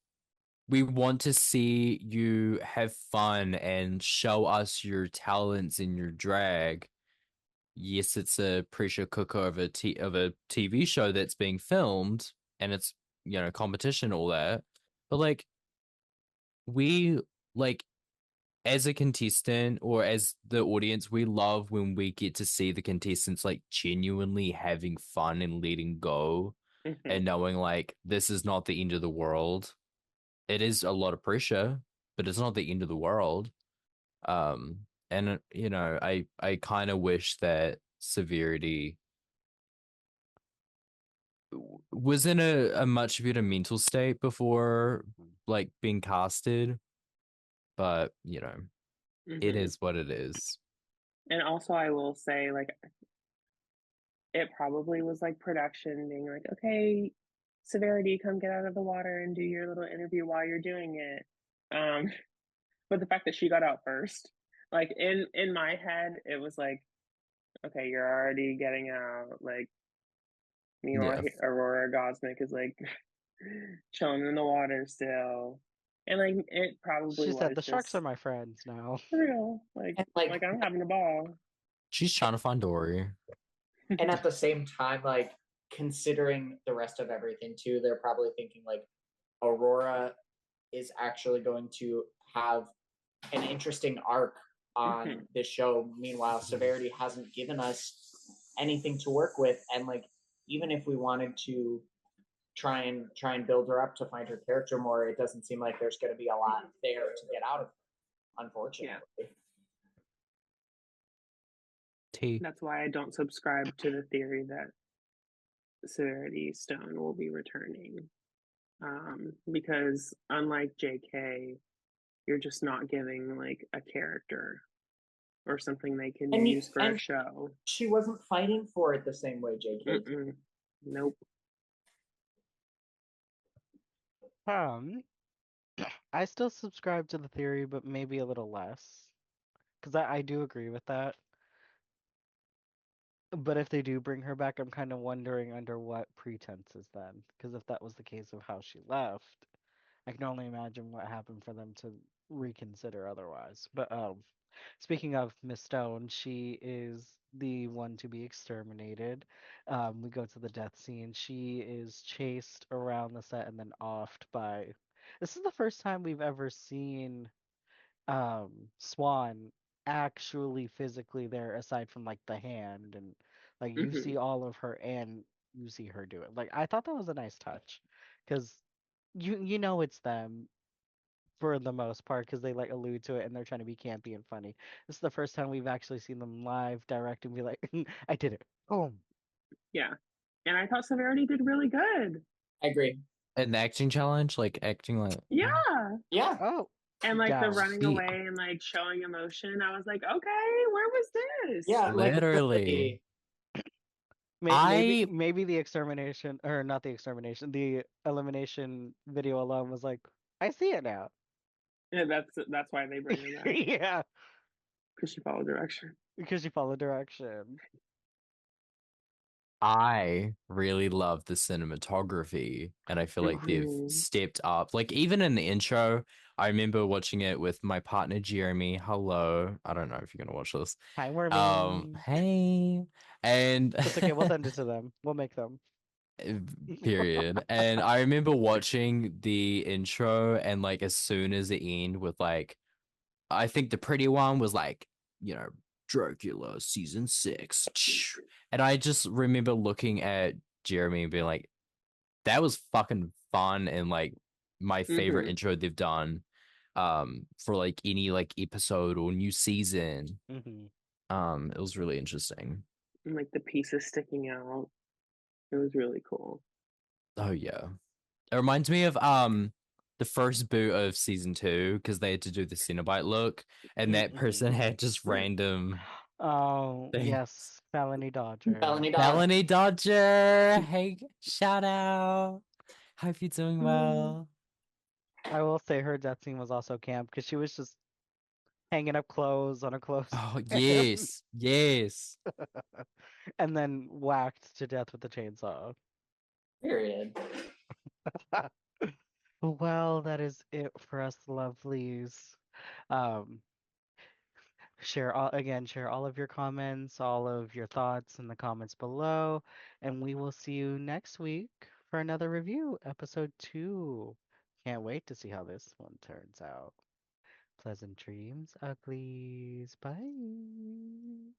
we want to see you have fun and show us your talents in your drag. Yes, it's a pressure cooker of a TV show that's being filmed and it's, competition, all that. But like, we like as a contestant or as the audience, we love when we get to see the contestants like genuinely having fun and letting go and knowing like this is not the end of the world. It is a lot of pressure, but it's not the end of the world. And I kind of wish that Severity was in a much better mental state before like being casted, but it is what it is. And also, I will say, like, it probably was like production being like, okay, Severity, come get out of the water and do your little interview while you're doing it. But the fact that she got out first, like in my head, it was like, okay, you're already getting out. Like, meanwhile, Yeah. Aurora Gosmick is like chilling in the water still, and like it probably She said, was "The sharks are just my friends now." real. And Like I'm having a ball. She's trying to find Dory. and at the same time, like considering the rest of everything too, they're probably thinking like Aurora is actually going to have an interesting arc on this show. Meanwhile, Severity hasn't given us anything to work with, and like even if we wanted to try and build her up to find her character more, it doesn't seem like there's going to be a lot there to get out of her, unfortunately. T. That's why I don't subscribe to the theory that Severity Stone will be returning. Because unlike JK, you're just not giving like a character or something they can use for a show. She wasn't fighting for it the same way JK. Nope. I still subscribe to the theory, but maybe a little less. Because I do agree with that. But if they do bring her back, I'm kind of wondering under what pretenses then. Because if that was the case of how she left, I can only imagine what happened for them to reconsider otherwise. But Speaking of Miss Stone, she is the one to be exterminated. We go to the death scene. She is chased around the set and then offed by. This is the first time we've ever seen Swan actually physically there, aside from like the hand and like you Hmm. see all of her and you see her do it. Like I thought that was a nice touch, because you know it's them for the most part because they like allude to it and they're trying to be campy and funny. This is the first time we've actually seen them live direct and be like, I did it. Boom. Yeah. And I thought Severity did really good. I agree. An acting challenge, like acting like Yeah. Yeah. Oh, And like the down. running she away and like showing emotion, I was like, okay, where was this? Yeah, like literally. literally. Maybe I maybe the extermination, or not the extermination, the elimination video alone was like, I see it now. Yeah, that's why they bring her back Yeah, because she followed direction. because you follow direction. I really love the cinematography, and I feel like they've Mhm. stepped up. Like even in the intro, I remember watching it with my partner Jeremy. Hello, I don't know if you're gonna watch this. Hi, Wormy. Hey, and It's okay. We'll send it to them. We'll make them. period. And I remember watching the intro, and like as soon as it ended with like, I think the pretty one was like, you know, Dragula season 6, and I just remember looking at Jeremy and being like, that was fucking fun and like my favorite Mhm. intro they've done for like any like episode or new season. Hmm. It was really interesting. And like the pieces sticking out. It was really cool. Oh yeah. It reminds me of the first boot of season 2 because they had to do the Cenobite look and that person Mm-mm-mm-mm. had just random Oh, thing. yes, Felony Dodger. Felony Dodge. Melanie Dodger. Hey, shout out. Hope you're doing well. I will say her death scene was also camp because she was just hanging up clothes on a Oh clothesline yes, yes. and then whacked to death with the chainsaw. Period. Well, that is it for us lovelies. Um, share all of your comments, all of your thoughts in the comments below, and we will see you next week for another review, episode 2. Can't wait to see how this one turns out. Pleasant dreams, uglies. Bye.